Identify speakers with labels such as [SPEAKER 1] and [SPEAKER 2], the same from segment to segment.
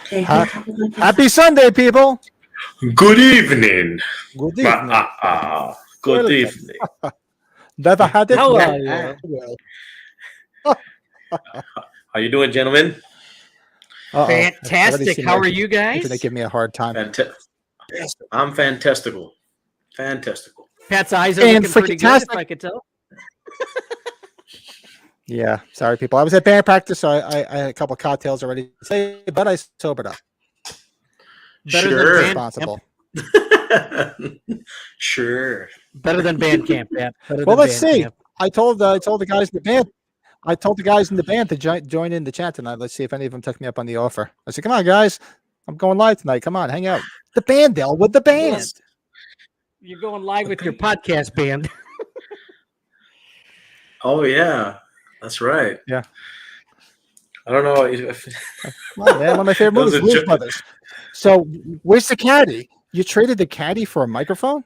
[SPEAKER 1] Happy Sunday, people.
[SPEAKER 2] Good evening.
[SPEAKER 1] Good evening.
[SPEAKER 2] Good evening.
[SPEAKER 1] Never had it.
[SPEAKER 3] How
[SPEAKER 1] but
[SPEAKER 3] are you?
[SPEAKER 1] I will.
[SPEAKER 2] How you doing, gentlemen?
[SPEAKER 1] Uh-oh. I've already
[SPEAKER 3] Fantastic.
[SPEAKER 1] seen
[SPEAKER 3] How
[SPEAKER 1] my
[SPEAKER 3] are you guys?
[SPEAKER 1] internet give me a hard time.
[SPEAKER 2] I'm fantastical. Fantastical.
[SPEAKER 3] Pat's eyes are
[SPEAKER 1] And
[SPEAKER 3] looking pretty good, if
[SPEAKER 1] freaking-tastic.
[SPEAKER 3] I could tell.
[SPEAKER 1] Yeah, sorry, people. I was at band practice, so I had a couple of cocktails already today, but I sobered up.
[SPEAKER 3] Better
[SPEAKER 2] Sure.
[SPEAKER 3] than
[SPEAKER 1] Responsible.
[SPEAKER 2] Sure.
[SPEAKER 3] Better than band camp, Pat. Better
[SPEAKER 1] Well,
[SPEAKER 3] than
[SPEAKER 1] let's
[SPEAKER 3] band
[SPEAKER 1] see.
[SPEAKER 3] camp.
[SPEAKER 1] I told the guys in the band. I told the guys in the band to join in the chat tonight. Let's see if any of them took me up on the offer. I said, "Come on, guys, I'm going live tonight. Come on, hang out." The band, Dale, with the band.
[SPEAKER 2] Yes.
[SPEAKER 3] You're going live with your podcast band.
[SPEAKER 2] Oh yeah, that's right.
[SPEAKER 1] Yeah.
[SPEAKER 2] I don't know if
[SPEAKER 1] Come on, man. One of my favorite
[SPEAKER 2] Those
[SPEAKER 1] movies,
[SPEAKER 2] are
[SPEAKER 1] Blues
[SPEAKER 2] jo-
[SPEAKER 1] Brothers. So, where's the caddy? You traded the caddy for a microphone?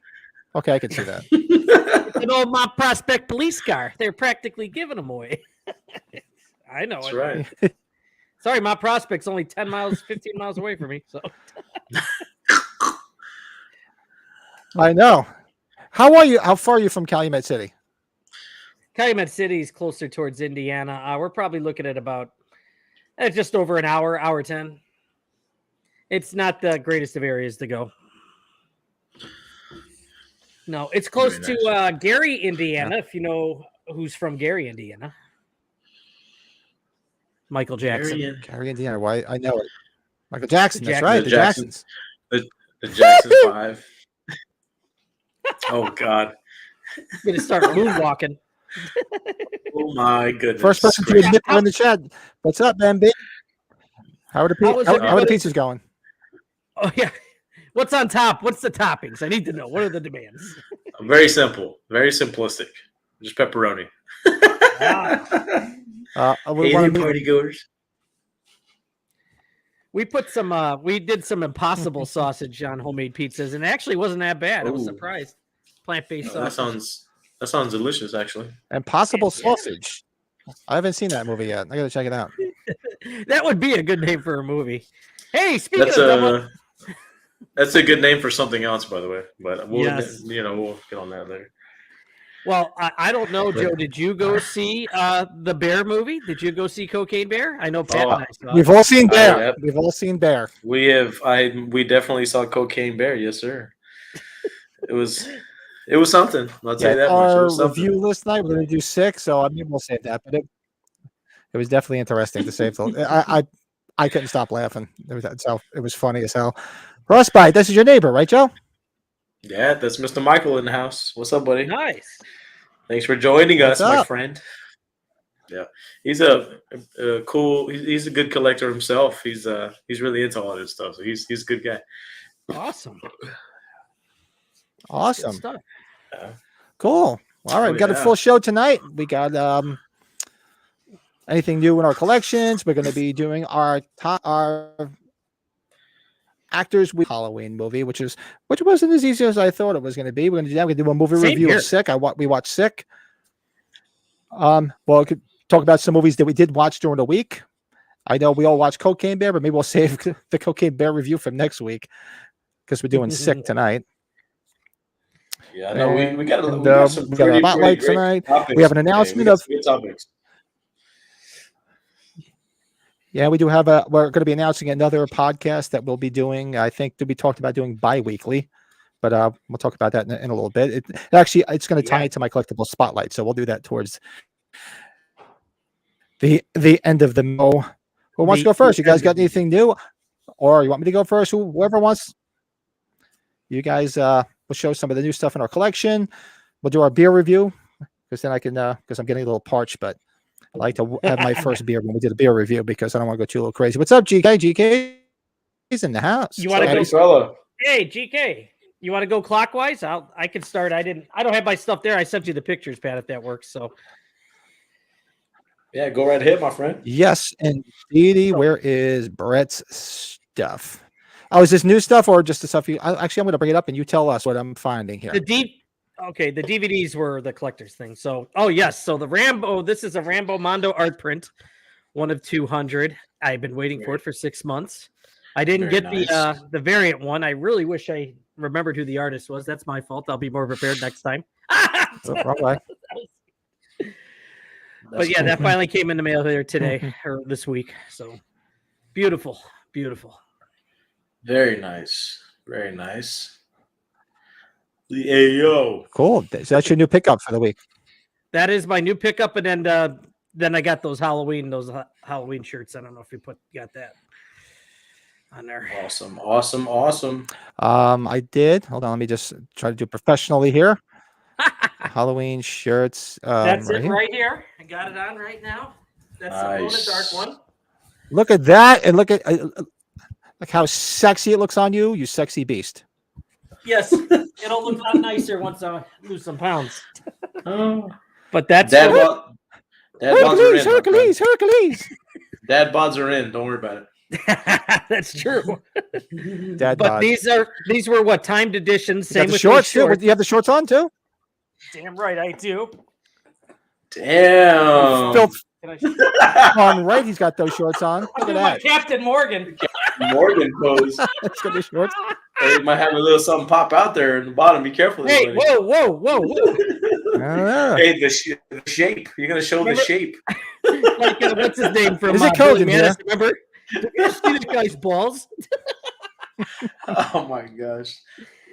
[SPEAKER 1] Okay, I can see that.
[SPEAKER 3] It's an old Mont Prospect police car. They're practically giving them away. I know
[SPEAKER 2] that's
[SPEAKER 3] it.
[SPEAKER 2] right.
[SPEAKER 3] Sorry, Mont Prospect's only 10 miles, 15 miles away from me. So
[SPEAKER 1] I know. How are you? How far are you from Calumet City?
[SPEAKER 3] Calumet City is closer towards Indiana. We're probably looking at about just over an hour 10. It's not the greatest of areas to go. No, it's close
[SPEAKER 2] Very
[SPEAKER 3] to Gary, Indiana, if you know who's from Gary, Indiana. Michael Jackson.
[SPEAKER 1] Gary, Indiana. Why? I know it. Michael Jackson. That's
[SPEAKER 3] Jackson.
[SPEAKER 1] right.
[SPEAKER 2] The
[SPEAKER 1] The
[SPEAKER 2] Jacksons.
[SPEAKER 1] Jacksons.
[SPEAKER 2] The Jackson 5. Oh God.
[SPEAKER 3] Going to start moonwalking.
[SPEAKER 2] Oh my goodness.
[SPEAKER 1] First person to
[SPEAKER 2] gracious.
[SPEAKER 1] admit they're in the chat. What's up, man? Big? How are the
[SPEAKER 3] How is
[SPEAKER 1] how are the
[SPEAKER 3] everybody-
[SPEAKER 1] pizzas going?
[SPEAKER 3] Oh, yeah. What's on top? What's the toppings? I need to know. What are the demands?
[SPEAKER 2] Very simple. Very simplistic. Just pepperoni.
[SPEAKER 1] We
[SPEAKER 2] Hey,
[SPEAKER 1] want to
[SPEAKER 2] party goers.
[SPEAKER 3] We put some, we did some impossible sausage on homemade pizzas, and it actually wasn't that bad. I was
[SPEAKER 2] Ooh.
[SPEAKER 3] surprised. Plant-based
[SPEAKER 2] Oh,
[SPEAKER 3] sausage.
[SPEAKER 2] that sounds delicious, actually.
[SPEAKER 1] Impossible
[SPEAKER 3] Yeah.
[SPEAKER 1] Sausage. I haven't seen that movie yet. I got to check it out.
[SPEAKER 3] That would be a good name for a movie. Hey, speaking of
[SPEAKER 2] That's a good name for something else, by the way. But we'll
[SPEAKER 3] Yes.
[SPEAKER 2] we'll get on that later.
[SPEAKER 3] well, I don't know, Joe. Did you go see the Bear movie? Did you go see Cocaine Bear? I know Pat
[SPEAKER 2] Oh,
[SPEAKER 3] and I saw
[SPEAKER 1] We've
[SPEAKER 3] it.
[SPEAKER 1] all seen Bear.
[SPEAKER 2] yep.
[SPEAKER 1] We've all seen Bear.
[SPEAKER 2] We definitely saw Cocaine Bear, yes, sir. It was something. I'll tell you that much. It
[SPEAKER 1] Our
[SPEAKER 2] was something.
[SPEAKER 1] review list tonight, we're going to do 6, so I mean, we'll save that. But it was definitely interesting to save the. I couldn't stop laughing. It was funny as hell. Frostbite, this is your neighbor, right, Joe?
[SPEAKER 2] Yeah, that's Mr. Michael in the house. What's up, buddy?
[SPEAKER 3] Nice.
[SPEAKER 2] Thanks for joining us,
[SPEAKER 1] What's
[SPEAKER 2] my
[SPEAKER 1] up?
[SPEAKER 2] friend. Yeah, he's a cool. He's a good collector himself. He's really into all this stuff. So he's a good guy.
[SPEAKER 3] Awesome. Good
[SPEAKER 1] Awesome.
[SPEAKER 3] stuff.
[SPEAKER 1] Cool. All right,
[SPEAKER 2] Oh,
[SPEAKER 1] we got a
[SPEAKER 2] yeah.
[SPEAKER 1] full show tonight. We got anything new in our collections. We're going to be doing our actors with Halloween movie, which wasn't as easy as I thought it was going to be. We're going to do that. We're going to do a movie
[SPEAKER 3] Same
[SPEAKER 1] review
[SPEAKER 3] here.
[SPEAKER 1] of Sick. We watched Sick. Well, we could talk about some movies that we did watch during the week. I know we all watched Cocaine Bear, but maybe we'll save the Cocaine Bear review for next week because we're doing Sick tonight.
[SPEAKER 2] Yeah, no, we got
[SPEAKER 1] And,
[SPEAKER 2] we got some
[SPEAKER 1] we got a
[SPEAKER 2] pretty
[SPEAKER 1] spotlight
[SPEAKER 2] great
[SPEAKER 1] tonight.
[SPEAKER 2] topics
[SPEAKER 1] We have an
[SPEAKER 2] today.
[SPEAKER 1] announcement
[SPEAKER 2] We got
[SPEAKER 1] of-
[SPEAKER 2] some good topics.
[SPEAKER 1] Yeah, we do have we're going to be announcing another podcast that we'll be doing. I think to be talked about doing bi-weekly, but we'll talk about that in a little bit. It's going to tie into my collectible spotlight, so we'll do that towards the end of the mo. Who wants to go first? You guys got anything new, or you want me to go first? Whoever wants. You guys, we'll show some of the new stuff in our collection. We'll do our beer review because then I can because I'm getting a little parched, but. I like to have my first beer when we did a beer review because I don't want to go too a little crazy. What's up, GK? GK is in the house.
[SPEAKER 3] You wanna
[SPEAKER 2] Hey,
[SPEAKER 3] go-
[SPEAKER 2] fella.
[SPEAKER 3] Hey, GK, you want to go clockwise? I can start. I don't have my stuff there. I sent you the pictures, Pat, if that works. So
[SPEAKER 2] Yeah, go right ahead, my friend.
[SPEAKER 1] Yes, indeedy. Where is Brett's stuff? Oh, is this new stuff or just the stuff you? Actually, I'm going to bring it up and you tell us what I'm finding here.
[SPEAKER 3] the DVDs were the collector's thing. So, oh yes, so the Rambo. This is a Rambo Mondo art print, one of 200. I've been waiting for it for 6 months. I didn't
[SPEAKER 2] Very
[SPEAKER 3] get
[SPEAKER 2] nice.
[SPEAKER 3] the variant one. I really wish I remembered who the artist was. That's my fault. I'll be more prepared next time.
[SPEAKER 1] Oh, wrong way.
[SPEAKER 3] But yeah, that finally came in the mail here today or this week. So beautiful, beautiful.
[SPEAKER 2] Very nice. Very nice. Hey, yo.
[SPEAKER 1] Cool. So that's your new pickup for the week.
[SPEAKER 3] That is my new pickup, and then I got those Halloween shirts. I don't know if you got that on there.
[SPEAKER 2] Awesome. Awesome. Awesome.
[SPEAKER 1] I did. Hold on. Let me just try to do professionally here. Halloween shirts.
[SPEAKER 3] That's
[SPEAKER 1] right
[SPEAKER 3] it
[SPEAKER 1] here.
[SPEAKER 3] right here. I got it on right now. That's the
[SPEAKER 2] Nice.
[SPEAKER 3] dark one.
[SPEAKER 1] Look at that, and look how sexy it looks on you. You sexy beast.
[SPEAKER 3] Yes, it'll look a lot nicer once I lose some pounds.
[SPEAKER 2] Oh.
[SPEAKER 3] But that's
[SPEAKER 2] Dad bods are in.
[SPEAKER 1] Hercules.
[SPEAKER 2] Dad bods are in. Don't worry about it.
[SPEAKER 3] That's true.
[SPEAKER 1] Dad
[SPEAKER 3] But
[SPEAKER 1] bod.
[SPEAKER 3] these were what, timed editions.
[SPEAKER 1] You got
[SPEAKER 3] Same
[SPEAKER 1] the
[SPEAKER 3] with
[SPEAKER 1] shorts
[SPEAKER 3] these shorts.
[SPEAKER 1] too. You have the shorts on too.
[SPEAKER 3] Damn right I do.
[SPEAKER 2] Damn.
[SPEAKER 1] Filth on right. He's got those shorts on. Look at that.
[SPEAKER 3] Captain Morgan.
[SPEAKER 2] Morgan pose.
[SPEAKER 1] Let's get the shorts.
[SPEAKER 2] Hey, you might have a little something pop out there in the bottom. Be careful.
[SPEAKER 3] Hey,
[SPEAKER 2] buddy.
[SPEAKER 3] whoa.
[SPEAKER 2] Hey, the shape. You're gonna show the shape.
[SPEAKER 3] Like what's his name from?
[SPEAKER 1] Is it cold
[SPEAKER 3] Billy
[SPEAKER 1] in here?
[SPEAKER 3] Madison, remember? Did you see that guy's balls?
[SPEAKER 2] Oh my gosh.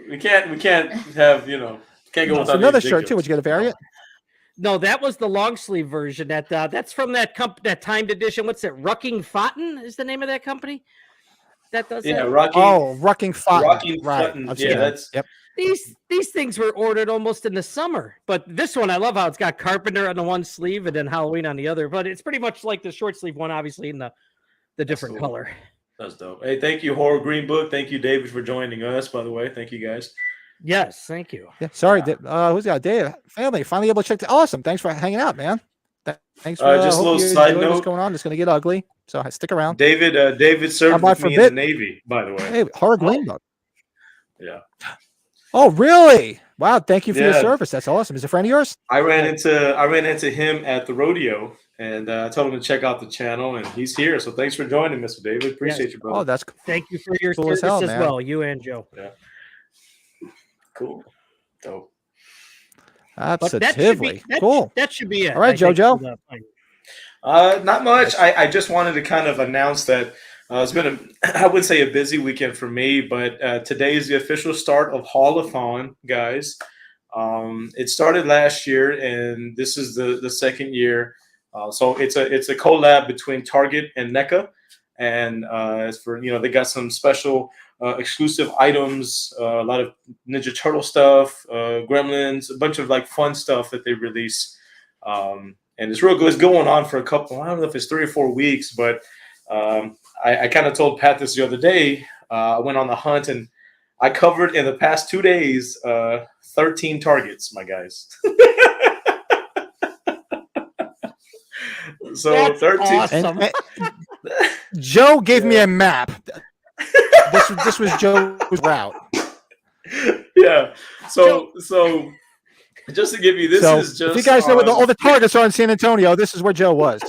[SPEAKER 2] We can't have, can't go without
[SPEAKER 1] Another
[SPEAKER 2] these
[SPEAKER 1] shirt too.
[SPEAKER 2] ridiculous-
[SPEAKER 1] Would you get a variant?
[SPEAKER 3] No, that was the long sleeve version. That's from that that timed edition. What's it? Rucking Fountain is the name of that company. That does
[SPEAKER 2] Yeah,
[SPEAKER 3] that.
[SPEAKER 2] Rocky.
[SPEAKER 1] Oh, Rucking Fountain.
[SPEAKER 2] Rocky
[SPEAKER 1] Right.
[SPEAKER 2] Fountain.
[SPEAKER 1] I've
[SPEAKER 2] Yeah,
[SPEAKER 1] seen that.
[SPEAKER 2] that's
[SPEAKER 1] Yep.
[SPEAKER 3] These things were ordered almost in the summer, but this one I love how it's got Carpenter on the one sleeve and then Halloween on the other. But it's pretty much like the short sleeve one, obviously in the different
[SPEAKER 2] cool.
[SPEAKER 3] color.
[SPEAKER 2] That's dope. Hey, thank you, Horror Green Book. Thank you, David, for joining us. By the way, thank you guys.
[SPEAKER 3] Yes, thank you.
[SPEAKER 1] Yeah. Sorry. Who's got Dave? Family. Finally able to check. Awesome. Thanks for hanging out, man. Thanks for
[SPEAKER 2] Just a
[SPEAKER 1] hope
[SPEAKER 2] little
[SPEAKER 1] you
[SPEAKER 2] side
[SPEAKER 1] enjoy what's
[SPEAKER 2] note.
[SPEAKER 1] going on. It's going to get ugly. So stick around.
[SPEAKER 2] David served
[SPEAKER 1] God
[SPEAKER 2] with me in
[SPEAKER 1] forbid.
[SPEAKER 2] the Navy, by the way.
[SPEAKER 1] Hey, Horror Green Book.
[SPEAKER 2] Yeah.
[SPEAKER 1] Oh, really? Wow. Thank you for your
[SPEAKER 2] Yeah.
[SPEAKER 1] service. That's awesome. Is a friend of yours?
[SPEAKER 2] I ran into him at the rodeo, and I told him to check out the channel, and he's here. So thanks for joining, Mr. David. Appreciate you, brother.
[SPEAKER 1] Oh, that's
[SPEAKER 3] Thank you for your
[SPEAKER 1] Cool as
[SPEAKER 3] service
[SPEAKER 1] hell,
[SPEAKER 3] as
[SPEAKER 1] man.
[SPEAKER 3] well, you and Joe.
[SPEAKER 2] Cool. Dope.
[SPEAKER 3] But
[SPEAKER 1] absolutely cool.
[SPEAKER 3] That should be it.
[SPEAKER 1] All right,
[SPEAKER 3] I think,
[SPEAKER 1] JoJo.
[SPEAKER 3] for the fight.
[SPEAKER 2] Not much. I just wanted to kind of announce that it's been I wouldn't say a busy weekend for me, but today is the official start of Haul-a-thon, guys. It started last year, and this is the second year. So it's a collab between Target and NECA, and as for they got some special exclusive items, a lot of Ninja Turtle stuff, Gremlins, a bunch of like fun stuff that they release. And it's real good. It's going on for a couple. I don't know if it's 3 or 4 weeks, but I kind of told Pat this the other day. I went on the hunt, and I covered in the past 2 days 13 targets, my guys. So
[SPEAKER 3] That's
[SPEAKER 2] 13.
[SPEAKER 3] awesome.
[SPEAKER 1] And Joe gave me a map. This was Joe's route.
[SPEAKER 2] Yeah. So just to give you this
[SPEAKER 1] So
[SPEAKER 2] is just
[SPEAKER 1] if you guys know where
[SPEAKER 2] on-
[SPEAKER 1] all the targets are in San Antonio, this is where Joe was.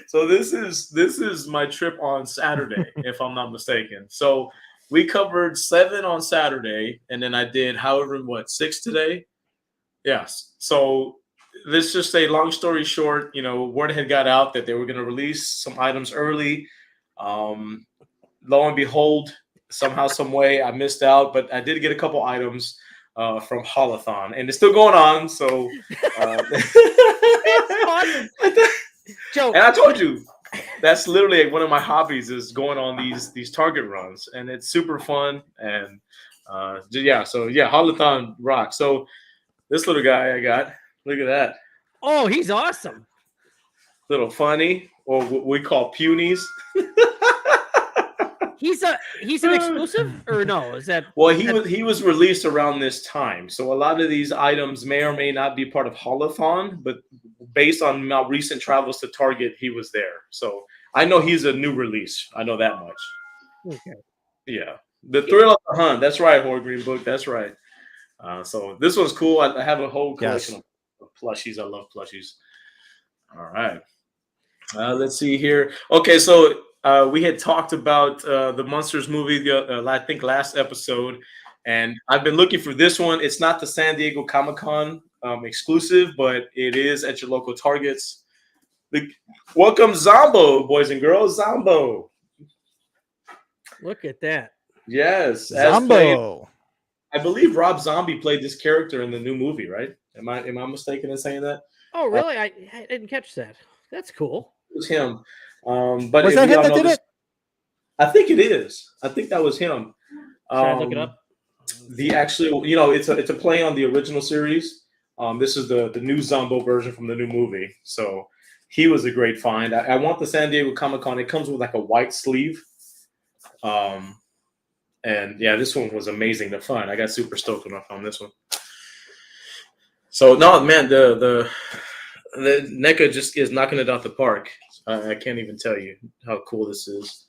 [SPEAKER 2] So this is my trip on Saturday, if I'm not mistaken. So we covered 7 on Saturday, and then I did 6 today. Yes. So let's just say, long story short, word had got out that they were going to release some items early. Lo and behold, somehow, some way, I missed out, but I did get a couple items from Haul-a-thon, and it's still going on. So,
[SPEAKER 3] Joe,
[SPEAKER 2] and I told you, that's literally one of my hobbies is going on these Target runs, and it's super fun. And Haul-a-thon rocks. So this little guy I got, look at that.
[SPEAKER 3] oh, he's awesome.
[SPEAKER 2] Little funny, or what we call punies.
[SPEAKER 3] He's an exclusive, or no? Is that
[SPEAKER 2] Well, he was released around this time, so a lot of these items may or may not be part of Haul-a-thon, but based on my recent travels to Target, he was there. So I know he's a new release. I know that much.
[SPEAKER 3] okay?
[SPEAKER 2] Yeah, the thrill of the hunt. That's right, Horror Green Book. That's right. So this one's cool. I have a whole collection of plushies. I love plushies. All right. Let's see here. Okay, so we had talked about the Monsters movie, I think last episode, and I've been looking for this one. It's not the San Diego Comic-Con exclusive, but it is at your local Targets. Welcome Zombo, boys and girls. Zombo.
[SPEAKER 3] Look at that.
[SPEAKER 2] Yes.
[SPEAKER 1] Zombo.
[SPEAKER 2] I believe Rob Zombie played this character in the new movie, right? Am I mistaken in saying that?
[SPEAKER 3] Oh, really? I didn't catch that. That's cool.
[SPEAKER 2] It was him. But
[SPEAKER 1] Was that him that did it?
[SPEAKER 2] I think it is. I think that was him.
[SPEAKER 3] Try to look it up.
[SPEAKER 2] The actual, it's a play on the original series. This is the new Zombo version from the new movie. So he was a great find. I want the San Diego Comic-Con. It comes with like a white sleeve. And yeah, this one was amazing to find. I got super stoked when I found this one. So no, man, the NECA just is knocking it out the park. I can't even tell you how cool this is.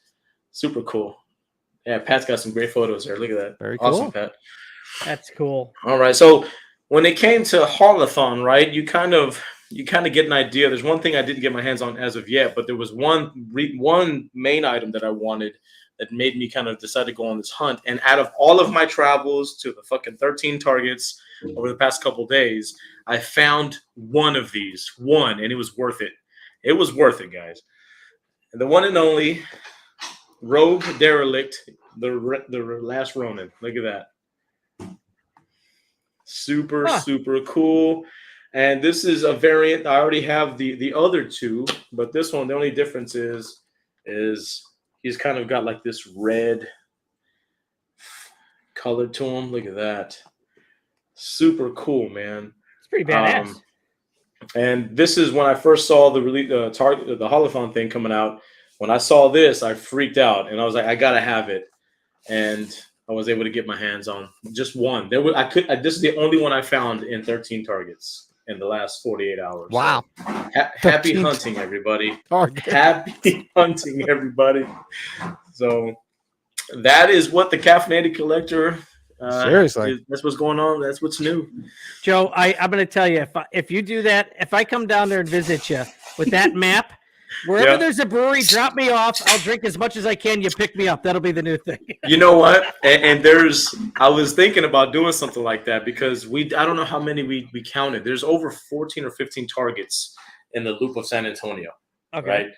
[SPEAKER 2] Super cool. Yeah, Pat's got some great photos there. Look at that.
[SPEAKER 1] Very cool.
[SPEAKER 2] Awesome, Pat.
[SPEAKER 3] That's cool.
[SPEAKER 2] All right. So when it came to Haulathon, right, you kind of get an idea. There's one thing I didn't get my hands on as of yet, but there was one main item that I wanted that made me kind of decide to go on this hunt. And out of all of my travels to the fucking 13 Targets over the past couple days, I found one of these. One, and it was worth it. It was worth it, guys. And the one and only Rogue Derelict, the last Ronin. Look at that. Super cool. And this is a variant. I already have the other two, but this one, the only difference is he's kind of got like this red color to him. Look at that. Super cool, man.
[SPEAKER 3] It's pretty badass.
[SPEAKER 2] And this is when I first saw the Haulathon thing coming out. When I saw this, I freaked out, and I was like, I gotta have it. And I was able to get my hands on just one. This is the only one I found in 13 Targets in the last 48 hours.
[SPEAKER 1] Wow.
[SPEAKER 2] So, happy hunting, everybody.
[SPEAKER 1] Target.
[SPEAKER 2] Happy hunting, everybody. So that is what the Caffeinated Collector.
[SPEAKER 1] Seriously,
[SPEAKER 2] that's what's going on. That's what's new.
[SPEAKER 3] Joe, I'm going to tell you, if you do that, if I come down there and visit you with that map, wherever there's a brewery, drop me off. I'll drink as much as I can. You pick me up. That'll be the new thing.
[SPEAKER 2] You know what? And I was thinking about doing something like that because I don't know how many we counted. There's over 14 or 15 Targets in the loop of San Antonio. Okay. Right?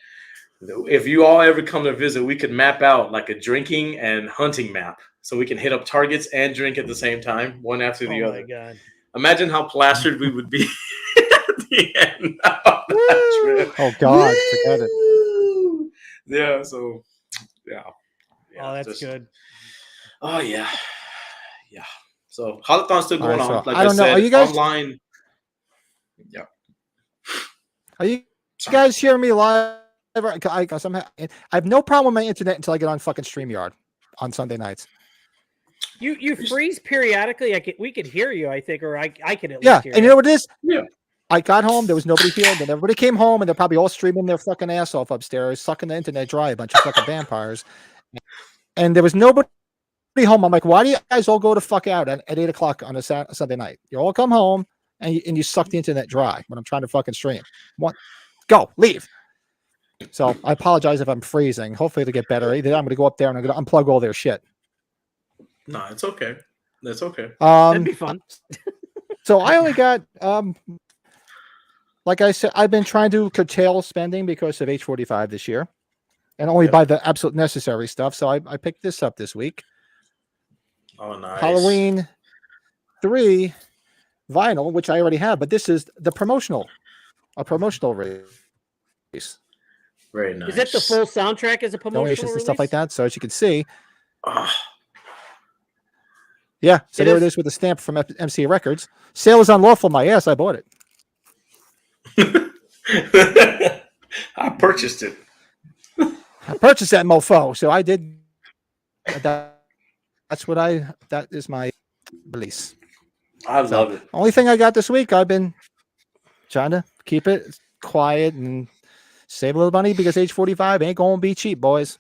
[SPEAKER 2] If you all ever come to visit, we could map out like a drinking and hunting map. So we can hit up Targets and drink at the same time, one after the other. Oh, my God. Imagine how plastered we would be at the end.
[SPEAKER 1] Oh, God. Forget it.
[SPEAKER 2] Yeah, so, yeah.
[SPEAKER 3] Oh, that's good.
[SPEAKER 2] Oh, yeah. Yeah. So, Haulathon's still going on.
[SPEAKER 1] So,
[SPEAKER 2] like
[SPEAKER 1] I don't know.
[SPEAKER 2] said,
[SPEAKER 1] are you guys
[SPEAKER 2] online. Yeah.
[SPEAKER 1] Are you guys hearing me live? I have no problem with my internet until I get on fucking StreamYard on Sunday nights.
[SPEAKER 3] You freeze periodically. We could hear you, I think, or I could at least
[SPEAKER 1] yeah.
[SPEAKER 3] hear
[SPEAKER 1] And you know what it is?
[SPEAKER 2] Yeah.
[SPEAKER 1] I got home, there was nobody here. Then everybody came home, and they're probably all streaming their fucking ass off upstairs, sucking the internet dry, a bunch of fucking vampires. And there was nobody home. I'm like, why do you guys all go to fuck out at 8 o'clock on a Sunday night? You all come home and you suck the internet dry when I'm trying to fucking stream. Go, leave. So I apologize if I'm freezing. Hopefully it'll get better. Either I'm going to go up there and I'm going to unplug all their shit.
[SPEAKER 2] No, it's okay. That's okay.
[SPEAKER 3] That'd be fun.
[SPEAKER 1] So I only got, like I said, I've been trying to curtail spending because of H45 this year, and only buy the absolute necessary stuff. So I picked this up this week.
[SPEAKER 2] Oh, nice.
[SPEAKER 1] Halloween 3 vinyl, which I already have, but this is the promotional release.
[SPEAKER 2] Very nice.
[SPEAKER 3] Is that the full soundtrack as a promotional
[SPEAKER 1] donations
[SPEAKER 3] release?
[SPEAKER 1] and stuff like that? So as you can see. Yeah, so there it is with the stamp from MC Records. Sale is unlawful. My ass, I bought
[SPEAKER 2] it. I purchased it.
[SPEAKER 1] I purchased that mofo, so I did. That is my release.
[SPEAKER 2] I love it.
[SPEAKER 1] Only thing I got this week, I've been trying to keep it quiet and save a little money because H45 ain't going to be cheap, boys.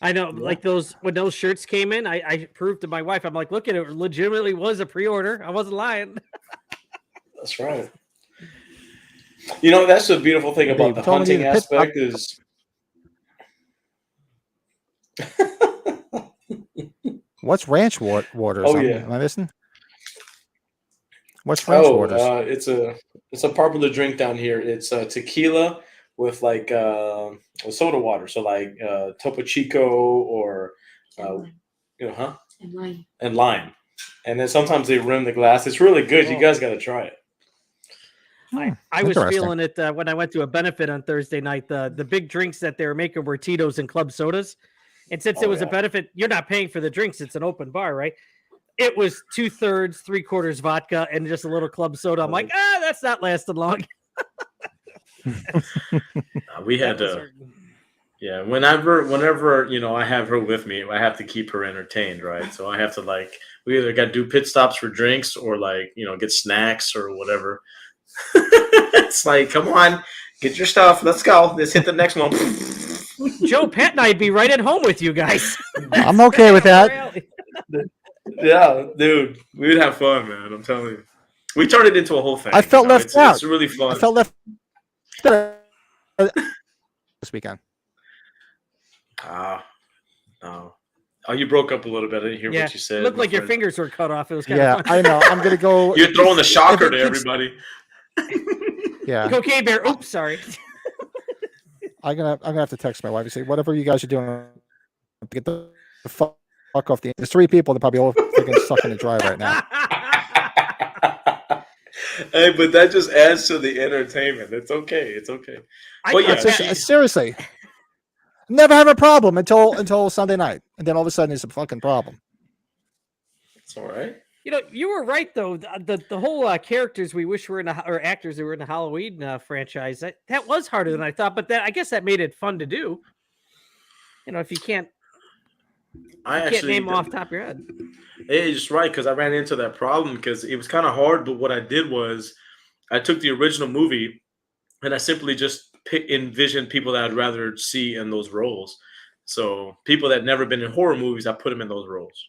[SPEAKER 3] I know, like when those shirts came in, I proved to my wife, I'm like, look at it, legitimately was a pre-order. I wasn't lying.
[SPEAKER 2] That's right. You know, that's the beautiful thing about the hunting aspect is
[SPEAKER 1] What's Ranch Waters?
[SPEAKER 2] Oh yeah.
[SPEAKER 1] Am I missing? What's Ranch Waters?
[SPEAKER 2] It's a popular drink down here. It's tequila with like soda water, so like Topo Chico or and lime, and then sometimes they rim the glass. It's really good. You guys got to try it.
[SPEAKER 3] I was feeling it when I went to a benefit on Thursday night. The big drinks that they were making were Tito's and club sodas. And since it was a benefit, you're not paying for the drinks. It's an open bar, right? It was 2/3, 3/4 vodka and just a little club soda. I'm like, that's not lasting long.
[SPEAKER 2] We had to, whenever I have her with me, I have to keep her entertained, right? So I have to we either got to do pit stops for drinks or get snacks or whatever. It's like, come on, get your stuff. Let's go. Let's hit the next one.
[SPEAKER 3] Joe, Pat, and I'd be right at home with you guys.
[SPEAKER 1] I'm okay with that.
[SPEAKER 2] Yeah, dude, we would have fun, man. I'm telling you, we turned it into a whole thing.
[SPEAKER 1] I felt left out.
[SPEAKER 2] It's really fun.
[SPEAKER 1] I felt left out this weekend.
[SPEAKER 2] No. Oh, you broke up a little bit. I didn't hear what you said.
[SPEAKER 3] It looked like your fingers were cut off. It was kind of fun.
[SPEAKER 1] I know. I'm gonna go.
[SPEAKER 2] You're throwing the shocker to everybody.
[SPEAKER 1] Yeah.
[SPEAKER 3] Cocaine bear. Oops, sorry.
[SPEAKER 1] I'm gonna have to text my wife and say, whatever you guys are doing, get the fuck off the. There's 3 people that probably all freaking sucking the dry right now.
[SPEAKER 2] Hey, but that just adds to the entertainment. It's okay. It's okay.
[SPEAKER 1] Seriously, never have a problem until Sunday night, and then all of a sudden it's a fucking problem.
[SPEAKER 2] It's all right.
[SPEAKER 3] You were right though. The whole characters we wish were or actors that were in the Halloween franchise. That was harder than I thought, but I guess that made it fun to do. If you can't, can't name them off the top of your head.
[SPEAKER 2] It's just right because I ran into that problem because it was kind of hard. But what I did was I took the original movie and I simply just envisioned people that I'd rather see in those roles. So people that never been in horror movies, I put them in those roles.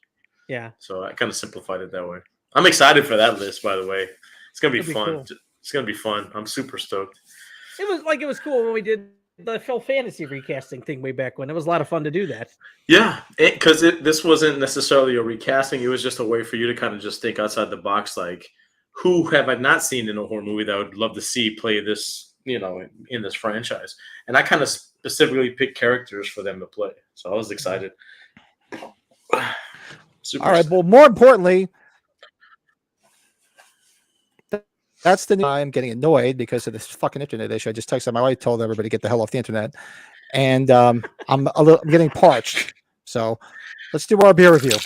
[SPEAKER 3] Yeah.
[SPEAKER 2] So I kind of simplified it that way. I'm excited for that list, by the way. It's gonna be fun. Cool. It's gonna be fun. I'm super stoked.
[SPEAKER 3] It was cool when we did the Phil Fantasy recasting thing way back when. It was a lot of fun to do that.
[SPEAKER 2] Yeah, because this wasn't necessarily a recasting. It was just a way for you to kind of just think outside the box. Like, who have I not seen in a horror movie that I would love to see play this, in this franchise? And I kind of specifically picked characters for them to play. So I was excited.
[SPEAKER 1] All right. Well, more importantly, that's the new. I'm getting annoyed because of this fucking internet issue. I just texted my wife, told everybody to get the hell off the internet, and I'm getting parched. So let's do our beer review.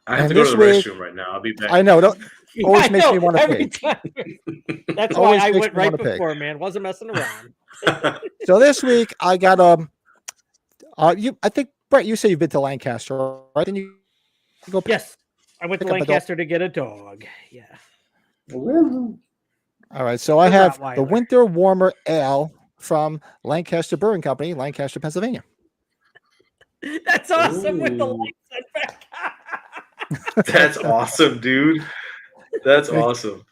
[SPEAKER 2] I have to go to the restroom right now. I'll be back.
[SPEAKER 1] I know. Always makes me want to pig.
[SPEAKER 3] That's why I went right before, man. Wasn't messing around.
[SPEAKER 1] So this week I got I think Brett, you say you've been to Lancaster, right? Didn't you go?
[SPEAKER 3] Yes, I went to Lancaster to get a dog. Yeah.
[SPEAKER 1] All right, so I have the Winter Warmer Ale from Lancaster Brewing Company, Lancaster, Pennsylvania.
[SPEAKER 3] That's awesome. With the lights back.
[SPEAKER 2] That's awesome, dude. That's awesome.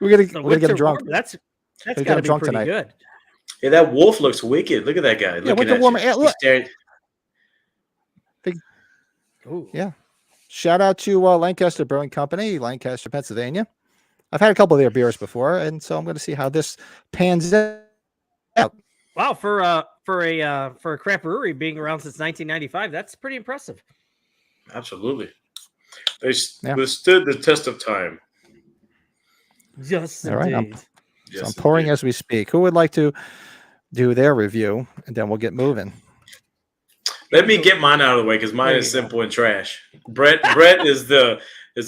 [SPEAKER 1] We're gonna get drunk.
[SPEAKER 3] That's gotta be pretty tonight. Good.
[SPEAKER 2] Yeah, that wolf looks wicked. Look at that guy.
[SPEAKER 1] Yeah, Winter Warmer Ale. Look. Yeah. Shout out to Lancaster Brewing Company, Lancaster, Pennsylvania. I've had a couple of their beers before, and so I'm going to see how this pans out.
[SPEAKER 3] Wow, for a craft brewery being around since 1995, that's pretty impressive.
[SPEAKER 2] Absolutely, they withstood the test of time.
[SPEAKER 3] Just
[SPEAKER 1] all right. I'm pouring as we speak. Who would like to do their review, and then we'll get moving.
[SPEAKER 2] Let me get mine out of the way because mine is simple and trash. Brett is the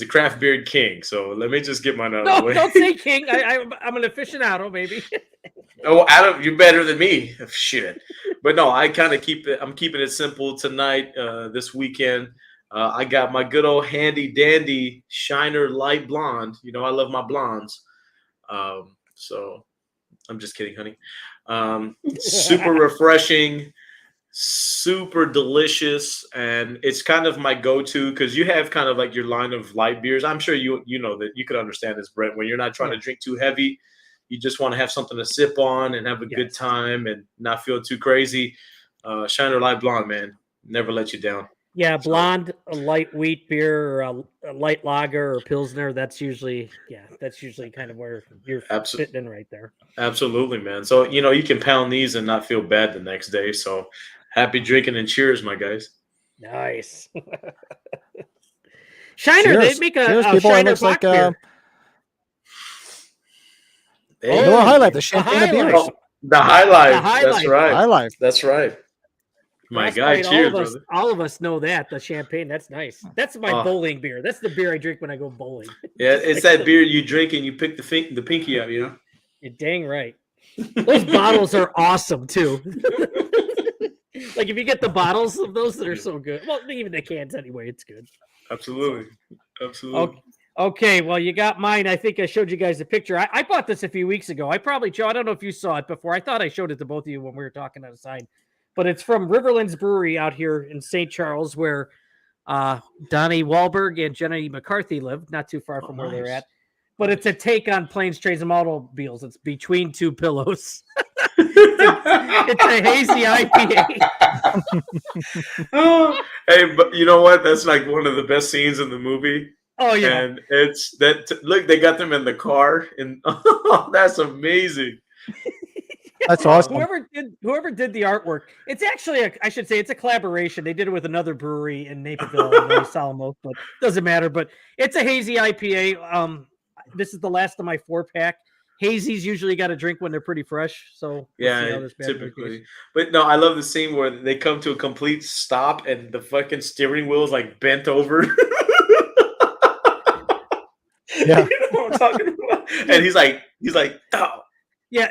[SPEAKER 2] craft beer king. So let me just get mine out of the way.
[SPEAKER 3] Don't say king. I'm an aficionado, maybe.
[SPEAKER 2] Oh, Adam, you're better than me. Shit. But no, I kind of I'm keeping it simple tonight. This weekend, I got my good old handy dandy Shiner Light Blonde. I love my blondes. So I'm just kidding, honey. Super refreshing. super delicious, and it's kind of my go-to because you have kind of like your line of light beers. I'm sure you know that you could understand this, Brent, when you're not trying to drink too heavy. You just want to have something to sip on and have a good time and not feel too crazy. Shiner Light Blonde, man, never let you down.
[SPEAKER 3] Yeah, blonde, a light wheat beer, or a light lager or pilsner. That's usually kind of where you're fitting in right there.
[SPEAKER 2] Absolutely, man. So you can pound these and not feel bad the next day. So happy drinking and cheers, my guys.
[SPEAKER 3] Nice. Shiner, they make a Shiner Bock beer.
[SPEAKER 1] Miller High Life, the champagne beer.
[SPEAKER 2] Oh, the High Life. That's right.
[SPEAKER 1] High Life.
[SPEAKER 2] That's right. My guy, cheers, brother.
[SPEAKER 3] All of us know that, the champagne. That's nice. That's my bowling beer. That's the beer I drink when I go bowling.
[SPEAKER 2] Yeah, it's that beer you drink and you pick the pinky up,
[SPEAKER 3] You're dang right. Those bottles are awesome, too. Like, if you get the bottles of those, that are so good. Well, even the cans anyway, it's good.
[SPEAKER 2] Absolutely.
[SPEAKER 3] Okay, well, you got mine. I think I showed you guys a picture. I bought this a few weeks ago. Joe, I don't know if you saw it before. I thought I showed it to both of you when we were talking on the side. But it's from Riverlands Brewery out here in St. Charles, where Donnie Wahlberg and Jenny McCarthy live, not too far from where they're at. But it's a take on Planes, Trains, and Automobiles. It's Between Two Pillows. It's a hazy IPA.
[SPEAKER 2] Hey, but you know what? That's like one of the best scenes in the movie.
[SPEAKER 3] Oh, yeah.
[SPEAKER 2] And it's that. Look, they got them in the car, and that's amazing.
[SPEAKER 1] That's awesome.
[SPEAKER 3] Whoever did the artwork, it's actually it's a collaboration. They did it with another brewery in Naperville, Solomos, but doesn't matter. But it's a hazy IPA. This is the last of my 4-pack. Hazies usually got to drink when they're pretty fresh. So
[SPEAKER 2] typically. But no, I love the scene where they come to a complete stop and the fucking steering wheel is like bent over.
[SPEAKER 1] Yeah,
[SPEAKER 2] you know what I'm talking about? And he's like, oh.
[SPEAKER 3] Yeah,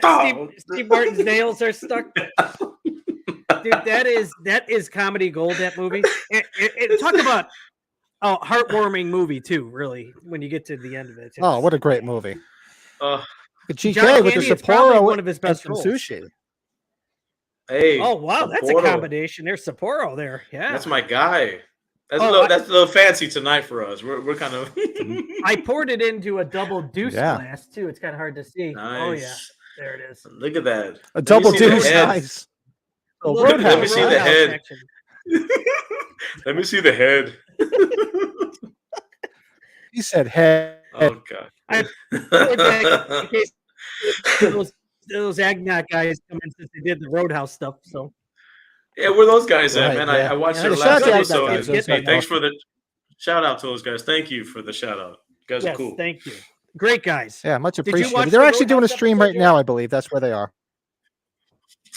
[SPEAKER 3] Steve Martin's nails are stuck. Dude, that is comedy gold, that movie. And talk about heartwarming movie too, really, when you get to the end of it.
[SPEAKER 1] Oh, what a great movie.
[SPEAKER 3] GK
[SPEAKER 1] with the Sapporo,
[SPEAKER 3] one of his best roles.
[SPEAKER 1] Sushi.
[SPEAKER 2] Hey.
[SPEAKER 3] Oh, wow, that's a combination. There's Sapporo there. Yeah.
[SPEAKER 2] That's my guy. That's a little fancy tonight for us. We're kind of
[SPEAKER 3] I poured it into a double deuce glass too. It's kind of hard to see.
[SPEAKER 2] Nice.
[SPEAKER 3] Oh yeah. There it is.
[SPEAKER 2] Look at that.
[SPEAKER 1] A double deuce. Nice.
[SPEAKER 2] Let me see the head. Let me see the head.
[SPEAKER 1] He said head.
[SPEAKER 2] Oh, God.
[SPEAKER 3] In case those Agnac guys come in since they did the Roadhouse stuff. So.
[SPEAKER 2] Yeah, where those guys at, man?
[SPEAKER 1] Yeah.
[SPEAKER 2] I watched their last episode. Hey, thanks for the shout out to those guys. Thank you for the shout out. You guys are cool.
[SPEAKER 3] Thank you. Great guys.
[SPEAKER 1] Yeah, much appreciated. They're actually doing a stream right now, I believe. That's where they are.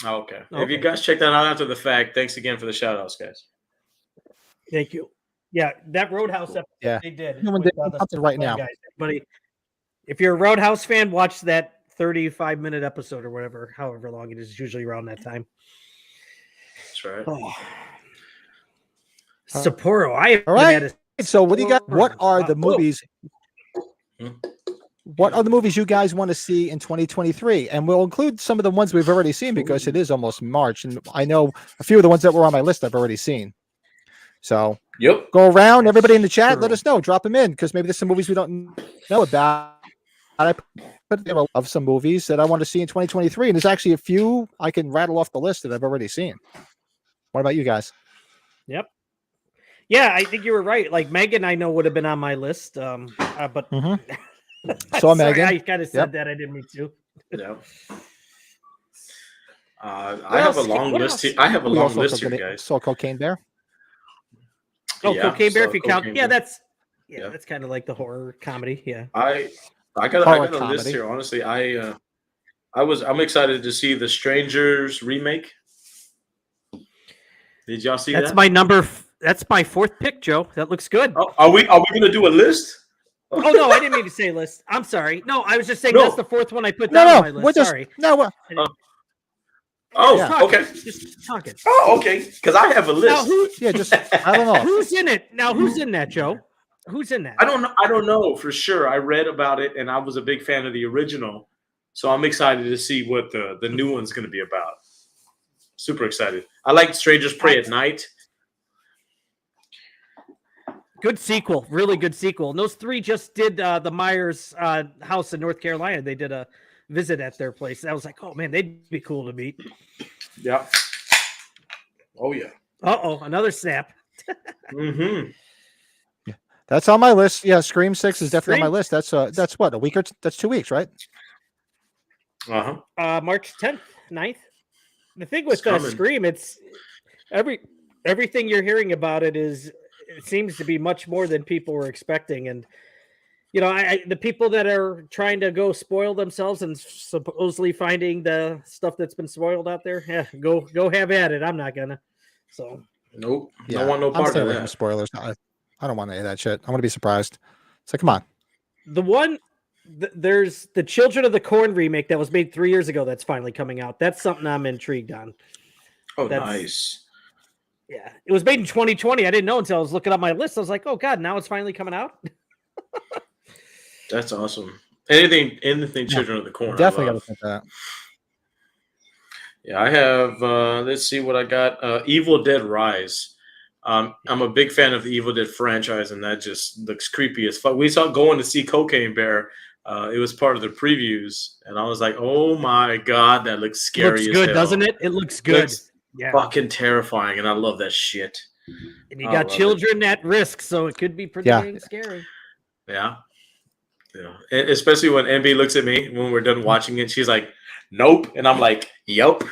[SPEAKER 2] Oh, okay. If you guys check that out after the fact, thanks again for the shout outs, guys.
[SPEAKER 3] Thank you. Yeah, that Roadhouse episode they did.
[SPEAKER 1] No one did something right now.
[SPEAKER 3] Buddy, if you're a Roadhouse fan, watch that 35-minute episode or whatever, however long it is, usually around that time.
[SPEAKER 2] That's right.
[SPEAKER 3] Oh. Sapporo.
[SPEAKER 1] All right. So what do you got? What are the movies? What are the movies you guys want to see in 2023? And we'll include some of the ones we've already seen because it is almost March. And I know a few of the ones that were on my list I've already seen. So go around, everybody in the chat, let us know. Drop them in because maybe there's some movies we don't know about. I put of some movies that I want to see in 2023. And there's actually a few I can rattle off the list that I've already seen. What about you guys?
[SPEAKER 3] Yep. Yeah, I think you were right. Like Megan, I know would have been on my list. But
[SPEAKER 1] Saw Megan.
[SPEAKER 3] I kind of said that. I didn't mean to.
[SPEAKER 2] Yeah. I have a long list here. I have a long list here, guys.
[SPEAKER 1] Saw Cocaine Bear.
[SPEAKER 3] Oh, yeah, Cocaine Bear. If you count, that's kind of like the horror comedy. Yeah.
[SPEAKER 2] I got a list here. Honestly, I'm excited to see the Strangers remake. Did y'all see that?
[SPEAKER 3] That's my fourth pick, Joe. That looks good.
[SPEAKER 2] Oh, are we going to do a list?
[SPEAKER 3] Oh no, I didn't mean to say list. I'm sorry. No, I was just saying that's the fourth one I put down on my list. Sorry.
[SPEAKER 2] Okay.
[SPEAKER 3] Just talking.
[SPEAKER 2] Oh, okay. Because I have a list.
[SPEAKER 1] I don't know.
[SPEAKER 3] Who's in it? Now, who's in that, Joe? Who's in that?
[SPEAKER 2] I don't know for sure. I read about it, and I was a big fan of the original, so I'm excited to see what the new one's going to be about. super excited. I like Strangers Prey at Night.
[SPEAKER 3] Good sequel, really good sequel. And those three just did the Myers house in North Carolina. They did a visit at their place. I was like, oh man, they'd be cool to meet.
[SPEAKER 2] Yeah. Oh yeah.
[SPEAKER 3] Another snap.
[SPEAKER 2] Mm-hmm.
[SPEAKER 1] Yeah, that's on my list. Yeah, Scream 6 is definitely on my
[SPEAKER 3] Scream?
[SPEAKER 1] list. That's what, a week or that's 2 weeks, right?
[SPEAKER 3] March 10th, 9th. The thing with Scream, it's everything you're hearing about it seems to be much more than people were expecting. And you know, the people that are trying to go spoil themselves and supposedly finding the stuff that's been spoiled out there, yeah, go have at it. I'm not gonna. So
[SPEAKER 2] nope,
[SPEAKER 1] yeah,
[SPEAKER 2] don't want no part of that.
[SPEAKER 1] Spoilers. I don't want any of that shit. I want to be surprised. So come on.
[SPEAKER 3] There's the Children of the Corn remake that was made 3 years ago. That's finally coming out. That's something I'm intrigued on.
[SPEAKER 2] Oh, nice.
[SPEAKER 3] Yeah, it was made in 2020. I didn't know until I was looking up my list. I was like, oh god, now it's finally coming out.
[SPEAKER 2] That's awesome. Anything Children of the Corn.
[SPEAKER 1] Definitely got to think that.
[SPEAKER 2] Yeah, I have. Let's see what I got. Evil Dead Rise. I'm a big fan of the Evil Dead franchise, and that just looks creepy as fuck. We saw going to see Cocaine Bear. It was part of the previews, and I was like, "Oh my god, that looks scary."
[SPEAKER 3] Looks good, doesn't it? It looks good.
[SPEAKER 2] Yeah, fucking terrifying, and I love that shit.
[SPEAKER 3] And you got children at risk, so it could be pretty dang scary.
[SPEAKER 2] Yeah. Yeah, and especially when MB looks at me when we're done watching it, she's like, "Nope," and I'm like, "Yup."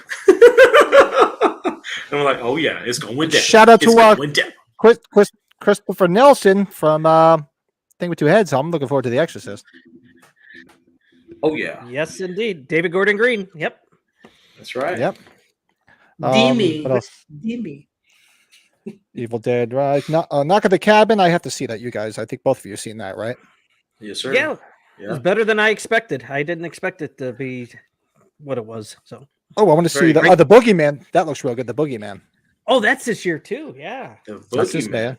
[SPEAKER 2] And I'm like, "Oh yeah, it's going down."
[SPEAKER 1] Shout out to Christopher Nelson from Thing with Two Heads. I'm looking forward to The Exorcist.
[SPEAKER 2] Oh yeah,
[SPEAKER 3] yes indeed, David Gordon Green. Yep,
[SPEAKER 2] that's right.
[SPEAKER 1] Yep.
[SPEAKER 3] Demi.
[SPEAKER 1] Evil Dead, right? Knock at the Cabin. I have to see that, you guys. I think both of you have seen that, right?
[SPEAKER 2] Yes, sir.
[SPEAKER 3] Yeah. It was better than I expected. I didn't expect it to be what it was. So.
[SPEAKER 1] Oh, I want to see the Boogeyman. That looks real good. The Boogeyman.
[SPEAKER 3] Oh, that's this year too. Yeah.
[SPEAKER 1] That's this man.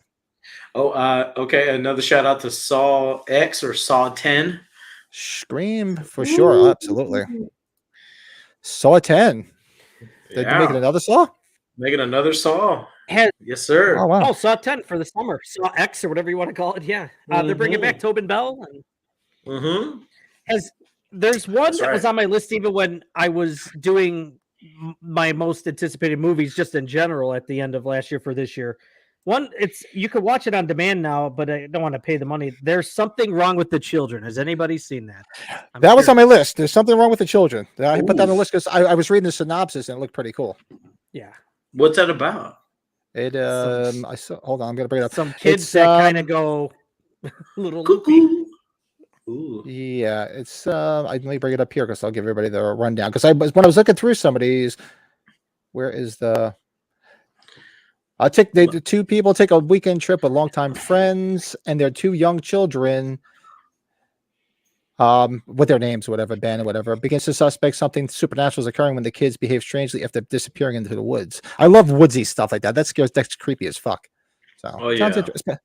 [SPEAKER 2] Oh, okay. Another shout out to Saw X or Saw 10.
[SPEAKER 1] Scream for sure. Absolutely. Saw 10. They're making another Saw?
[SPEAKER 2] Making another Saw. Yes, sir.
[SPEAKER 1] Oh, wow.
[SPEAKER 3] Oh, Saw 10 for the summer. Saw X or whatever you want to call it. Yeah. They're bringing back Tobin Bell. There's one that was on my list even when I was doing my most anticipated movies just in general at the end of last year for this year. One, you could watch it on demand now, but I don't want to pay the money. There's Something Wrong with the Children. Has anybody seen that?
[SPEAKER 1] That was on my list. There's Something Wrong with the Children. I put that on the list because I was reading the synopsis and it looked pretty cool.
[SPEAKER 3] Yeah.
[SPEAKER 2] What's that about?
[SPEAKER 1] Hold on, I'm gonna bring it up.
[SPEAKER 3] Some kids that kind of go a little loopy.
[SPEAKER 1] Ooh. Yeah, it's let me bring it up here because I'll give everybody the rundown. Because when I was looking through some of these, where is the the two people take a weekend trip with longtime friends and their two young children, with their names, whatever, Ben or whatever, begins to suspect something supernatural is occurring when the kids behave strangely after disappearing into the woods. I love woodsy stuff like that. That's creepy as fuck. So sounds interesting,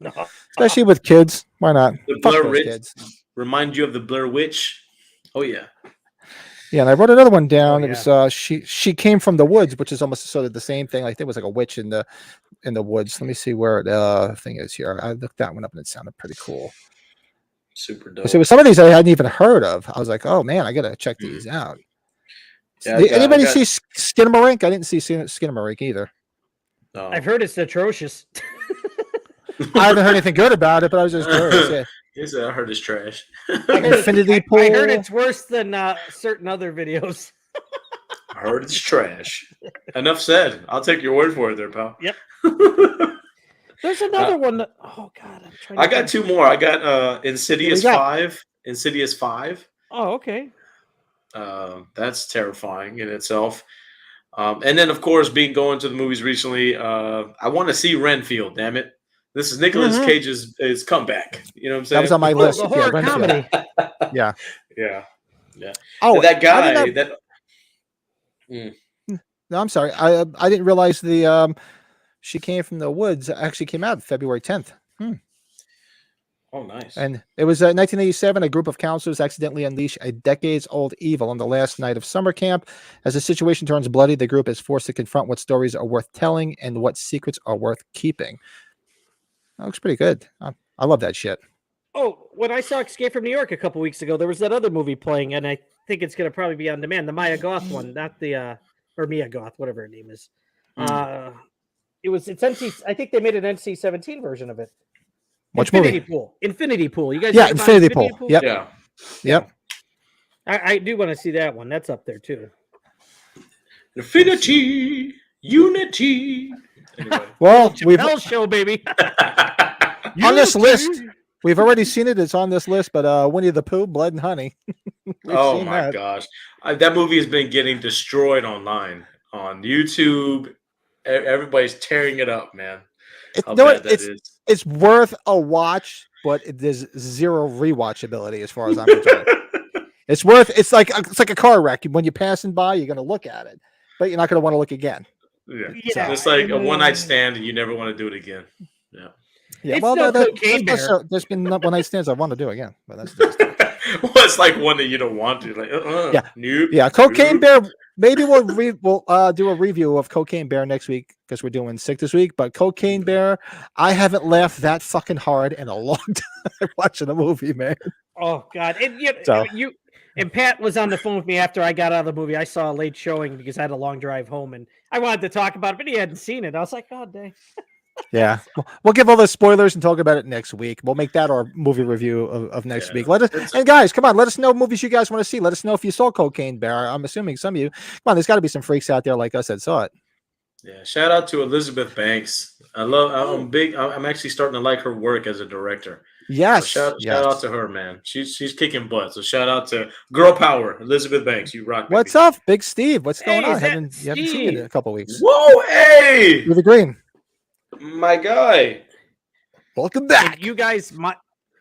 [SPEAKER 1] especially with kids. Why not?
[SPEAKER 2] The Blair Witch kids. Remind you of the Blair Witch. Oh yeah.
[SPEAKER 1] Yeah, and I wrote another one down. It was she came from the woods, which is almost sort of the same thing. I think it was like a witch in the woods. Let me see where the thing is here. I looked that one up and it sounded pretty cool.
[SPEAKER 2] Super dope.
[SPEAKER 1] So some of these I hadn't even heard of. I was like, oh man, I gotta check these out. Yeah, anybody see Skinamarink? I didn't see Skinamarink either.
[SPEAKER 2] No.
[SPEAKER 3] I've heard it's atrocious.
[SPEAKER 1] I haven't heard anything good about it, but I was just curious.
[SPEAKER 2] I heard it's trash.
[SPEAKER 1] Infinity Pool.
[SPEAKER 3] I heard it's worse than certain other videos.
[SPEAKER 2] I heard it's trash. Enough said. I'll take your word for it there, pal.
[SPEAKER 3] Yep. There's another one that, oh god, I'm trying.
[SPEAKER 2] I got two more. I got Insidious 5. Insidious 5.
[SPEAKER 3] Oh, okay.
[SPEAKER 2] That's terrifying in itself. And then, of course, going to the movies recently, I want to see Renfield. Damn it! This is Nicolas Cage's comeback. You know what I'm saying?
[SPEAKER 1] That was on my list.
[SPEAKER 3] The horror comedy.
[SPEAKER 1] Yeah.
[SPEAKER 2] Oh, that guy.
[SPEAKER 1] No, I'm sorry. I didn't realize the she came from the woods. Actually, came out February 10th.
[SPEAKER 2] Oh, nice.
[SPEAKER 1] And it was 1987. A group of counselors accidentally unleash a decades-old evil on the last night of summer camp. As the situation turns bloody, the group is forced to confront what stories are worth telling and what secrets are worth keeping. That looks pretty good. I love that shit.
[SPEAKER 3] Oh, when I saw Escape from New York a couple weeks ago, there was that other movie playing, and I think it's going to probably be on demand. The Maya Goth one, not the or Mia Goth, whatever her name is. It's NC. I think they made an NC-17 version of it.
[SPEAKER 1] Which
[SPEAKER 3] Infinity
[SPEAKER 1] movie?
[SPEAKER 3] Pool. Infinity Pool. You guys?
[SPEAKER 1] Yeah, Infinity Pool. Yep.
[SPEAKER 2] Yeah.
[SPEAKER 1] Yep.
[SPEAKER 3] I do want to see that one. That's up there too.
[SPEAKER 2] Infinity, unity. Anyway.
[SPEAKER 1] Well,
[SPEAKER 3] Chappelle show, baby.
[SPEAKER 1] On this list, we've already seen it. It's on this list, but Winnie the Pooh, Blood and Honey.
[SPEAKER 2] Oh my gosh, that movie has been getting destroyed online on YouTube. Everybody's tearing it up, man.
[SPEAKER 1] It's worth a watch, but there's zero rewatchability as far as I'm concerned. It's like a car wreck. When you're passing by, you're going to look at it, but you're not going to want to look again.
[SPEAKER 2] Yeah. It's like a one-night stand, and you never want to do it again. Yeah.
[SPEAKER 1] Yeah.
[SPEAKER 3] It's
[SPEAKER 1] Well,
[SPEAKER 3] Cocaine Bear.
[SPEAKER 1] there's been one-night stands I want to do again, but that's
[SPEAKER 2] well, it's like one that you don't want to. Like,
[SPEAKER 1] yeah.
[SPEAKER 2] Nope,
[SPEAKER 1] Yeah. Cocaine Bear. Maybe we'll do a review of Cocaine Bear next week because we're doing sick this week. But Cocaine Bear, I haven't laughed that fucking hard in a long time watching a movie, man.
[SPEAKER 3] Oh God! And Pat was on the phone with me after I got out of the movie. I saw a late showing because I had a long drive home, and I wanted to talk about it, but he hadn't seen it. I was like, "Oh, dang."
[SPEAKER 1] Yeah, we'll give all the spoilers and talk about it next week. We'll make that our movie review of next week. And guys, come on, let us know movies you guys want to see. Let us know if you saw Cocaine Bear. I'm assuming some of you. Come on, there's got to be some freaks out there like us that saw it.
[SPEAKER 2] Yeah, shout out to Elizabeth Banks. I'm actually starting to like her work as a director.
[SPEAKER 1] Yes,
[SPEAKER 2] so shout out to her, man. She's kicking butt. So shout out to Girl Power, Elizabeth Banks. You rock. Baby.
[SPEAKER 1] What's up, Big Steve? What's going on? You haven't seen it in a couple weeks.
[SPEAKER 2] Whoa, hey,
[SPEAKER 1] with the green.
[SPEAKER 2] My guy,
[SPEAKER 1] welcome back.
[SPEAKER 3] And you guys,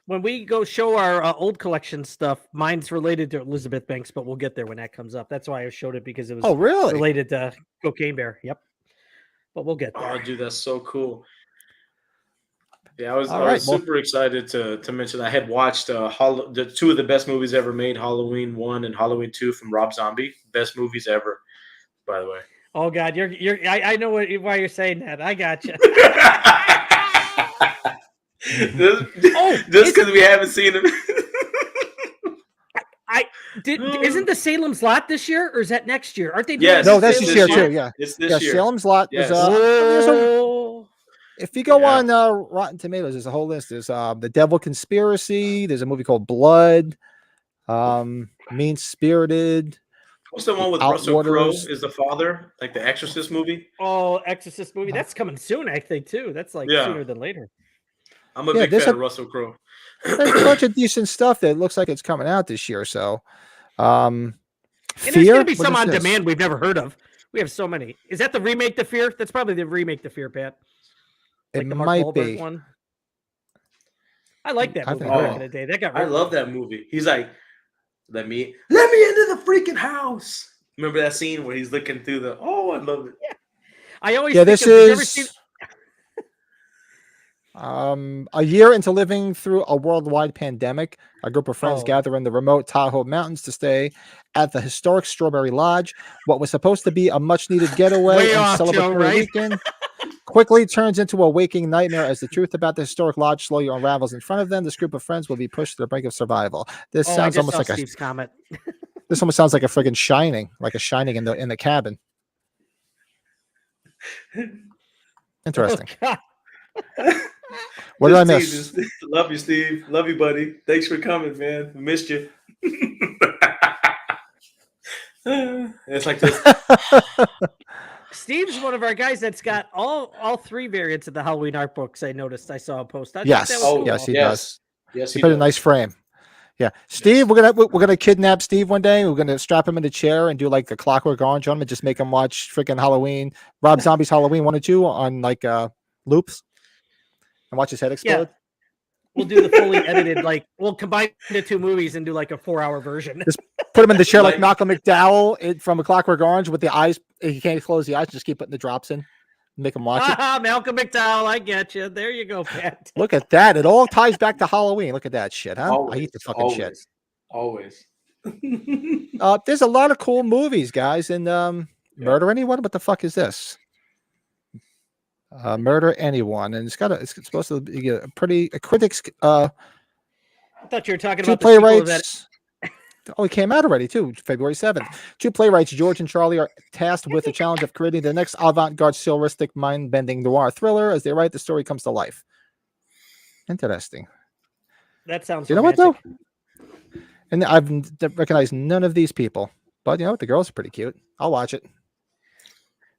[SPEAKER 3] when we go show our old collection stuff, mine's related to Elizabeth Banks, but we'll get there when that comes up. That's why I showed it because it was related to Cocaine Bear. Yep, but we'll get there.
[SPEAKER 2] Oh, dude, that's so cool. Yeah, I was super excited to mention. I had watched the two of the best movies ever made: Halloween 1 and Halloween 2 from Rob Zombie. Best movies ever, by the way.
[SPEAKER 3] Oh God, I know why you're saying that. I got you.
[SPEAKER 2] Just because we haven't seen them.
[SPEAKER 3] Isn't the Salem's Lot this year, or is that next year? Aren't they?
[SPEAKER 2] Yes,
[SPEAKER 1] no, that's this year too. Yeah,
[SPEAKER 2] it's this year.
[SPEAKER 1] Salem's Lot was. If you go on Rotten Tomatoes, there's a whole list. There's The Devil Conspiracy. There's a movie called Blood. Mean Spirited.
[SPEAKER 2] What's the one with Russell Crowe is the father, like the Exorcist movie?
[SPEAKER 3] Oh, Exorcist movie. That's coming soon, I think, too. That's like sooner than later.
[SPEAKER 2] I'm a big fan of Russell Crowe.
[SPEAKER 1] There's a bunch of decent stuff that looks like it's coming out this year. So,
[SPEAKER 3] and there's going to be some on demand we've never heard of. We have so many. Is that the remake to Fear? That's probably the remake to Fear, Pat.
[SPEAKER 1] Like it might be.
[SPEAKER 3] One. I like that movie back in the day.
[SPEAKER 2] I love that movie. He's like, let me into the freaking house. Remember that scene where he's looking through the? Oh, I love it.
[SPEAKER 3] Yeah, I always.
[SPEAKER 1] Yeah, this is a year into living through a worldwide pandemic. A group of friends gather in the remote Tahoe Mountains to stay at the historic Strawberry Lodge. What was supposed to be a much-needed getaway and celebratory weekend quickly turns into a waking nightmare as the truth about the historic lodge slowly unravels in front of them. This group of friends will be pushed to the brink of survival. This sounds almost like
[SPEAKER 3] Steve's comment.
[SPEAKER 1] This almost sounds like a friggin' Shining, like a Shining in the cabin. Interesting. What did I miss?
[SPEAKER 2] Love you, Steve. Love you, buddy. Thanks for coming, man. We missed you. It's like this.
[SPEAKER 3] Steve's one of our guys that's got all three variants of the Halloween art books. I noticed. I saw a post.
[SPEAKER 1] Yes,
[SPEAKER 3] cool.
[SPEAKER 1] Yes, he does.
[SPEAKER 2] Yes,
[SPEAKER 1] he put a nice frame. Yeah, Steve, we're gonna kidnap Steve one day. We're gonna strap him in a chair and do like the Clockwork Orange on him and just make him watch freaking Halloween, Rob Zombie's Halloween 1 and 2 on like loops, and watch his head explode.
[SPEAKER 3] Yeah. We'll do the fully edited, like we'll combine the two movies and do like a 4-hour version.
[SPEAKER 1] Just put him in the chair like Malcolm McDowell from A Clockwork Orange with the eyes. He can't close the eyes. Just keep putting the drops in. Make them watch it.
[SPEAKER 3] Malcolm McDowell, I get you. There you go, Pat.
[SPEAKER 1] Look at that. It all ties back to Halloween. Look at that shit, huh?
[SPEAKER 2] Always,
[SPEAKER 1] I eat the fucking shit.
[SPEAKER 2] Always.
[SPEAKER 1] There's a lot of cool movies, guys. And Murder Anyone? What the fuck is this? Murder Anyone. And it's supposed to be a critics.
[SPEAKER 3] I thought you were talking
[SPEAKER 1] two
[SPEAKER 3] about the sequel of that.
[SPEAKER 1] playwrights. Oh, it came out already too, February 7th. Two playwrights, George and Charlie, are tasked with the challenge of creating the next avant-garde, surrealistic, mind-bending noir thriller. As they write, the story comes to life. Interesting.
[SPEAKER 3] That sounds.
[SPEAKER 1] You know what though? And I've recognized none of these people, but you know what? The girls are pretty cute. I'll watch it.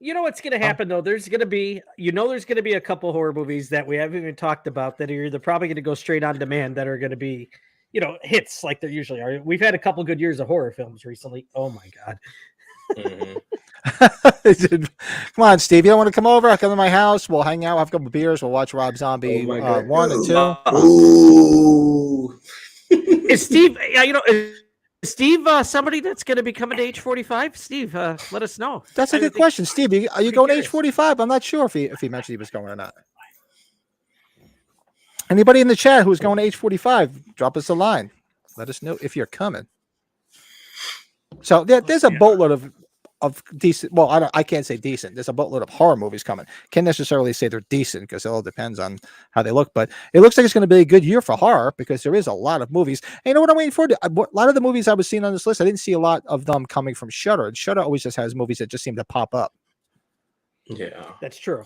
[SPEAKER 3] You know what's going to happen though? There's going to be a couple horror movies that we haven't even talked about that are either probably going to go straight on demand that are going to be, hits like they usually are. We've had a couple good years of horror films recently. Oh my God.
[SPEAKER 1] Mm-hmm. Come on, Steve. You don't want to come over? I'll come to my house. We'll hang out, have a couple of beers. We'll watch Rob Zombie 1 and 2.
[SPEAKER 2] Ooh.
[SPEAKER 3] Is Steve, somebody that's going to be coming to age 45? Steve, let us know.
[SPEAKER 1] That's a good question. Steve, are you going to age 45? I'm not sure if he mentioned he was going or not. Anybody in the chat who's going to age 45, drop us a line. Let us know if you're coming. So there's a boatload of decent. Well, I can't say decent. There's a boatload of horror movies coming. Can't necessarily say they're decent because it all depends on how they look. But it looks like it's going to be a good year for horror because there is a lot of movies. And you know what I'm waiting for? A lot of the movies I was seeing on this list, I didn't see a lot of them coming from Shudder. And Shudder always just has movies that just seem to pop up.
[SPEAKER 2] Yeah,
[SPEAKER 3] that's true.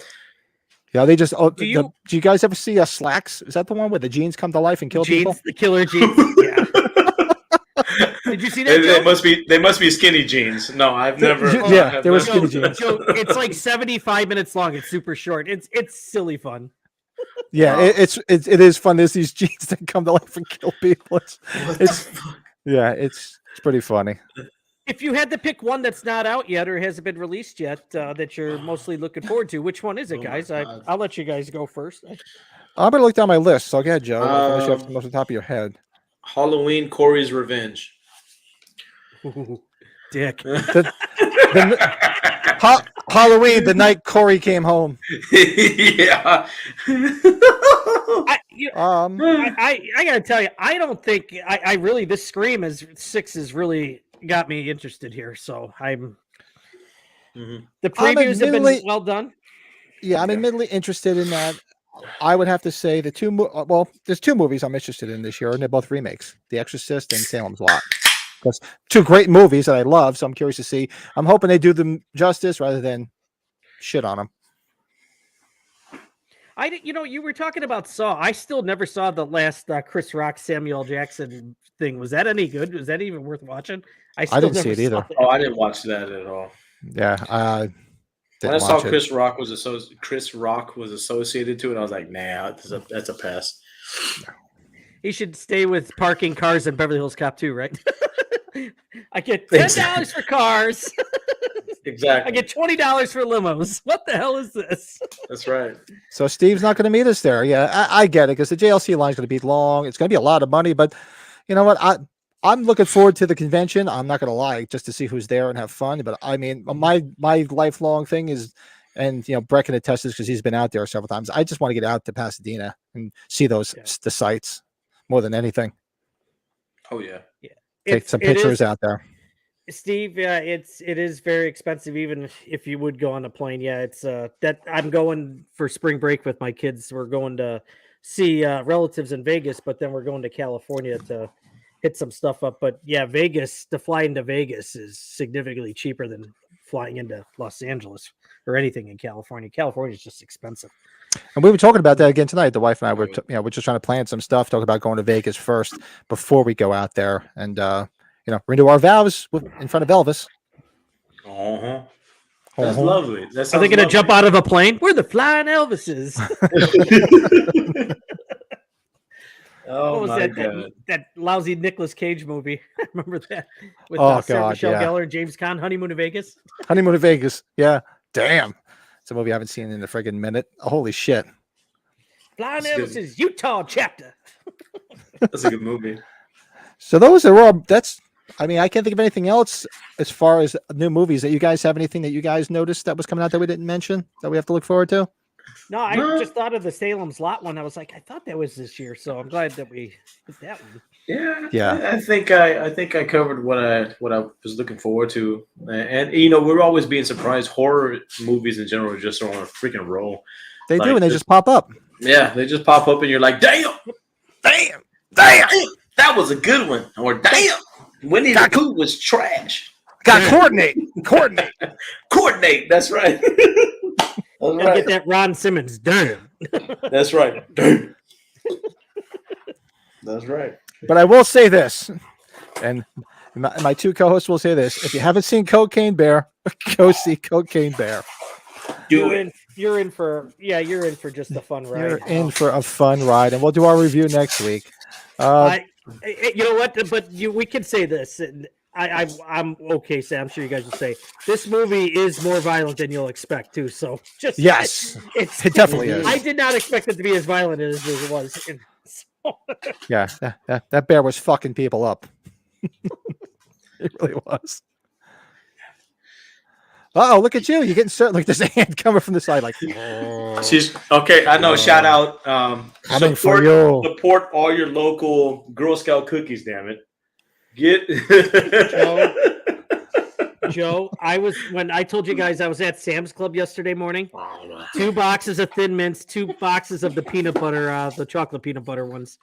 [SPEAKER 1] Yeah, they just. Do you guys ever see Slacks? Is that the one where the jeans come to life and kill people?
[SPEAKER 3] The killer jeans. Yeah. Did you see that?
[SPEAKER 2] They must be skinny jeans. No, I've never.
[SPEAKER 1] Yeah, there were skinny jeans.
[SPEAKER 3] It's like 75 minutes long. It's super short. It's silly fun.
[SPEAKER 1] Yeah, it is fun. There's these jeans that come to life and kill people. It's pretty funny.
[SPEAKER 3] If you had to pick one that's not out yet or hasn't been released yet, that you're mostly looking forward to, which one is it, guys? I'll let you guys go first.
[SPEAKER 1] I'm gonna look down my list. So go ahead, Joe. Unless you have them off the top of your head.
[SPEAKER 2] Halloween, Corey's Revenge.
[SPEAKER 3] Ooh, dick.
[SPEAKER 1] Halloween, the night Corey came home.
[SPEAKER 2] Yeah.
[SPEAKER 3] I gotta tell you, I don't think I really this Scream is 6 has really got me interested here. So the previews have been well done.
[SPEAKER 1] Yeah, I'm admittedly interested in that. I would have to say there's two movies I'm interested in this year, and they're both remakes: The Exorcist and Salem's Lot. Because two great movies that I love, so I'm curious to see. I'm hoping they do them justice rather than shit on them.
[SPEAKER 3] You were talking about Saw. I still never saw the last Chris Rock, Samuel Jackson thing. Was that any good? Was that even worth watching? I didn't see it either.
[SPEAKER 2] Oh, I didn't watch that at all.
[SPEAKER 1] Yeah,
[SPEAKER 2] when I saw Chris Rock was associated to it, I was like, nah, that's a pass.
[SPEAKER 3] He should stay with parking cars in Beverly Hills Cop 2, right? I get $10 for cars.
[SPEAKER 2] Exactly.
[SPEAKER 3] I get $20 for limos. What the hell is this?
[SPEAKER 2] That's right.
[SPEAKER 1] So Steve's not going to meet us there. Yeah, I get it because the JLC line is going to be long. It's going to be a lot of money, but you know what? I'm looking forward to the convention. I'm not going to lie, just to see who's there and have fun. But I mean, my lifelong thing is, and Brett can attest this because he's been out there several times. I just want to get out to Pasadena and see the sights more than anything.
[SPEAKER 2] Oh yeah.
[SPEAKER 1] Take some pictures out there.
[SPEAKER 3] Steve, it is very expensive, even if you would go on a plane. Yeah, it's that I'm going for spring break with my kids. We're going to see relatives in Vegas, but then we're going to California to hit some stuff up. But yeah, Vegas, to fly into Vegas is significantly cheaper than flying into Los Angeles or anything in California. California is just expensive.
[SPEAKER 1] And we were talking about that again tonight. The wife and I were, we're just trying to plan some stuff, talk about going to Vegas first before we go out there. And, renew our vows in front of Elvis.
[SPEAKER 2] That's lovely.
[SPEAKER 3] Are they going to jump out of a plane? We're the flying Elvises.
[SPEAKER 2] Oh,
[SPEAKER 3] what was
[SPEAKER 2] my
[SPEAKER 3] that?
[SPEAKER 2] God.
[SPEAKER 3] That lousy Nicolas Cage movie. I remember that with Sarah Michelle Gellar and James Caan, Honeymoon in Vegas.
[SPEAKER 1] Honeymoon in Vegas. Yeah. Damn. It's a movie I haven't seen in a friggin' minute. Holy shit.
[SPEAKER 3] Flying Elvis's Utah chapter.
[SPEAKER 2] That's a good movie.
[SPEAKER 1] So those are all. That's I mean, I can't think of anything else as far as new movies that you guys have. Anything that you guys noticed that was coming out that we didn't mention that we have to look forward to?
[SPEAKER 3] No, I just thought of the Salem's Lot one. I was like, I thought that was this year, so I'm glad that we did that one.
[SPEAKER 2] Yeah. I think I covered what I was looking forward to, and you know, we're always being surprised. Horror movies in general just are on a freaking roll.
[SPEAKER 1] They do, and they just pop up.
[SPEAKER 2] Yeah, they just pop up, and you're like, damn, that was a good one, or damn, Winnie the Pooh was trash.
[SPEAKER 1] Got coordinate.
[SPEAKER 2] That's right.
[SPEAKER 3] Get that Ron Simmons. Damn.
[SPEAKER 2] That's right. Damn. That's right.
[SPEAKER 1] But I will say this, and my two co-hosts will say this: if you haven't seen Cocaine Bear, go see Cocaine Bear.
[SPEAKER 3] You're in for just a fun ride.
[SPEAKER 1] You're in for a fun ride, and we'll do our review next week.
[SPEAKER 3] You know what? But we can say this, and I'm okay, Sam. I'm sure you guys will say this movie is more violent than you'll expect too. So just it definitely is. I did not expect it to be as violent as it was.
[SPEAKER 1] Yeah, that bear was fucking people up. It really was. Oh, look at you! You're getting certain. Like there's a hand coming from the side. Like
[SPEAKER 2] she's okay. I know. Shout out.
[SPEAKER 1] Coming for you.
[SPEAKER 2] Support all your local Girl Scout cookies. Damn it.
[SPEAKER 3] Joe, when I told you guys I was at Sam's Club yesterday morning. 2 boxes of Thin Mints, 2 boxes of the peanut butter, the chocolate peanut butter ones.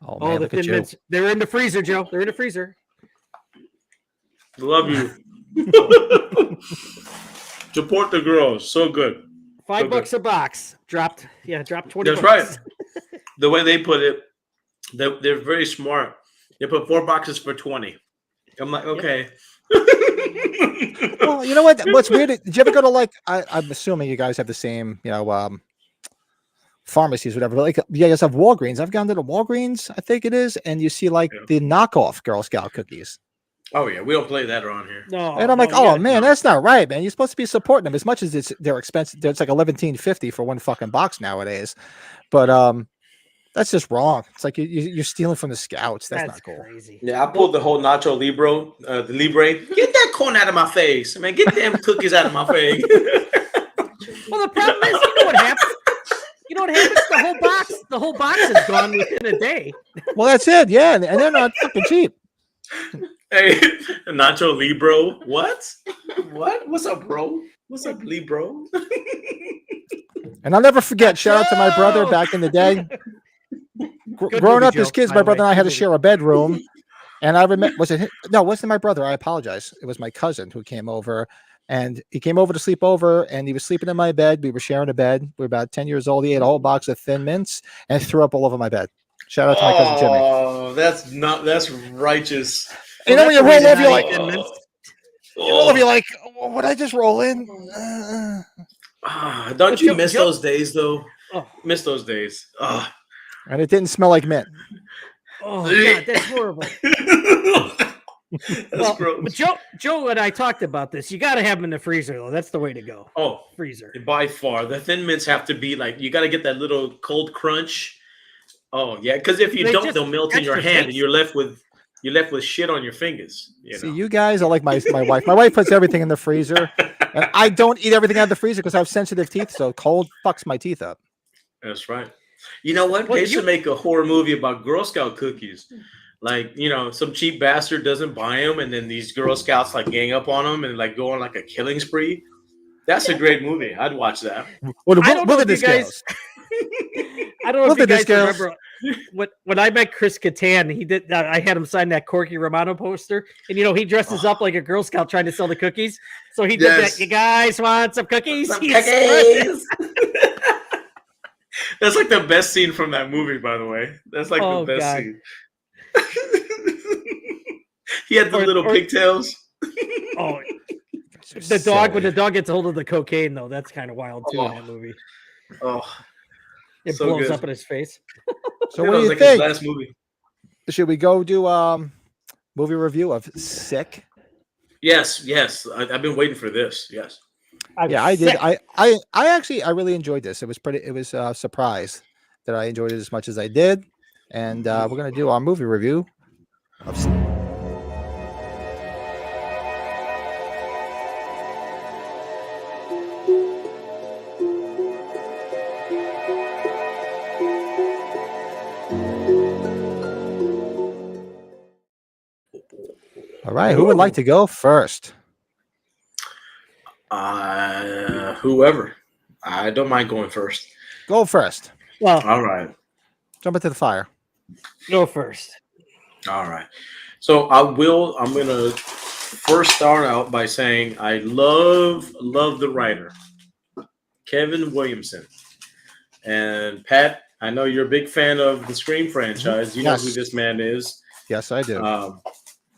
[SPEAKER 1] Oh man,
[SPEAKER 3] the Thin Mints. They're in the freezer, Joe. They're in the freezer.
[SPEAKER 2] Love you. Support the girls. So good.
[SPEAKER 3] $5 a box. Dropped 20.
[SPEAKER 2] That's right. The way they put it, they're very smart. They put 4 boxes for 20. I'm like, okay.
[SPEAKER 1] Well, you know what? What's weird? Did you ever go to I'm assuming you guys have the same, pharmacies, whatever. But you guys have Walgreens. I've gone to the Walgreens, I think it is, and you see the knockoff Girl Scout cookies.
[SPEAKER 2] Oh yeah, we don't play that around here.
[SPEAKER 3] No,
[SPEAKER 1] and I'm like, man, that's not right, man. You're supposed to be supporting them as much as they're expensive. It's like $11.50 for one fucking box nowadays. But that's just wrong. It's like you're stealing from the Scouts. That's not cool.
[SPEAKER 3] Crazy.
[SPEAKER 2] Yeah, I pulled the whole Nacho Libre. Get that corn out of my face, man. Get them cookies out of my face.
[SPEAKER 3] Well, the problem is, you know what happens? The whole box is gone within a day.
[SPEAKER 1] Well, that's it. Yeah, and they're not fucking cheap.
[SPEAKER 2] Hey, Nacho Libre. What? What's up, bro? What's up, Libro?
[SPEAKER 1] And I'll never forget. Shout out to my brother back in the day. Growing up as kids, my brother and I had to share a bedroom. And I remember, it wasn't my brother. I apologize. It was my cousin who came over, and he came over to sleep over, and he was sleeping in my bed. We were sharing a bed. We were about 10 years old. He ate a whole box of Thin Mints and threw up all over my bed. Shout out to my cousin Jimmy.
[SPEAKER 2] Oh, that's righteous.
[SPEAKER 1] You know when you roll over, you're like, you're like, would I just roll in?
[SPEAKER 2] Don't you miss those days, though? Miss those days.
[SPEAKER 1] And it didn't smell like mint.
[SPEAKER 3] Oh, God, that's horrible.
[SPEAKER 2] That's gross.
[SPEAKER 3] But Joe and I talked about this. You got to have them in the freezer, though. That's the way to go.
[SPEAKER 2] Oh,
[SPEAKER 3] freezer.
[SPEAKER 2] By far. The Thin Mints have to be you got to get that little cold crunch. Oh, yeah. Because if you don't, they'll melt in your hand, and you're left with shit on your fingers.
[SPEAKER 1] See, you guys are like my wife. My wife puts everything in the freezer, and I don't eat everything out of the freezer because I have sensitive teeth, so cold fucks my teeth up.
[SPEAKER 2] That's right. You know what? They should make a horror movie about Girl Scout cookies. Some cheap bastard doesn't buy them, and then these Girl Scouts gang up on them and go on a killing spree. That's a great movie. I'd watch that.
[SPEAKER 3] I don't know if you guys remember when I met Chris Kattan. He did. I had him sign that Corky Romano poster, and he dresses up like a Girl Scout trying to sell the cookies. So he did that. You guys want some cookies?
[SPEAKER 2] Cookies. That's the best scene from that movie, by the way. That's the best scene. He had the little pigtails.
[SPEAKER 3] Oh, the dog. When the dog gets a hold of the cocaine, though, that's kind of wild too in that movie.
[SPEAKER 2] Oh,
[SPEAKER 3] it blows up in his face.
[SPEAKER 1] So what do you think?
[SPEAKER 2] His last movie.
[SPEAKER 1] Should we go do movie review of Sick?
[SPEAKER 2] Yes. I've been waiting for this. Yes.
[SPEAKER 1] I did. I actually really enjoyed this. It was a surprise that I enjoyed it as much as I did. And we're gonna do our movie review of All right. Who would like to go first?
[SPEAKER 2] Whoever. I don't mind going first.
[SPEAKER 1] Go first.
[SPEAKER 3] Well,
[SPEAKER 2] all right.
[SPEAKER 1] Jump into the fire.
[SPEAKER 3] Go first.
[SPEAKER 2] All right. So I'm going to first start out by saying I love the writer, Kevin Williamson. And Pat, I know you're a big fan of the Scream franchise. You know who this man is.
[SPEAKER 1] Yes, I do.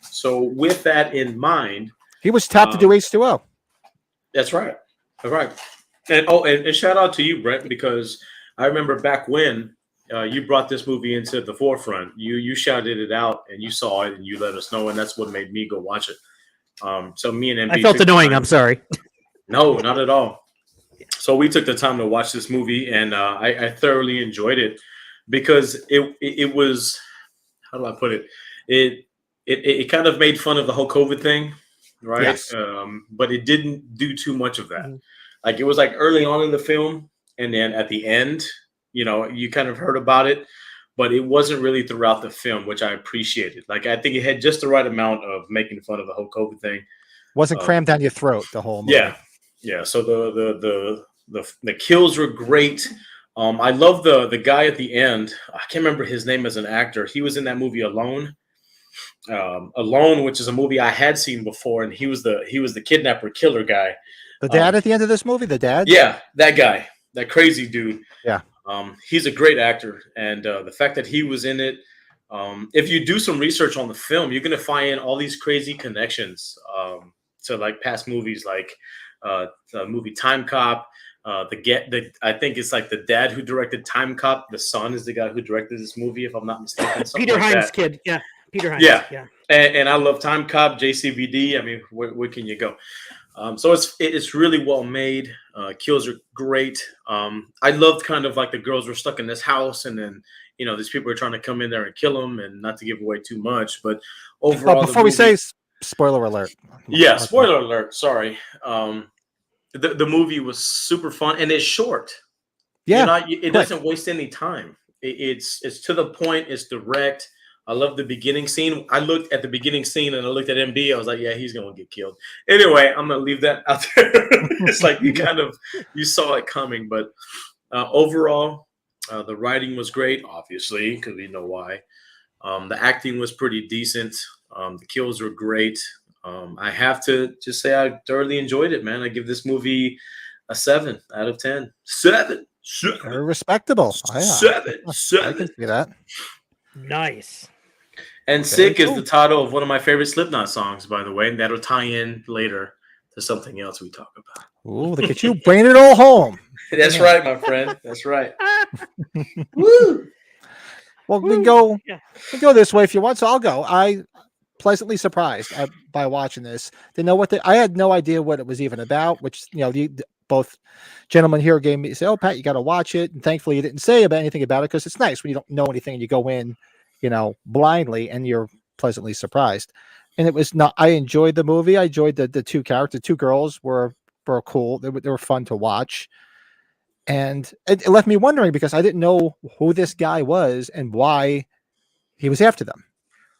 [SPEAKER 2] So with that in mind,
[SPEAKER 1] he was tapped to do H2O.
[SPEAKER 2] That's right. That's right. And shout out to you, Brent, because I remember back when you brought this movie into the forefront. You shouted it out, and you saw it, and you let us know, and that's what made me go watch it. So me and MB,
[SPEAKER 3] I felt annoying. I'm sorry.
[SPEAKER 2] No, not at all. So we took the time to watch this movie, and I thoroughly enjoyed it because it was, how do I put it? It kind of made fun of the whole COVID thing, right?
[SPEAKER 1] Yes.
[SPEAKER 2] But it didn't do too much of that. Like it was like early on in the film, and then at the end, you kind of heard about it, but it wasn't really throughout the film, which I appreciated. Like I think it had just the right amount of making fun of the whole COVID thing.
[SPEAKER 1] Wasn't crammed down your throat the whole movie.
[SPEAKER 2] Yeah. So the kills were great. I love the guy at the end. I can't remember his name as an actor. He was in that movie Alone. Alone, which is a movie I had seen before, and he was the kidnapper killer guy.
[SPEAKER 1] The dad at the end of this movie, the dad?
[SPEAKER 2] Yeah, that guy, that crazy dude.
[SPEAKER 1] Yeah.
[SPEAKER 2] He's a great actor, and the fact that he was in it, if you do some research on the film, you're gonna find all these crazy connections to like past movies, like the movie Time Cop. I think it's like the dad who directed Time Cop. The son is the guy who directed this movie, if I'm not mistaken.
[SPEAKER 3] Peter
[SPEAKER 2] like
[SPEAKER 3] Hines'
[SPEAKER 2] that.
[SPEAKER 3] kid. Yeah. Peter Hines.
[SPEAKER 2] Yeah. And I love Time Cop, JCVD. I mean, where can you go? So it's really well made. Kills are great. I loved kind of like the girls were stuck in this house, and then these people are trying to come in there and kill them, and not to give away too much, but overall.
[SPEAKER 1] Before we say spoiler alert.
[SPEAKER 2] Yeah, spoiler alert. Sorry. The movie was super fun, and it's short.
[SPEAKER 1] Yeah,
[SPEAKER 2] it doesn't waste any time. It's to the point. It's direct. I love the beginning scene. I looked at the beginning scene and I looked at MB. I was like, yeah, he's going to get killed. Anyway, I'm going to leave that out there. It's like you saw it coming. But overall, the writing was great, obviously, because we know why. The acting was pretty decent. The kills were great. I have to just say I thoroughly enjoyed it, man. I give this movie a 7 out of 10. 7.
[SPEAKER 1] Very respectable.
[SPEAKER 2] 7.
[SPEAKER 1] I can see that.
[SPEAKER 3] Nice.
[SPEAKER 2] And Sick is the title of one of my favorite Slipknot songs, by the way, and that'll tie in later to something else we talk about.
[SPEAKER 1] Ooh, look at you bringing it all home.
[SPEAKER 2] That's right, my friend. That's right.
[SPEAKER 1] Woo! Well, we go this way if you want, so I'll go. I pleasantly surprised by watching this. I had no idea what it was even about, which both gentlemen here gave me say, "Oh, Pat, you got to watch it." And thankfully, you didn't say anything about it because it's nice when you don't know anything and you go in, blindly and you're pleasantly surprised. And it was not. I enjoyed the movie. I enjoyed the two characters. The two girls were cool. They were fun to watch, and it left me wondering because I didn't know who this guy was and why he was after them.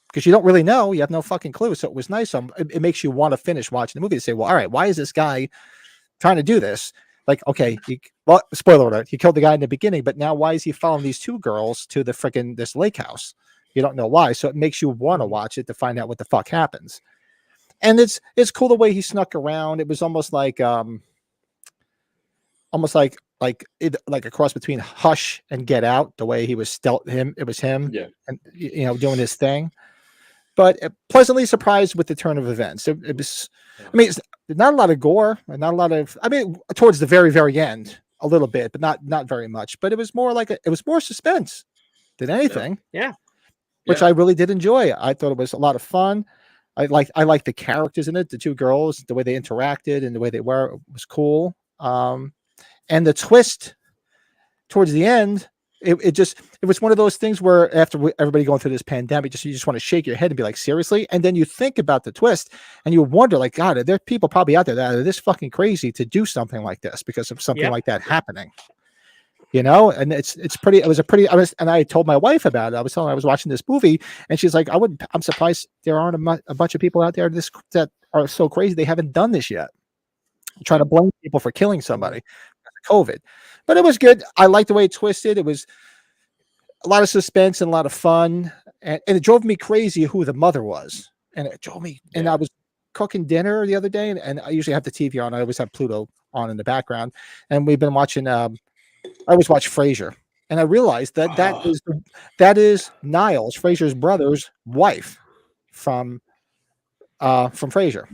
[SPEAKER 1] Because you don't really know, you have no fucking clue. So it was nice. It makes you want to finish watching the movie to say, well, all right, why is this guy trying to do this? Like, okay, spoiler alert, he killed the guy in the beginning, but now why is he following these two girls to this lake house? You don't know why. So it makes you want to watch it to find out what the fuck happens. And it's cool the way he snuck around. It was almost like a cross between Hush and Get Out, the way he was it was him, and doing his thing. But pleasantly surprised with the turn of events. It was, it's not a lot of gore, and not a lot of. Towards the very, very end, a little bit, but not very much. But it was more it was more suspense than anything.
[SPEAKER 3] Yeah.
[SPEAKER 1] Which I really did enjoy. I thought it was a lot of fun. I like the characters in it, the two girls, the way they interacted and the way they were was cool. And the twist towards the end. It was one of those things where after everybody going through this pandemic, you just want to shake your head and be like, seriously? And then you think about the twist and you wonder, like, God, are there people probably out there that are this fucking crazy to do something like this because of something like that happening? you know, and it's pretty. It was a pretty. And I told my wife about it. I was telling her I was watching this movie, and she's like, I'm surprised there aren't a bunch of people out there that are so crazy they haven't done this yet. I'm trying to blame people for killing somebody, COVID, but it was good. I liked the way it twisted. It was a lot of suspense and a lot of fun, and it drove me crazy who the mother was, and it drove me. And I was cooking dinner the other day, and I usually have the TV on. I always have Pluto on in the background, and we've been watching. I always watch Frasier, and I realized that is Niles, Frasier's brother's wife from Frasier,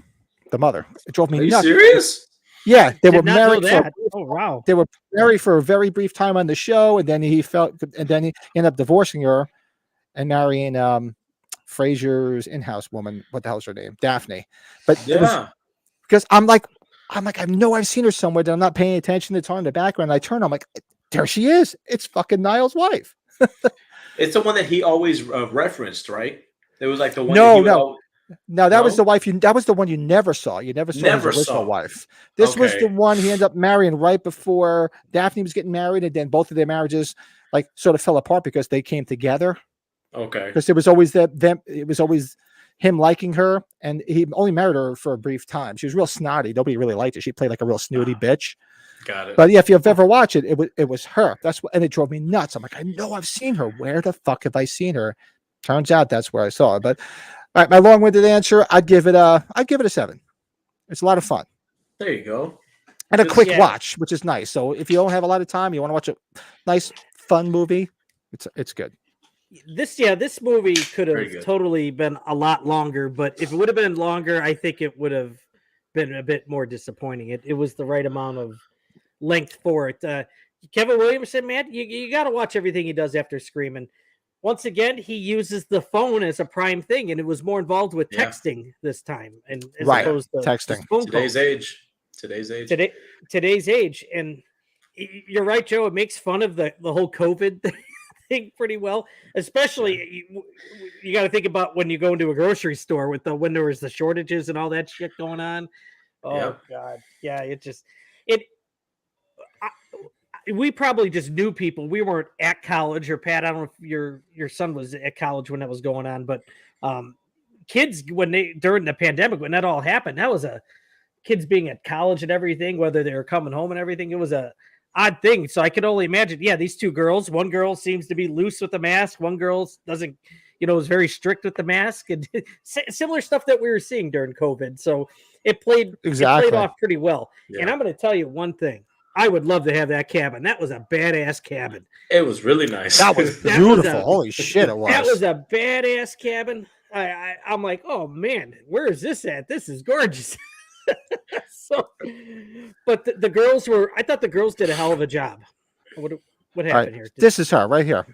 [SPEAKER 1] the mother. It drove me nuts.
[SPEAKER 2] Are you serious?
[SPEAKER 1] Yeah, they were married.
[SPEAKER 3] Oh wow!
[SPEAKER 1] They were married for a very brief time on the show, and then he ended up divorcing her and marrying Frasier's in-house woman. What the hell's her name? Daphne. But it was because I'm like, I know I've seen her somewhere, that I'm not paying attention. It's on in the background. I turn, I'm like, there she is. It's fucking Niles' wife.
[SPEAKER 2] It's the one that he always referenced, right? It was like the one.
[SPEAKER 1] No, that was the wife. That was the one you never saw. You never saw his original wife. This was the one he ended up marrying right before Daphne was getting married, and then both of their marriages like sort of fell apart because they came together.
[SPEAKER 2] Okay.
[SPEAKER 1] Because there was always it was always him liking her, and he only married her for a brief time. She was real snotty. Nobody really liked her. She played like a real snooty bitch.
[SPEAKER 2] Got it.
[SPEAKER 1] But yeah, if you've ever watched it, it was her. That's what, and it drove me nuts. I'm like, I know I've seen her. Where the fuck have I seen her? Turns out that's where I saw her. But all right, my long-winded answer, I'd give it a 7. It's a lot of fun.
[SPEAKER 2] There you go.
[SPEAKER 1] And a quick watch, which is nice. So if you don't have a lot of time, you want to watch a nice, fun movie, it's good.
[SPEAKER 3] This movie could have totally been a lot longer, but if it would have been longer, I think it would have been a bit more disappointing. It was the right amount of length for it. Kevin Williamson, man, you got to watch everything he does after Screaming. Once again, he uses the phone as a prime thing, and it was more involved with texting this time, and as opposed to
[SPEAKER 1] texting.
[SPEAKER 2] Today's
[SPEAKER 3] age, and you're right, Joe. It makes fun of the whole COVID thing pretty well. Especially, you got to think about when you go into a grocery store when there was the shortages and all that shit going on. Oh God, yeah, we probably just knew people. We weren't at college, or Pat, I don't know if your son was at college when that was going on, but kids, during the pandemic, when that all happened, that was kids being at college and everything, whether they were coming home and everything, it was a odd thing. So I could only imagine, these two girls, one girl seems to be loose with the mask. One girl doesn't, is very strict with the mask, and similar stuff that we were seeing during COVID. So it played off pretty well. Yeah. And I'm going to tell you one thing. I would love to have that cabin. That was a badass cabin.
[SPEAKER 2] It was really nice.
[SPEAKER 1] That was beautiful. Holy shit, it was.
[SPEAKER 3] That was a badass cabin. I'm like, oh man, where is this at? This is gorgeous. But the girls I thought the girls did a hell of a job. What happened here?
[SPEAKER 1] This is her right here.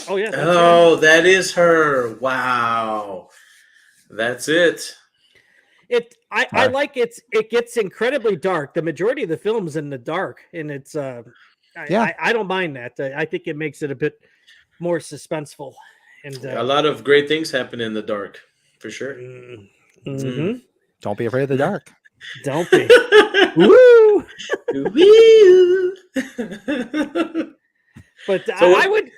[SPEAKER 3] Oh yeah.
[SPEAKER 2] That is her. Wow. That's it.
[SPEAKER 3] I like it gets incredibly dark. The majority of the film's in the dark, and it's I don't mind that. I think it makes it a bit more suspenseful. And
[SPEAKER 2] a lot of great things happen in the dark, for sure.
[SPEAKER 3] Mm-hmm.
[SPEAKER 1] Don't be afraid of the dark.
[SPEAKER 3] Don't be. Woo! But so I would.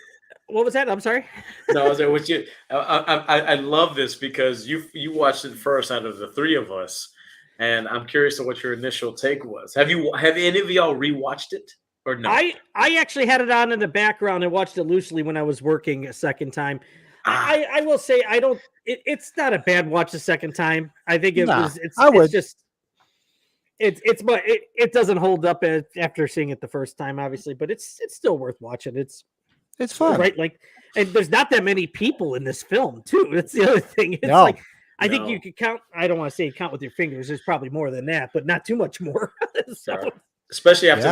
[SPEAKER 3] What was that? I'm sorry.
[SPEAKER 2] No, I was like, I love this because you watched it first out of the three of us, and I'm curious to what your initial take was. Have any of y'all rewatched it or no?
[SPEAKER 3] I actually had it on in the background and watched it loosely when I was working a second time. I will say it's not a bad watch the second time. I think it doesn't hold up after seeing it the first time, obviously, but it's still worth watching. It's fun, right? Like, and there's not that many people in this film, too. That's the other thing. It's I think you could count. I don't want to say count with your fingers. There's probably more than that, but not too much more.
[SPEAKER 2] Especially after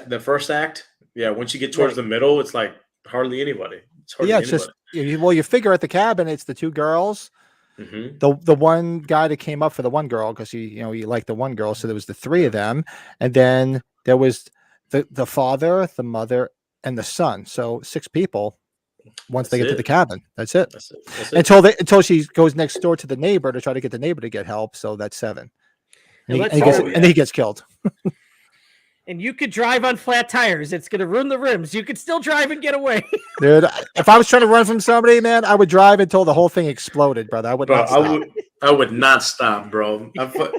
[SPEAKER 2] the first act. Yeah, once you get towards the middle, it's like hardly anybody.
[SPEAKER 1] Just you figure at the cabin, it's the two girls. Mm-hmm. The one guy that came up for the one girl because he liked the one girl, so there was the three of them, and then there was the father, the mother, and the son. So 6 people once they get to the cabin. That's it. Until she goes next door to the neighbor to try to get the neighbor to get help. So that's 7. And he gets killed.
[SPEAKER 3] And you could drive on flat tires. It's going to ruin the rims. You could still drive and get away.
[SPEAKER 1] Dude, if I was trying to run from somebody, man, I would drive until the whole thing exploded, brother. I would not stop.
[SPEAKER 2] I would not stop, bro.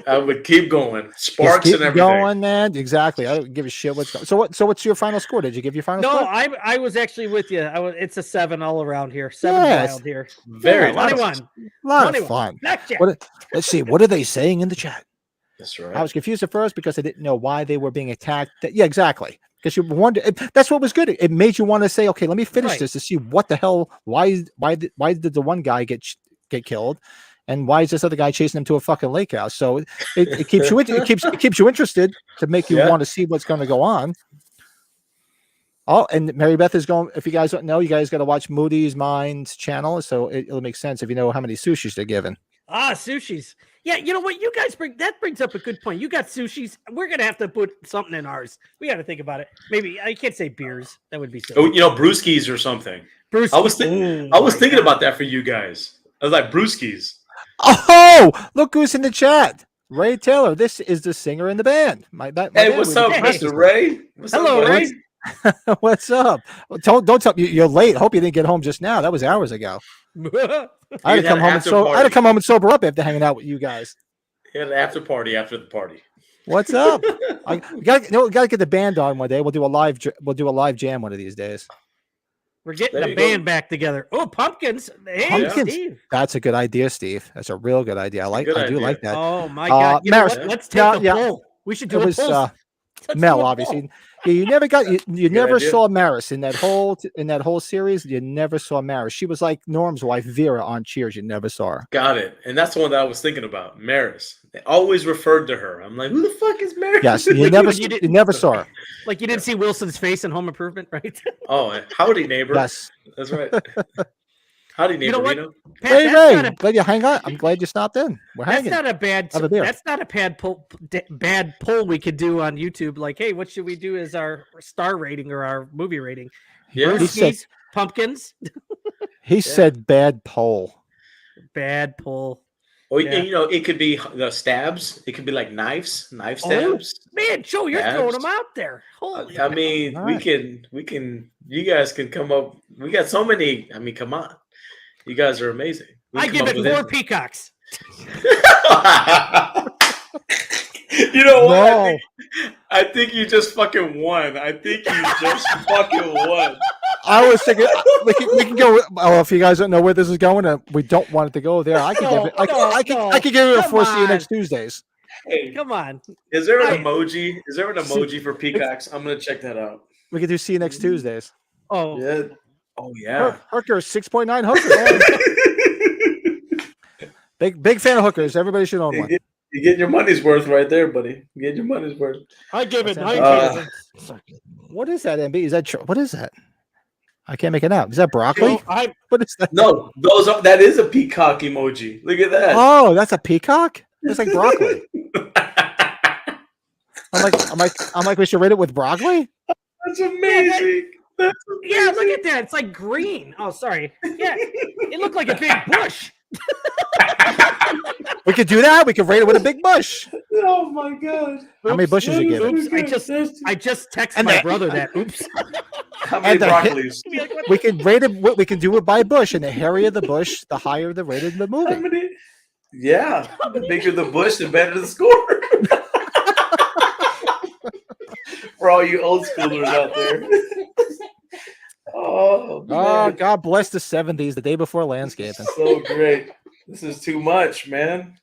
[SPEAKER 2] I would keep going. Sparks
[SPEAKER 1] keep
[SPEAKER 2] and everything.
[SPEAKER 1] going, man. Exactly. I don't give a shit what's going. So what's your final score? Did you give your final score?
[SPEAKER 3] No, I was actually with you. It's a 7 all around here. 7 wild here.
[SPEAKER 2] Very
[SPEAKER 3] 21.
[SPEAKER 1] A lot of fun. Let's see. What are they saying in the chat?
[SPEAKER 2] That's right.
[SPEAKER 1] I was confused at first because I didn't know why they were being attacked. Yeah, exactly. Because you wonder. That's what was good. It made you want to say, okay, let me finish this to see what the hell. Why did the one guy get killed, and why is this other guy chasing him to a fucking lake house? So it keeps you it keeps you interested to make you want to see what's going to go on. Oh, and Mary Beth is going. If you guys don't know, you guys got to watch Moody's Mind's channel, so it'll make sense if you know how many sushis they're giving.
[SPEAKER 3] Sushis. Yeah, you know what? You guys brings up a good point. You got sushis. We're gonna have to put something in ours. We got to think about it. Maybe I can't say beers. That would be silly.
[SPEAKER 2] Oh, brewskis or something.
[SPEAKER 3] Brewskis.
[SPEAKER 2] I was thinking about that for you guys. I was like brewskis.
[SPEAKER 1] Oh, look who's in the chat. Ray Taylor. This is the singer in the band.
[SPEAKER 2] Hey, what's up, Mr. Ray?
[SPEAKER 3] Hello, Ray.
[SPEAKER 1] What's up? Don't tell me you're late. Hope you didn't get home just now. That was hours ago. I had to come home and sober up after hanging out with you guys.
[SPEAKER 2] He had an after party after the party.
[SPEAKER 1] What's up? We gotta get the band on one day. We'll do a live jam one of these days.
[SPEAKER 3] We're getting the band back together. Oh, pumpkins! Hey,
[SPEAKER 1] Pumpkins.
[SPEAKER 3] Steve.
[SPEAKER 1] That's a good idea, Steve. That's a real good idea. I do like that.
[SPEAKER 3] Oh my god!
[SPEAKER 1] Maris,
[SPEAKER 3] let's take a poll. We should do a poll.
[SPEAKER 1] Mel, obviously. Yeah, you never got you never saw Maris in that whole series. You never saw Maris. She was like Norm's wife Vera on Cheers. You never saw her.
[SPEAKER 2] Got it. And that's the one that I was thinking about. Maris. They always referred to her. I'm like, who the fuck is Maris?
[SPEAKER 1] Yes, you never saw her.
[SPEAKER 3] Like you didn't see Wilson's face in Home Improvement, right?
[SPEAKER 2] Oh, howdy neighbor.
[SPEAKER 1] Yes,
[SPEAKER 2] that's right. Howdy neighbor.
[SPEAKER 3] You know what? Pat,
[SPEAKER 1] Ray, glad you hang on. I'm glad you stopped in. That's
[SPEAKER 3] not a bad. That's not a bad poll we could do on YouTube. Like, hey, what should we do as our star rating or our movie rating?
[SPEAKER 2] Yeah,
[SPEAKER 3] pumpkins.
[SPEAKER 1] He said bad poll.
[SPEAKER 3] Bad poll.
[SPEAKER 2] Oh, yeah. And, it could be the stabs. It could be like knife stabs.
[SPEAKER 3] Oh, man, Joe, you're throwing them out there. Holy
[SPEAKER 2] I mean, right. we can. You guys can come up. We got so many. I mean, come on. You guys are amazing.
[SPEAKER 3] I give it 4 peacocks.
[SPEAKER 2] You know what? No. I think you just fucking won. I was thinking
[SPEAKER 1] we can go. Oh, if you guys don't know where this is going, we don't want it to go there. I can give it. I can give it a 4. See you next Tuesdays.
[SPEAKER 3] Hey, come on.
[SPEAKER 2] Is there an emoji? Is there an emoji for peacocks? I'm gonna check that out.
[SPEAKER 1] We can do see you next Tuesdays.
[SPEAKER 3] Oh
[SPEAKER 2] yeah. Oh yeah.
[SPEAKER 1] Hookers 6.9 hookers. Big fan of hookers. Everybody should own one.
[SPEAKER 2] You're getting your money's worth right there, buddy. You're getting your money's worth.
[SPEAKER 3] I give it 9.
[SPEAKER 1] What is that, MB? Is that what is that? I can't make it out. Is that broccoli?
[SPEAKER 2] What is that? No, that is a peacock emoji. Look at that.
[SPEAKER 1] Oh, that's a peacock? It's like broccoli. I'm like, we should rate it with broccoli?
[SPEAKER 2] That's amazing.
[SPEAKER 3] Yeah, look at that. It's like green. Oh, sorry. Yeah, it looked like a big bush.
[SPEAKER 1] We could do that. We could rate it with a big bush.
[SPEAKER 2] Oh my god!
[SPEAKER 1] How many bushes you give
[SPEAKER 3] it? I just texted my brother that. Oops.
[SPEAKER 2] How many broccolis?
[SPEAKER 1] We can rate it. We can do it by bush, and the hairier the bush, the higher the rated the movie.
[SPEAKER 2] Yeah, the bigger the bush, the better the score. For all you old schoolers out there. Oh,
[SPEAKER 1] God bless the 70s, the day before landscaping.
[SPEAKER 2] So great. This is too much, man.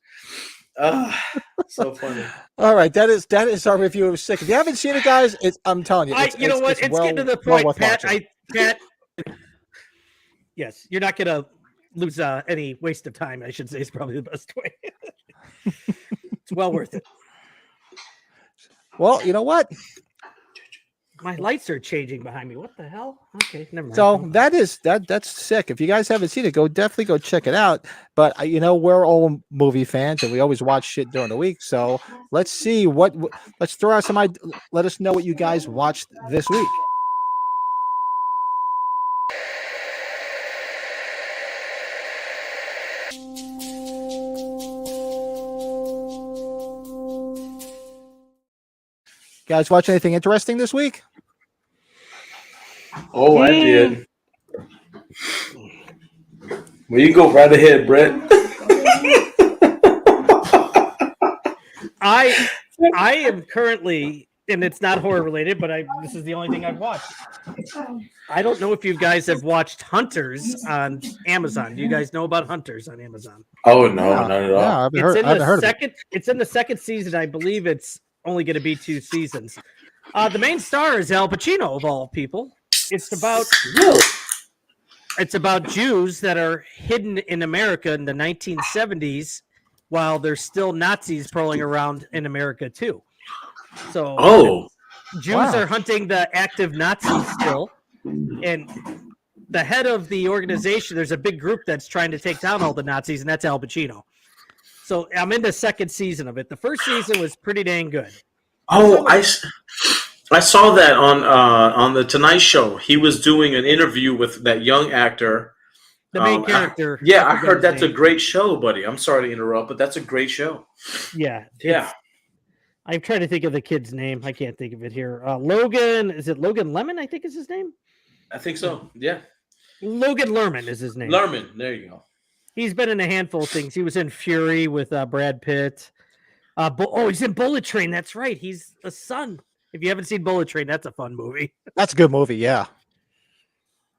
[SPEAKER 2] So funny.
[SPEAKER 1] All right, that is our review of Sick. If you haven't seen it, guys, I'm telling you,
[SPEAKER 3] it's getting to the point, Pat. Pat. Yes, you're not gonna lose any waste of time. I should say is probably the best way. It's well worth it.
[SPEAKER 1] Well, you know what?
[SPEAKER 3] My lights are changing behind me. What the hell? Okay, never mind.
[SPEAKER 1] So that's Sick. If you guys haven't seen it, definitely go check it out. But we're all movie fans and we always watch shit during the week. So let's see let's throw out some ideas. Let us know what you guys watched this week. guys watch anything interesting this week?
[SPEAKER 2] Oh, I did. Well, you go right ahead, Brett.
[SPEAKER 3] I am currently, and it's not horror related, but this is the only thing I've watched. I don't know if you guys have watched Hunters on Amazon. Do you guys know about Hunters on Amazon?
[SPEAKER 2] Oh no, not at all.
[SPEAKER 1] Yeah, I haven't heard of it.
[SPEAKER 3] It's in the second season. I believe it's only going to be 2 seasons. The main star is Al Pacino, of all people. It's about Jews that are hidden in America in the 1970s, while there's still Nazis prowling around in America too. So, Jews are hunting the active Nazis still, and the head of the organization, there's a big group that's trying to take down all the Nazis, and that's Al Pacino. So I'm in the second season of it. The first season was pretty dang good.
[SPEAKER 2] Oh, I saw that on the Tonight Show. He was doing an interview with that young actor.
[SPEAKER 3] The main character.
[SPEAKER 2] I heard that's a great show, buddy. I'm sorry to interrupt, but that's a great show.
[SPEAKER 3] Yeah.
[SPEAKER 2] Yeah.
[SPEAKER 3] I'm trying to think of the kid's name. I can't think of it here. Logan, is it Logan Lemon? I think is his name.
[SPEAKER 2] I think so. Yeah.
[SPEAKER 3] Logan Lerman is his name.
[SPEAKER 2] Lerman. There you go.
[SPEAKER 3] He's been in a handful of things. He was in Fury with Brad Pitt. He's in Bullet Train. That's right. He's the son. If you haven't seen Bullet Train, that's a fun movie.
[SPEAKER 1] That's a good movie. Yeah.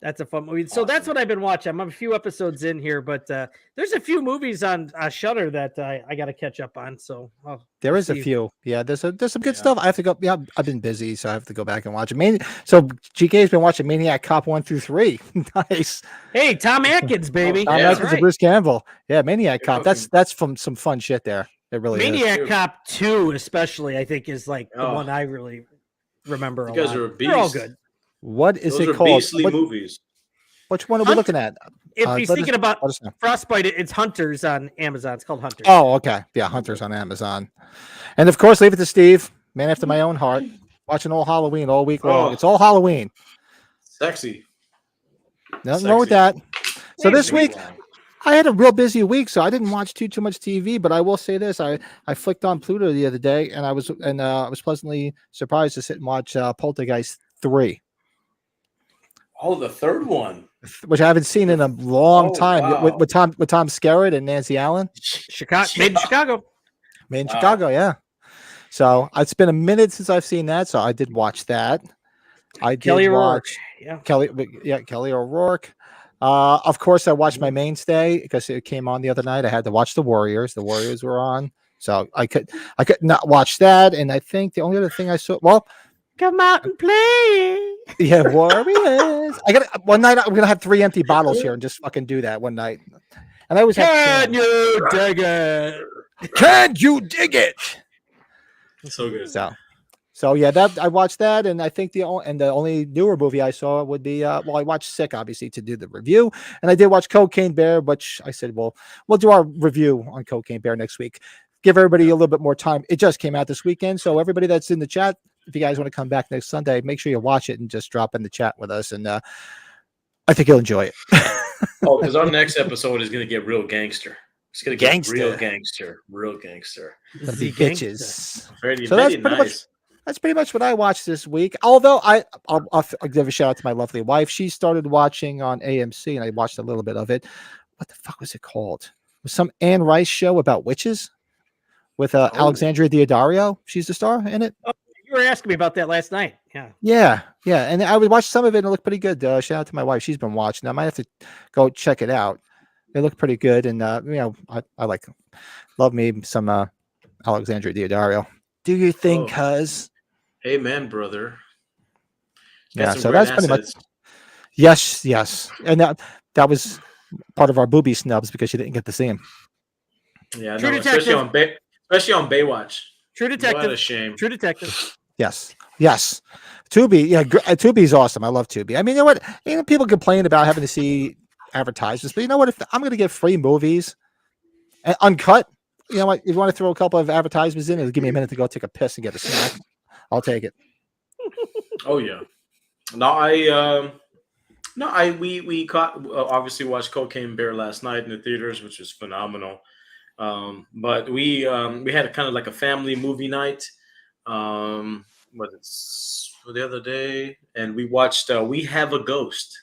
[SPEAKER 3] That's a fun movie. So that's what I've been watching. I'm a few episodes in here, but there's a few movies on Shudder that I got to catch up on. So
[SPEAKER 1] there is a few. Yeah, there's some good stuff. I have to go. Yeah, I've been busy, so I have to go back and watch it. So GK's been watching Maniac Cop 1 through 3. Nice.
[SPEAKER 3] Hey, Tom Atkins, baby.
[SPEAKER 1] Tom Atkins and Bruce Campbell. Yeah, Maniac Cop. That's from some fun shit there. It really
[SPEAKER 3] Maniac
[SPEAKER 1] is.
[SPEAKER 3] Cop 2, especially, I think is like the one I really remember.
[SPEAKER 2] You guys are a beast.
[SPEAKER 3] They're all good.
[SPEAKER 1] What is
[SPEAKER 2] Those
[SPEAKER 1] it
[SPEAKER 2] are
[SPEAKER 1] called?
[SPEAKER 2] Beastly movies.
[SPEAKER 1] Which one are we looking at?
[SPEAKER 3] If he's thinking about Frostbite, it's Hunters on Amazon. It's called Hunters.
[SPEAKER 1] Oh, okay. Yeah, Hunters on Amazon. And of course, leave it to Steve, man after my own heart, watching all Halloween all week long. It's all Halloween.
[SPEAKER 2] Sexy.
[SPEAKER 1] Nothing wrong with that. So this week, I had a real busy week, so I didn't watch too much TV. But I will say this: I flicked on Pluto the other day, and I was pleasantly surprised to sit and watch Poltergeist 3.
[SPEAKER 2] Oh, the third one,
[SPEAKER 1] which I haven't seen in a long time. Wow. with Tom Skerritt and Nancy Allen.
[SPEAKER 3] Made in Chicago.
[SPEAKER 1] Made in Chicago, yeah. So it's been a minute since I've seen that, so I did watch that. I did
[SPEAKER 3] Kelly
[SPEAKER 1] watch
[SPEAKER 3] O'Rourke.
[SPEAKER 1] Kelly O'Rourke. Of course, I watched my mainstay because it came on the other night. I had to watch The Warriors. The Warriors were on, so I could not watch that. And I think the only other thing I saw,
[SPEAKER 3] come out and play.
[SPEAKER 1] Yeah, Warriors. One night I'm gonna have 3 empty bottles here and just fucking do that one night. And I always
[SPEAKER 3] Can you dig it?
[SPEAKER 1] Can you dig it?
[SPEAKER 2] So good.
[SPEAKER 1] So yeah, that I watched that, and I think the only newer movie I saw would be I watched Sick, obviously, to do the review, and I did watch Cocaine Bear, which I said, we'll do our review on Cocaine Bear next week. Give everybody a little bit more time. It just came out this weekend, so everybody that's in the chat, if you guys want to come back next Sunday, make sure you watch it and just drop in the chat with us, and I think you'll enjoy it.
[SPEAKER 2] Because our next episode is going to get real gangster. It's going to get real gangster.
[SPEAKER 1] The bitches.
[SPEAKER 2] Very,
[SPEAKER 1] so
[SPEAKER 2] very
[SPEAKER 1] that's pretty much what I watched this week. Although I'll give a shout out to my lovely wife. She started watching on AMC, and I watched a little bit of it. What the fuck was it called? It was some Anne Rice show about witches with Alexandria Daddario. She's the star in it.
[SPEAKER 3] Oh, you were asking me about that last night.
[SPEAKER 1] Yeah. And I would watch some of it, and it looked pretty good. Shout out to my wife. She's been watching. I might have to go check it out. They look pretty good, and I love me some Alexandria Daddario. Do you think, cuz?
[SPEAKER 2] Amen, brother.
[SPEAKER 1] Yeah, so that's pretty much. Yes, and that was part of our booby snubs because you didn't get to see him.
[SPEAKER 2] Yeah, no, especially on Baywatch.
[SPEAKER 3] True Detective.
[SPEAKER 2] What a shame.
[SPEAKER 3] True Detective.
[SPEAKER 1] Yes. Tubi, Tubi's awesome. I love Tubi. I mean, you know what? People complain about having to see advertisements, but you know what? If I'm going to get free movies and uncut, you know what? If you want to throw a couple of advertisements in, it'll give me a minute to go take a piss and get a snack. I'll take it.
[SPEAKER 2] Oh yeah. We obviously watched Cocaine Bear last night in the theaters, which was phenomenal. But we had a kind of like a family movie night. the other day, and we watched We Have a Ghost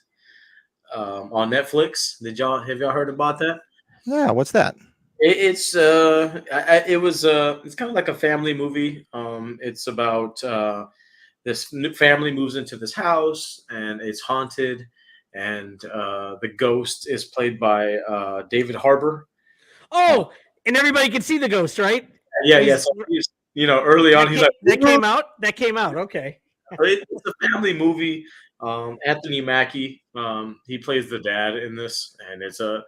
[SPEAKER 2] on Netflix. Have y'all heard about that?
[SPEAKER 1] Yeah, what's that?
[SPEAKER 2] It's it's kind of like a family movie. It's about this new family moves into this house and it's haunted, and the ghost is played by David Harbour.
[SPEAKER 3] Oh, and everybody can see the ghost, right?
[SPEAKER 2] Yeah. So he's, early on, he's like,
[SPEAKER 3] that came out. That came out. Okay.
[SPEAKER 2] It's a family movie. Anthony Mackie, he plays the dad in this, and it's a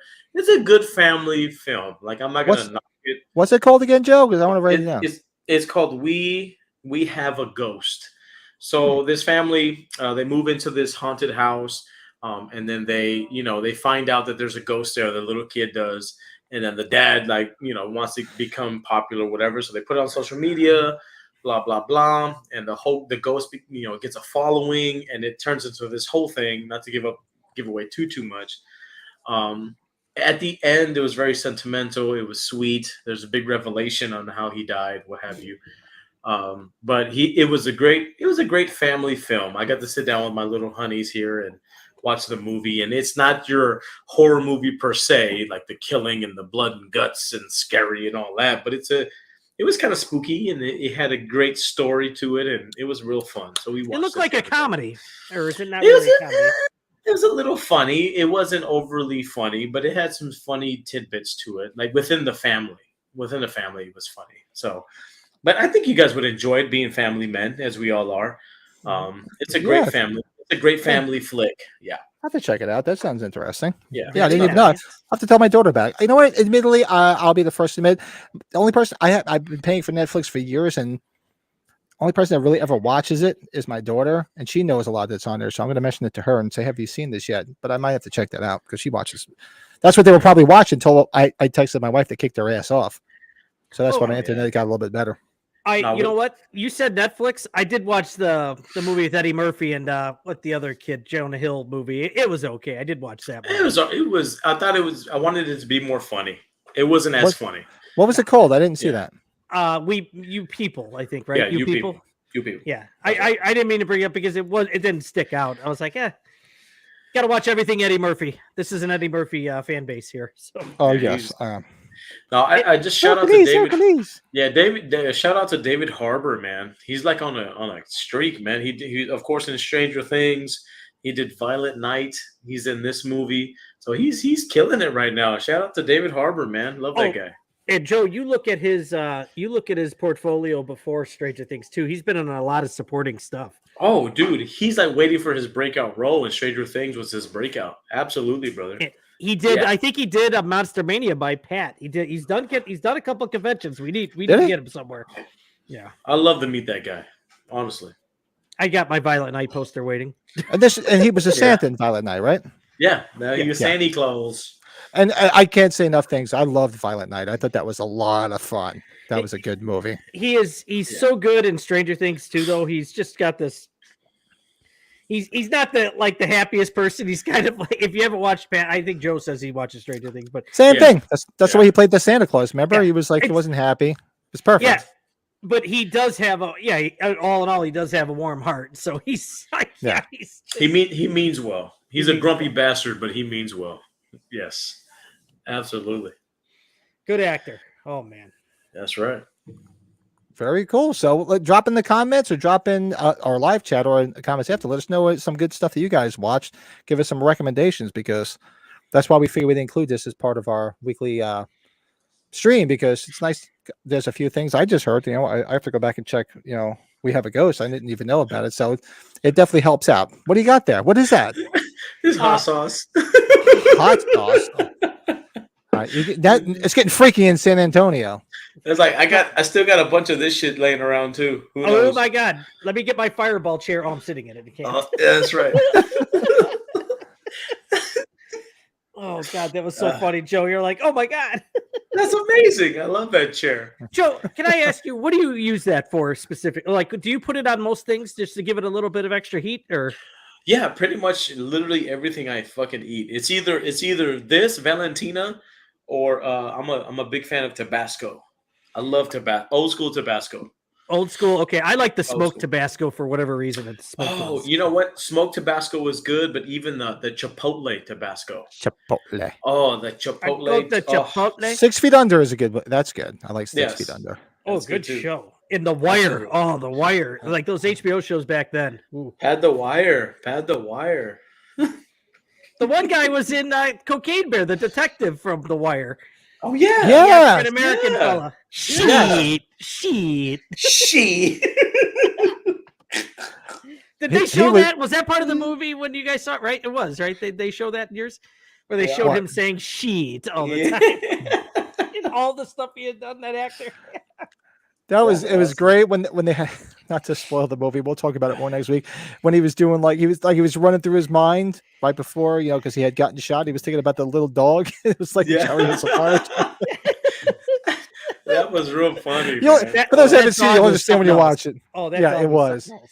[SPEAKER 2] good family film. Like, I'm not gonna knock it.
[SPEAKER 1] What's it called again, Joe? Because I want to write it down.
[SPEAKER 2] It's called We Have a Ghost. So this family, they move into this haunted house, and then they find out that there's a ghost there. The little kid does, and then the dad wants to become popular, whatever. So they put it on social media. Blah blah blah, and the ghost gets a following, and it turns into this whole thing. Not to give away too much. At the end, it was very sentimental. It was sweet. There's a big revelation on how he died, what have you. But it was a great family film. I got to sit down with my little honeys here and watch the movie, and it's not your horror movie per se, like the killing and the blood and guts and scary and all that, but it was kind of spooky, and it had a great story to it, and it was real fun. So we watched it.
[SPEAKER 3] Looked like a comedy, or is it not really a comedy?
[SPEAKER 2] It was a little funny. It wasn't overly funny, but it had some funny tidbits to it. Like within the family, it was funny. So, but I think you guys would enjoy it, being family men, as we all are. It's a great family. It's a great family flick. Yeah.
[SPEAKER 1] I have to check it out. That sounds interesting.
[SPEAKER 2] Yeah.
[SPEAKER 1] I didn't even know. I have to tell my daughter about it. You know what? Admittedly, I'll be the first to admit, the only person I've been paying for Netflix for years, and the only person that really ever watches it is my daughter, and she knows a lot that's on there. So I'm going to mention it to her and say, "Have you seen this yet?" But I might have to check that out because she watches. That's what they were probably watching until I texted my wife to kick their ass off. So that's why my internet got a little bit better.
[SPEAKER 3] You know what? You said Netflix. I did watch the movie with Eddie Murphy and what the other kid, Jonah Hill movie. It was okay. I did watch that movie.
[SPEAKER 2] It was. I thought it was. I wanted it to be more funny. It wasn't as funny.
[SPEAKER 1] What was it called? I didn't see that.
[SPEAKER 3] You people, I think, right?
[SPEAKER 2] Yeah,
[SPEAKER 3] you people.
[SPEAKER 2] You people.
[SPEAKER 3] Yeah, I didn't mean to bring it up because it didn't stick out. I was like, got to watch everything Eddie Murphy. This is an Eddie Murphy fan base here. So.
[SPEAKER 1] Oh yes.
[SPEAKER 2] No, I just shout out to David. Yeah, David. Shout out to David Harbour, man. He's like on a streak, man. He of course in Stranger Things. He did Violent Night. He's in this movie, so he's killing it right now. Shout out to David Harbour, man. Love that guy.
[SPEAKER 3] And Joe, you look at his portfolio before Stranger Things too. He's been in a lot of supporting stuff.
[SPEAKER 2] Oh, dude, he's like waiting for his breakout role, and Stranger Things was his breakout. Absolutely, brother.
[SPEAKER 3] He did. Yeah. I think he did a Monster Mania by Pat. He did. He's done a couple of conventions. We need to get him somewhere. Yeah,
[SPEAKER 2] I love to meet that guy. Honestly,
[SPEAKER 3] I got my Violent Night poster waiting.
[SPEAKER 1] And he was a Santa in Violent Night, right?
[SPEAKER 2] Yeah, he was Santa Claus.
[SPEAKER 1] And I can't say enough things. I loved Violent Night. I thought that was a lot of fun. That was a good movie.
[SPEAKER 3] He's so good in Stranger Things too, though. He's just got this. He's not the happiest person. He's kind of like, if you haven't watched Pat, I think Joe says he watches Stranger Things, but
[SPEAKER 1] same thing. That's the way he played the Santa Claus. Remember, he was like he wasn't happy. It was perfect.
[SPEAKER 3] Yeah, but he does have all in all, he does have a warm heart. So he's
[SPEAKER 2] he means well. He's a grumpy bastard, but he means well. Yes, absolutely.
[SPEAKER 3] Good actor. Oh man,
[SPEAKER 2] that's right.
[SPEAKER 1] Very cool. So drop in the comments or drop in our live chat or in the comments after. Let us know some good stuff that you guys watched. Give us some recommendations because that's why we figured we'd include this as part of our weekly stream because it's nice. There's a few things I just heard. I have to go back and check. We Have a Ghost. I didn't even know about it. So it definitely helps out. What do you got there? What is that?
[SPEAKER 2] It's hot sauce.
[SPEAKER 1] Hot sauce. It's getting freaky in San Antonio.
[SPEAKER 2] It's like I still got a bunch of this shit laying around too. Who knows?
[SPEAKER 3] Oh my god! Let me get my fireball chair. Oh, I'm sitting in it. You can't.
[SPEAKER 2] Yeah, that's right.
[SPEAKER 3] Oh god, that was so funny, Joe. You're like, oh my god,
[SPEAKER 2] that's amazing. I love that chair.
[SPEAKER 3] Joe, can I ask you, what do you use that for specifically? Like, do you put it on most things just to give it a little bit of extra heat, or?
[SPEAKER 2] Yeah, pretty much. Literally everything I fucking eat. It's either this Valentina, or I'm a big fan of Tabasco. I love Tabasco, old school Tabasco.
[SPEAKER 3] Old school. Okay, I like the
[SPEAKER 2] Old
[SPEAKER 3] smoked
[SPEAKER 2] school.
[SPEAKER 3] Tabasco for whatever reason. It's
[SPEAKER 2] Oh, you know what? Smoked Tabasco was good, but even the Chipotle Tabasco.
[SPEAKER 1] Chipotle.
[SPEAKER 2] Oh, the
[SPEAKER 3] I
[SPEAKER 2] Chipotle.
[SPEAKER 3] go to Chipotle.
[SPEAKER 1] 6 Feet Under is a good. That's good. I like 6
[SPEAKER 2] Yes.
[SPEAKER 1] Feet Under.
[SPEAKER 3] Oh,
[SPEAKER 2] That's
[SPEAKER 3] good
[SPEAKER 2] too.
[SPEAKER 3] show. In The Wire.
[SPEAKER 2] Absolutely.
[SPEAKER 3] Oh, The Wire. Like those HBO shows back then. Ooh.
[SPEAKER 2] Had the Wire. Had the Wire.
[SPEAKER 3] The one guy was in Cocaine Bear, the detective from The Wire.
[SPEAKER 2] Oh yeah.
[SPEAKER 1] Yeah.
[SPEAKER 3] The African-American
[SPEAKER 2] Yeah.
[SPEAKER 3] fella.
[SPEAKER 2] Yeah.
[SPEAKER 3] Sheet.
[SPEAKER 2] She.
[SPEAKER 3] Did they
[SPEAKER 1] He
[SPEAKER 3] show
[SPEAKER 1] was-
[SPEAKER 3] that? Was that part of the movie when you guys saw it? Right? It was, right? They show that in yours? Where they showed
[SPEAKER 1] What?
[SPEAKER 3] him saying sheet all the
[SPEAKER 2] Yeah.
[SPEAKER 3] time. And all the stuff he had done, that actor.
[SPEAKER 1] That was
[SPEAKER 2] That's
[SPEAKER 1] it was
[SPEAKER 2] awesome.
[SPEAKER 1] great when they had, not to spoil the movie, we'll talk about it more next week, when he was doing he was running through his mind right before, because he had gotten shot. He was thinking about the little dog. It was like the
[SPEAKER 2] Yeah.
[SPEAKER 1] cherry on some fire.
[SPEAKER 2] That was real funny.
[SPEAKER 1] You'll-
[SPEAKER 2] man.
[SPEAKER 3] That-
[SPEAKER 1] For those who
[SPEAKER 3] that
[SPEAKER 1] haven't seen it,
[SPEAKER 3] dog
[SPEAKER 1] you'll
[SPEAKER 3] was
[SPEAKER 1] understand when you
[SPEAKER 3] something
[SPEAKER 1] watch it.
[SPEAKER 3] Oh, that
[SPEAKER 1] Yeah,
[SPEAKER 3] dog
[SPEAKER 1] it was.
[SPEAKER 3] something else.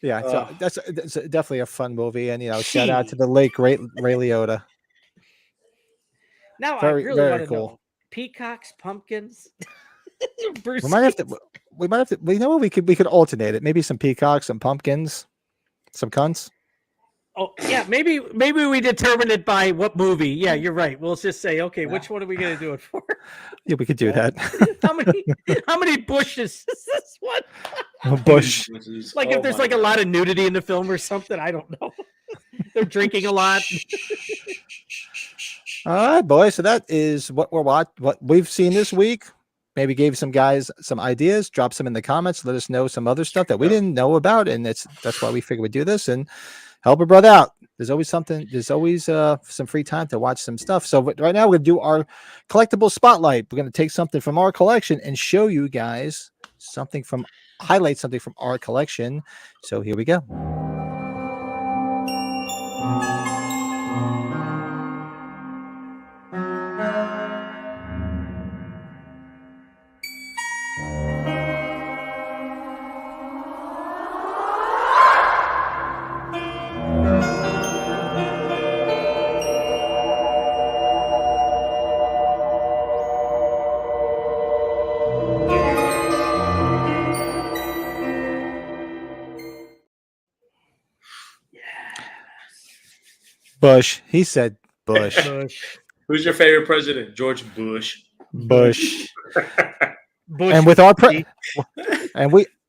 [SPEAKER 1] Yeah, so
[SPEAKER 2] Ugh.
[SPEAKER 1] that's definitely a fun movie, and shout out to the late great Ray Liotta.
[SPEAKER 3] Now
[SPEAKER 1] Very,
[SPEAKER 3] I really
[SPEAKER 1] very
[SPEAKER 3] want to
[SPEAKER 1] cool.
[SPEAKER 3] know. Peacocks, pumpkins. Bruce
[SPEAKER 1] We might have to. We know what we could alternate it. Maybe some peacocks, some pumpkins, some cunts.
[SPEAKER 3] Oh yeah, maybe we determine it by what movie. Yeah, you're right. We'll just say, okay, which one are we gonna do it for?
[SPEAKER 1] Yeah, we could do that.
[SPEAKER 3] how many bushes is this one?
[SPEAKER 1] Bush.
[SPEAKER 3] Like
[SPEAKER 2] Oh
[SPEAKER 3] if there's
[SPEAKER 2] my
[SPEAKER 3] like a
[SPEAKER 2] God.
[SPEAKER 3] lot of nudity in the film or something, I don't know. They're drinking a lot.
[SPEAKER 1] All right, boys. So that is what what we've seen this week. Maybe gave some guys some ideas. Drop some in the comments. Let us know some other stuff that we didn't know about, and that's why we figured we'd do this and help a brother out. There's always something. There's always some free time to watch some stuff. So right now we're gonna do our collectible spotlight. We're gonna take something from our collection and show you guys highlight something from our collection. So here we go. Bush. He said Bush.
[SPEAKER 3] Bush.
[SPEAKER 2] Who's your favorite president? George Bush.
[SPEAKER 1] Bush.
[SPEAKER 3] Bush.
[SPEAKER 1] And with our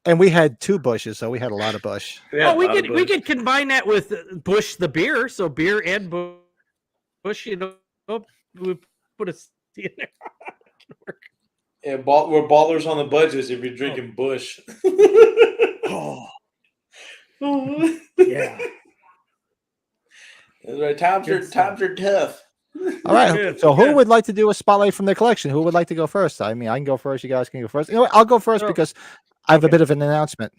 [SPEAKER 1] and we had 2 Bushes, so we had a lot of Bush.
[SPEAKER 2] Yeah,
[SPEAKER 3] Oh, we
[SPEAKER 2] a lot of
[SPEAKER 3] could
[SPEAKER 2] Bush.
[SPEAKER 3] combine that with Bush the beer. So beer and Bush, we put a C in there.
[SPEAKER 2] Yeah, we're ballers on the budgets if you're drinking Bush.
[SPEAKER 3] Oh, yeah.
[SPEAKER 2] That's right. Times are tough.
[SPEAKER 1] All right.
[SPEAKER 3] Good,
[SPEAKER 1] So who
[SPEAKER 3] good.
[SPEAKER 1] would like to do a spotlight from the collection? Who would like to go first? I mean, I can go first. You guys can go first. You know what? I'll go first
[SPEAKER 3] Sure.
[SPEAKER 1] because I have a bit of an announcement.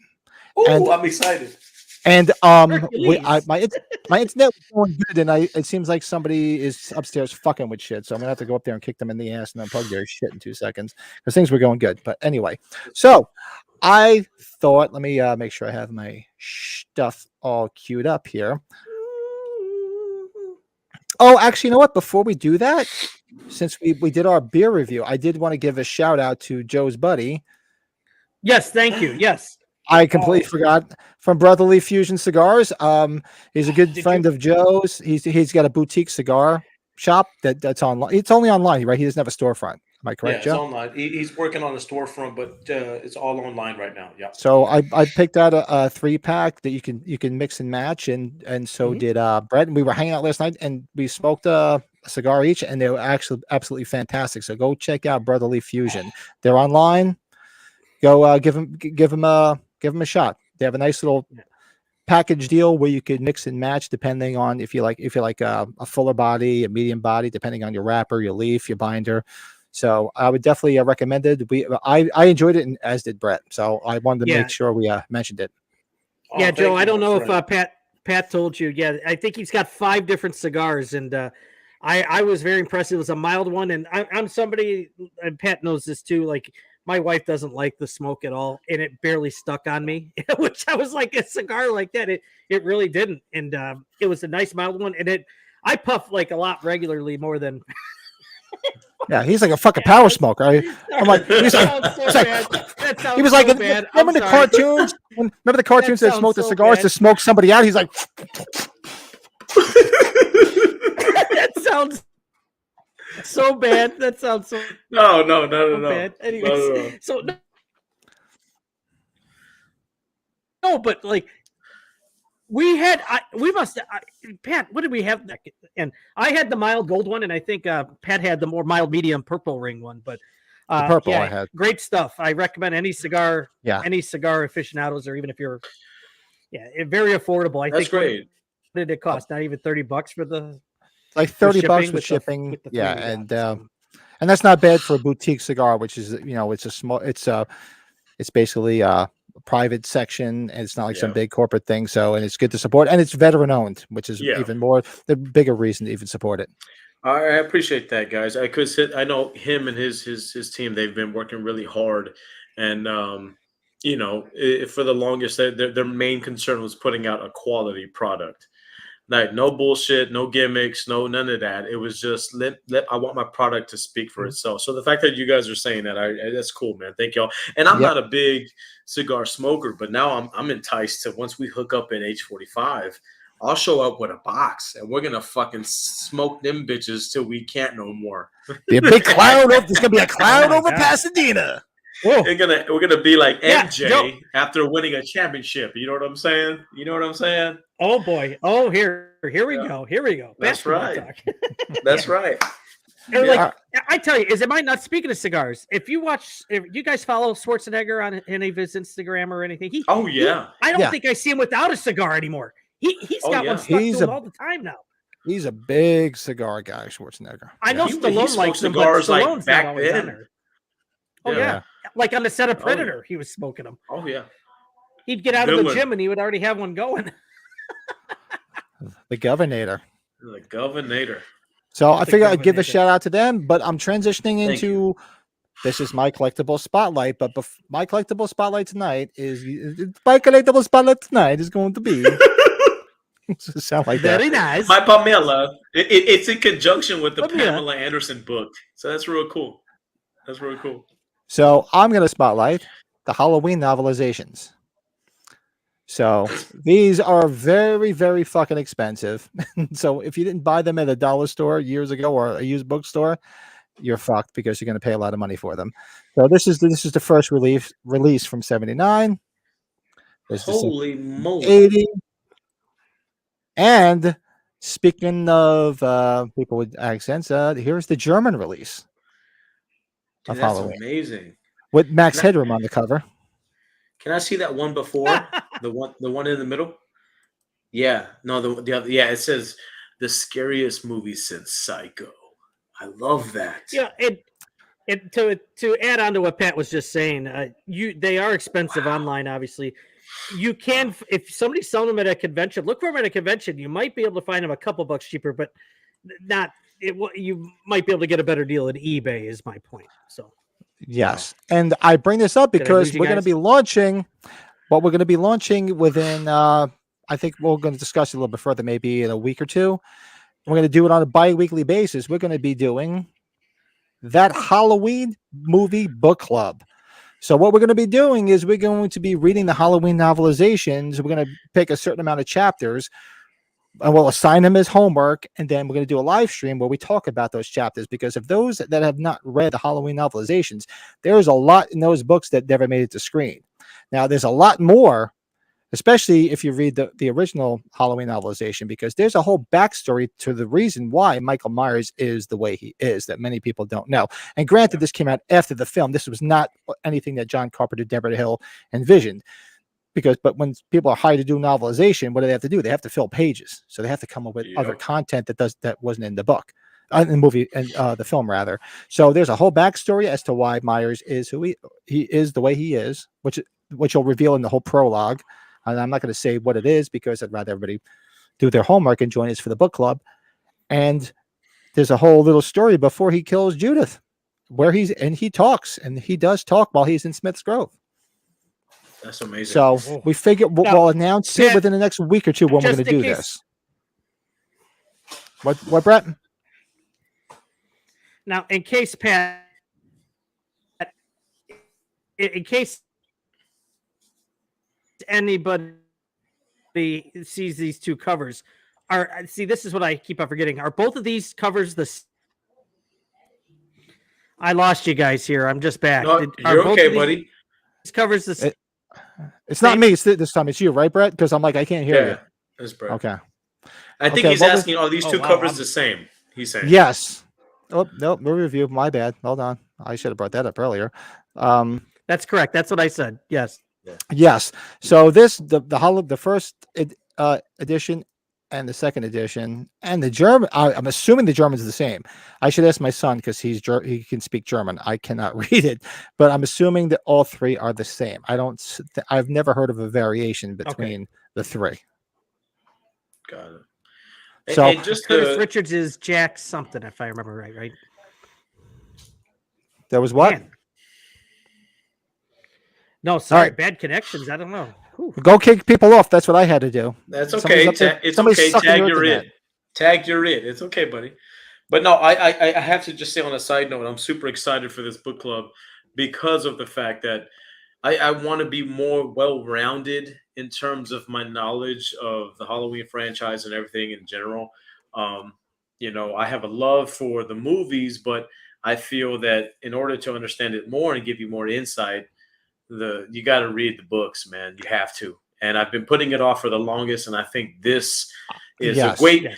[SPEAKER 2] Oh,
[SPEAKER 1] And-
[SPEAKER 2] I'm excited.
[SPEAKER 1] And
[SPEAKER 3] Hercules.
[SPEAKER 1] my internet was going good, and it seems like somebody is upstairs fucking with shit. So I'm gonna have to go up there and kick them in the ass and unplug their shit in 2 seconds because things were going good. But anyway, so I thought, let me make sure I have my stuff all queued up here. Oh, actually, you know what? Before we do that, since we did our beer review, I did want to give a shout out to Joe's buddy.
[SPEAKER 3] Yes, thank you. Yes.
[SPEAKER 1] I completely forgot, from Brotherly Fusion Cigars. He's a good
[SPEAKER 3] Did
[SPEAKER 1] friend of Joe's. He's got a boutique cigar shop that's online. It's only online, right? He doesn't have a storefront. Am I
[SPEAKER 2] Yeah,
[SPEAKER 1] correct,
[SPEAKER 2] it's
[SPEAKER 1] Joe?
[SPEAKER 2] online. He's working on a storefront, but it's all online right now. Yeah.
[SPEAKER 1] So I picked out a 3-pack that you can mix and match, and so
[SPEAKER 3] Mhm.
[SPEAKER 1] did Brett. And we were hanging out last night, and we smoked a cigar each, and they were actually absolutely fantastic. So go check out Brotherly Fusion. They're online. Go give them a shot. They have a nice little package deal where you could mix and match depending on if you like a fuller body, a medium body, depending on your wrapper, your leaf, your binder. So I would definitely recommend it. I enjoyed it, and as did Brett. So I wanted to
[SPEAKER 3] Yeah.
[SPEAKER 1] make sure we mentioned it.
[SPEAKER 2] Oh,
[SPEAKER 3] Yeah,
[SPEAKER 2] thank
[SPEAKER 3] Joe,
[SPEAKER 2] you,
[SPEAKER 3] I don't
[SPEAKER 2] my
[SPEAKER 3] know if
[SPEAKER 2] friend.
[SPEAKER 3] Pat told you. Yeah, I think he's got 5 different cigars, and I was very impressed. It was a mild one, and I'm somebody, and Pat knows this too. Like, my wife doesn't like the smoke at all, and it barely stuck on me. Which I was like, a cigar like that, it really didn't, and it was a nice mild one, and I puff like a lot regularly, more than
[SPEAKER 1] Yeah, he's like a fucking power smoker. I'm like, he was like, remember the cartoons? Remember the cartoons that smoked the cigars to smoke somebody out? He's like,
[SPEAKER 3] that sounds so bad. That sounds so
[SPEAKER 2] no.
[SPEAKER 3] bad. Anyways, so no, but like we must Pat, what did we have? And I had the mild gold one, and I think Pat had the more mild medium purple ring one. But
[SPEAKER 1] the purple I had.
[SPEAKER 3] Great stuff. I recommend any cigar aficionados, or even if you're very affordable.
[SPEAKER 2] That's great.
[SPEAKER 3] What did it cost? Not even $30 for the
[SPEAKER 1] like $30 with shipping. With the and that's not bad for a boutique cigar, which is it's a small it's basically a private section, and it's not like some big corporate thing. So, and it's good to support, and it's veteran owned, which is even more the bigger reason to even support it.
[SPEAKER 2] I appreciate that, guys. I know him and his team. They've been working really hard, and for the longest, their main concern was putting out a quality product. Like no bullshit, no gimmicks, none of that. It was just I want my product to speak for itself. So the fact that you guys are saying that, that's cool, man. Thank y'all. And I'm not a big cigar smoker, but now I'm enticed to, once we hook up at H45, I'll show up with a box and we're gonna fucking smoke them bitches till we can't no more.
[SPEAKER 1] Be a big cloud. There's gonna be a cloud over Pasadena.
[SPEAKER 2] We're gonna be like MJ after winning a championship. You know what I'm saying?
[SPEAKER 3] Oh boy! Oh, here we go. Here we go.
[SPEAKER 2] That's right. That's right.
[SPEAKER 3] Like I tell you, it might not. Speaking of cigars, if you guys follow Schwarzenegger on any of his Instagram or anything, I don't think I see him without a cigar anymore. He's got one stuck to him all the time now.
[SPEAKER 1] He's a big cigar guy, Schwarzenegger.
[SPEAKER 3] I know Stallone likes cigars like back then. Oh yeah. Like on the set of Predator, he was smoking them.
[SPEAKER 2] Oh yeah.
[SPEAKER 3] He'd get out of the gym and he would already have one going.
[SPEAKER 1] The Governor.
[SPEAKER 2] The Governor.
[SPEAKER 1] So I figured I'd give a shout out to them, but I'm transitioning into this is my collectible spotlight. But my collectible spotlight tonight is going to be. Sound like
[SPEAKER 3] very
[SPEAKER 1] that.
[SPEAKER 3] Nice.
[SPEAKER 2] My Pamela. It's in conjunction with the Pamela Anderson book, so that's real cool.
[SPEAKER 1] So I'm going to spotlight the Halloween novelizations. So these are very, very fucking expensive. So if you didn't buy them at a dollar store years ago or a used bookstore, you're fucked because you're going to pay a lot of money for them. So this is the first release from 79.
[SPEAKER 2] Holy moly.
[SPEAKER 1] 80. And speaking of people with accents, here's the German release.
[SPEAKER 2] Dude, that's amazing.
[SPEAKER 1] With Max Headroom on the cover.
[SPEAKER 2] Can I see that one before? the one in the middle? Yeah. No, the other. Yeah, it says the scariest movie since Psycho. I love that.
[SPEAKER 3] Yeah, and to add on to what Pat was just saying, they are expensive online, obviously. You can, if somebody's selling them at a convention, look for them at a convention. You might be able to find them a couple bucks cheaper, but you might be able to get a better deal at eBay is my point. So
[SPEAKER 1] yes. And I bring this up because we're going to be launching within I think we're going to discuss it a little bit further, maybe in a week or two. We're going to do it on a bi-weekly basis. We're going to be doing that Halloween movie book club. So what we're going to be doing is we're going to be reading the Halloween novelizations. We're going to pick a certain amount of chapters and we'll assign them as homework. And then we're going to do a live stream where we talk about those chapters, because if those that have not read the Halloween novelizations, there's a lot in those books that never made it to screen. Now there's a lot more, especially if you read the original Halloween novelization, because there's a whole backstory to the reason why Michael Myers is the way he is that many people don't know. And granted, this came out after the film. This was not anything that John Carpenter, Deborah Hill envisioned. But when people are hired to do novelization, what do they have to do? They have to fill pages. So they have to come up with other content that wasn't in the book, in the movie, and the film rather. So there's a whole backstory as to why Myers is who he is the way he is, which you'll reveal in the whole prologue. And I'm not going to say what it is because I'd rather everybody do their homework and join us for the book club. And there's a whole little story before he kills Judith, where he talks, and he does talk while he's in Smith's Grove.
[SPEAKER 2] That's amazing.
[SPEAKER 1] So we figure we'll announce it within the next week or two when we're going to do this. What, Brett?
[SPEAKER 3] Now, in case Pat, in case anybody sees these two covers, this is what I keep on forgetting. Are both of these covers I lost you guys here. I'm just back.
[SPEAKER 2] No, you're okay, buddy.
[SPEAKER 3] Covers
[SPEAKER 1] it's not me. It's this time. It's you, right, Brett? Because I'm like, I can't hear you.
[SPEAKER 2] That's Brett.
[SPEAKER 1] Okay.
[SPEAKER 2] I think he's asking, are these two covers the same? He's saying.
[SPEAKER 1] Yes. Oh, no, review. My bad. Hold on. I should have brought that up earlier.
[SPEAKER 3] That's correct. That's what I said. Yes.
[SPEAKER 1] Yes. So the first edition and the second edition and the German. I'm assuming the German's the same. I should ask my son because he can speak German. I cannot read it, but I'm assuming that all three are the same. I've never heard of a variation between the three.
[SPEAKER 2] Got it.
[SPEAKER 1] So
[SPEAKER 2] and just
[SPEAKER 3] Curtis Richards is Jack something, if I remember right. Right.
[SPEAKER 1] There was what?
[SPEAKER 3] Man. No, sorry, bad connections. I don't know. Whew.
[SPEAKER 1] Go kick people off. That's what I had to do.
[SPEAKER 2] That's okay. It's okay. Tag you're in. Tag you're in. It's okay, buddy. But no, I have to just say on a side note, I'm super excited for this book club because of the fact that I want to be more well-rounded in terms of my knowledge of the Halloween franchise and everything in general. I have a love for the movies, but I feel that in order to understand it more and give you more insight, you got to read the books, man. You have to. And I've been putting it off for the longest, and I think this is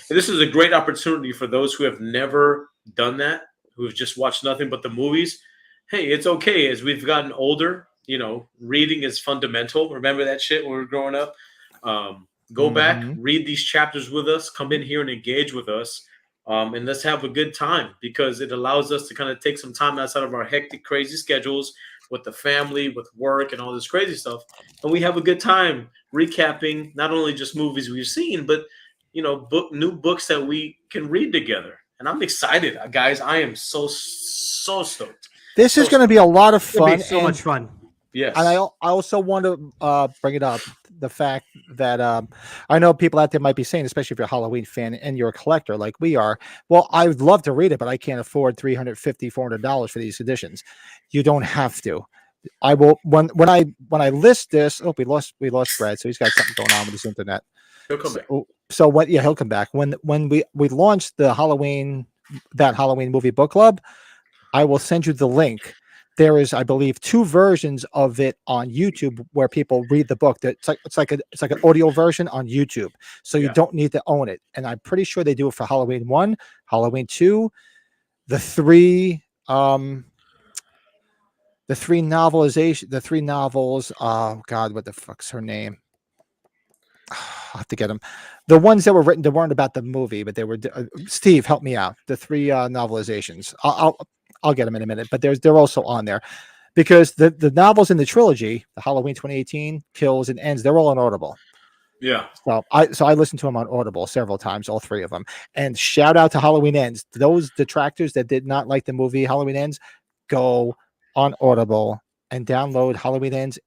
[SPEAKER 2] this is a great opportunity for those who have never done that, who have just watched nothing but the movies. Hey, it's okay. As we've gotten older, reading is fundamental. Remember that shit when we were growing up? Go back, read these chapters with us, come in here and engage with us, and let's have a good time because it allows us to kind of take some time outside of our hectic, crazy schedules with the family, with work, and all this crazy stuff. And we have a good time recapping not only just movies we've seen, but, new books that we can read together. And I'm excited, guys. I am so stoked.
[SPEAKER 1] This is going to be a lot of fun.
[SPEAKER 3] So much fun.
[SPEAKER 2] Yes.
[SPEAKER 1] And I also want to bring it up, the fact that I know people out there might be saying, especially if you're a Halloween fan and you're a collector like we are, well, I would love to read it, but I can't afford $350, $400 for these editions. You don't have to. I will when I list this. Oh, we lost Brad, so he's got something going on with his internet.
[SPEAKER 2] He'll come back.
[SPEAKER 1] So what? Yeah, he'll come back when we launched the Halloween movie book club. I will send you the link. There is, I believe, 2 versions of it on YouTube where people read the book. It's like an audio version on YouTube, so you don't need to own it. And I'm pretty sure they do it for Halloween 1, Halloween 2, the 3 novels. Oh God, what the fuck's her name? I'll have to get them. The ones that were written, they weren't about the movie, but they were. Steve, help me out. The 3 novelizations. I'll get them in a minute, but they're also on there because the novels in the trilogy, the Halloween 2018, Kills and Ends, they're all on Audible.
[SPEAKER 2] Yeah.
[SPEAKER 1] So I listened to them on Audible several times, all 3 of them. And shout out to Halloween Ends. Those detractors that did not like the movie Halloween Ends, go on Audible and download Halloween Ends.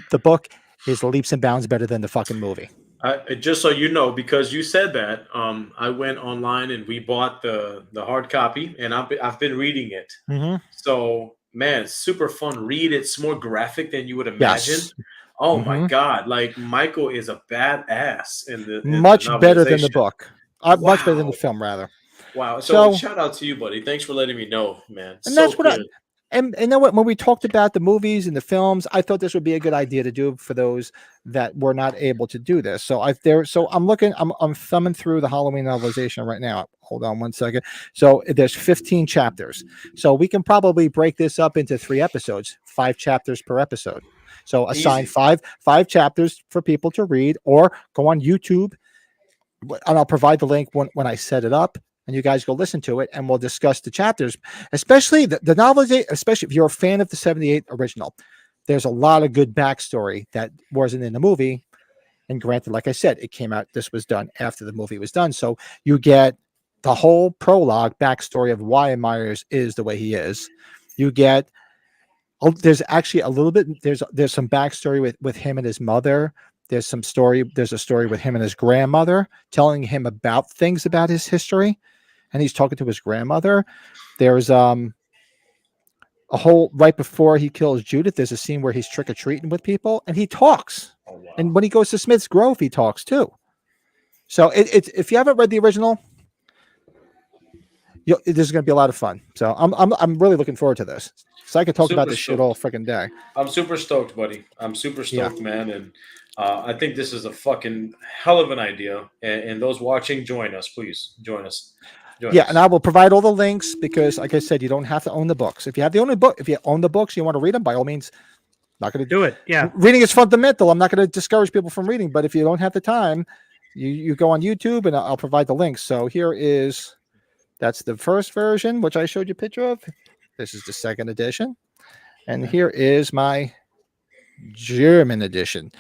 [SPEAKER 1] The book is leaps and bounds better than the fucking movie.
[SPEAKER 2] Just so you know, because you said that, I went online and we bought the hard copy, and I've been reading it. So, man, it's super fun read. It's more graphic than you would imagine.
[SPEAKER 1] Yes.
[SPEAKER 2] Oh my God! Like Michael is a badass in the
[SPEAKER 1] much better than the book. Much better than the film, rather.
[SPEAKER 2] Wow! So shout out to you, buddy. Thanks for letting me know, man.
[SPEAKER 1] And that's what And then when we talked about the movies and the films, I thought this would be a good idea to do for those that were not able to do this. So I'm thumbing through the Halloween novelization right now. Hold on one second. So there's 15 chapters. So we can probably break this up into 3 episodes, 5 chapters per episode. So assign 5 chapters for people to read, or go on YouTube, and I'll provide the link when I set it up. And you guys go listen to it, and we'll discuss the chapters, especially the novelization, especially if you're a fan of the 78 original. There's a lot of good backstory that wasn't in the movie. And granted, like I said, it came out, this was done after the movie was done. So you get the whole prologue backstory of why Myers is the way he is. You get, there's actually a little bit, there's some backstory with him and his mother. There's a story with him and his grandmother telling him about things about his history and he's talking to his grandmother. There's a whole right before he kills Judith. There's a scene where he's trick or treating with people, and he talks.
[SPEAKER 2] Oh, wow.
[SPEAKER 1] And when he goes to Smith's Grove, he talks too. So it's if you haven't read the original, this is going to be a lot of fun. So I'm really looking forward to this. So I could talk about this shit all freaking day.
[SPEAKER 2] I'm super stoked, buddy. I'm super stoked, man. And I think this is a fucking hell of an idea. And those watching, join us, please. Join us.
[SPEAKER 1] And I will provide all the links because, like I said, you don't have to own the books. If you have the only book, if you own the books, you want to read them, by all means. Not going to
[SPEAKER 3] do it. Yeah,
[SPEAKER 1] reading is fundamental. I'm not going to discourage people from reading, but if you don't have the time, you go on YouTube, and I'll provide the links. So that's the first version, which I showed you a picture of. This is the second edition. And here is my German edition.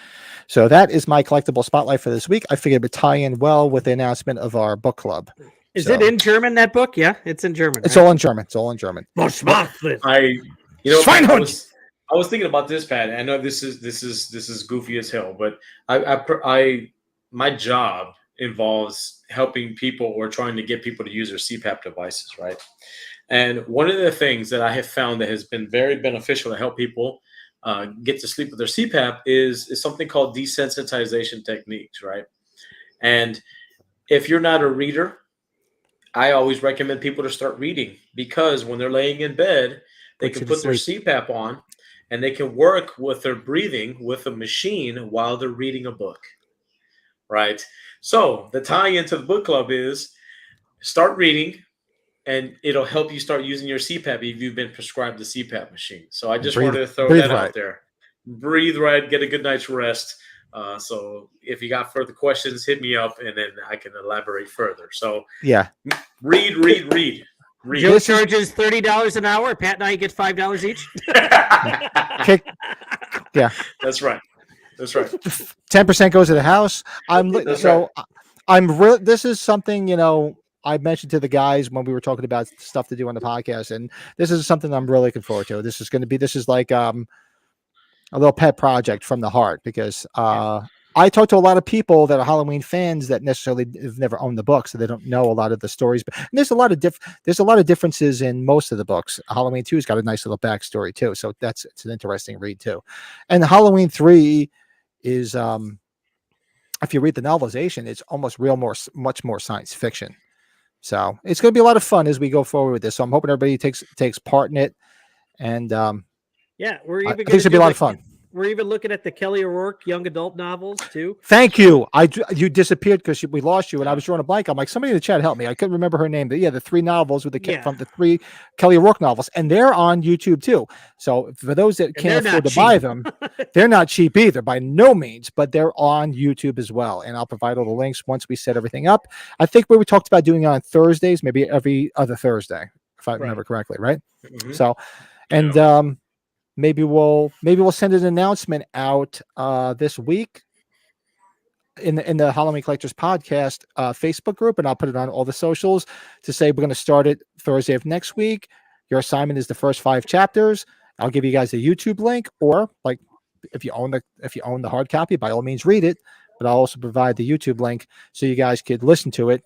[SPEAKER 1] So that is my collectible spotlight for this week. I figured it would tie in well with the announcement of our book club.
[SPEAKER 3] Is it in German, that book? Yeah, it's in German.
[SPEAKER 1] It's all in German. It's all in German.
[SPEAKER 2] I was thinking about this, Pat. I know this is goofy as hell, but my job involves helping people or trying to get people to use their CPAP devices, right? And one of the things that I have found that has been very beneficial to help people get to sleep with their CPAP is something called desensitization techniques, right? And if you're not a reader, I always recommend people to start reading, because when they're laying in bed, they can put their CPAP on and they can work with their breathing with a machine while they're reading a book, right? So the tie into the book club is start reading, and it'll help you start using your CPAP if you've been prescribed the CPAP machine. So I just wanted to throw that out there. Breathe right, get a good night's rest. So if you got further questions, hit me up, and then I can elaborate further. So read.
[SPEAKER 3] Joe charges $30 an hour. Pat and I get $5 each.
[SPEAKER 2] That's right.
[SPEAKER 1] 10% goes to the house. This is something, I mentioned to the guys when we were talking about stuff to do on the podcast, and this is something I'm really looking forward to. This is like a little pet project from the heart, because I talk to a lot of people that are Halloween fans that necessarily have never owned the book, so they don't know a lot of the stories. But there's a lot of differences in most of the books. Halloween 2's got a nice little backstory too, so it's an interesting read too. And Halloween 3 is, if you read the novelization, it's almost much more science fiction. So it's going to be a lot of fun as we go forward with this. So I'm hoping everybody takes part in it, and
[SPEAKER 3] we're even.
[SPEAKER 1] I think it's going to be a lot of fun.
[SPEAKER 3] We're even looking at the Kelly O'Rourke young adult novels too.
[SPEAKER 1] Thank you. You disappeared because we lost you, and I was drawing a blank. I'm like, somebody in the chat help me. I couldn't remember her name. But the 3 novels from the 3 Kelly O'Rourke novels, and they're on YouTube too. So for those that can't afford to buy them, they're not cheap either, by no means. But they're on YouTube as well, and I'll provide all the links once we set everything up. I think we talked about doing it on Thursdays, maybe every other Thursday, if I remember correctly, right? Mm-hmm. So, and maybe we'll send an announcement out this week in the Halloween Collectors Podcast Facebook group, and I'll put it on all the socials to say we're going to start it Thursday of next week. Your assignment is the first 5 chapters. I'll give you guys a YouTube link, or like if you own the hard copy, by all means read it. But I'll also provide the YouTube link so you guys could listen to it,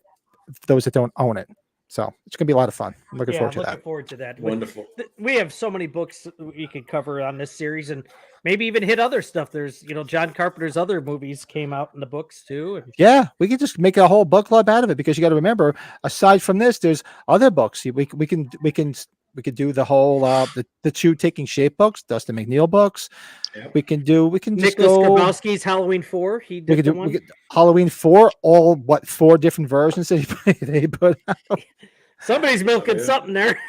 [SPEAKER 1] those that don't own it. So it's going to be a lot lot I'm looking forward to that.
[SPEAKER 2] Wonderful.
[SPEAKER 3] We have so many books we can cover on this series, and maybe even hit other stuff. There's, John Carpenter's other movies came out in the books too.
[SPEAKER 1] Yeah, we could just make a whole book club out of it, because you got to remember, aside from this, there's other books. We could do the whole the 2 Taking Shape books, Dustin McNeil books. Yep. We can just
[SPEAKER 3] Nicholas Grabowski's Halloween 4. He did
[SPEAKER 1] Halloween 4. All 4 different versions that they put out.
[SPEAKER 3] Somebody's milking something there.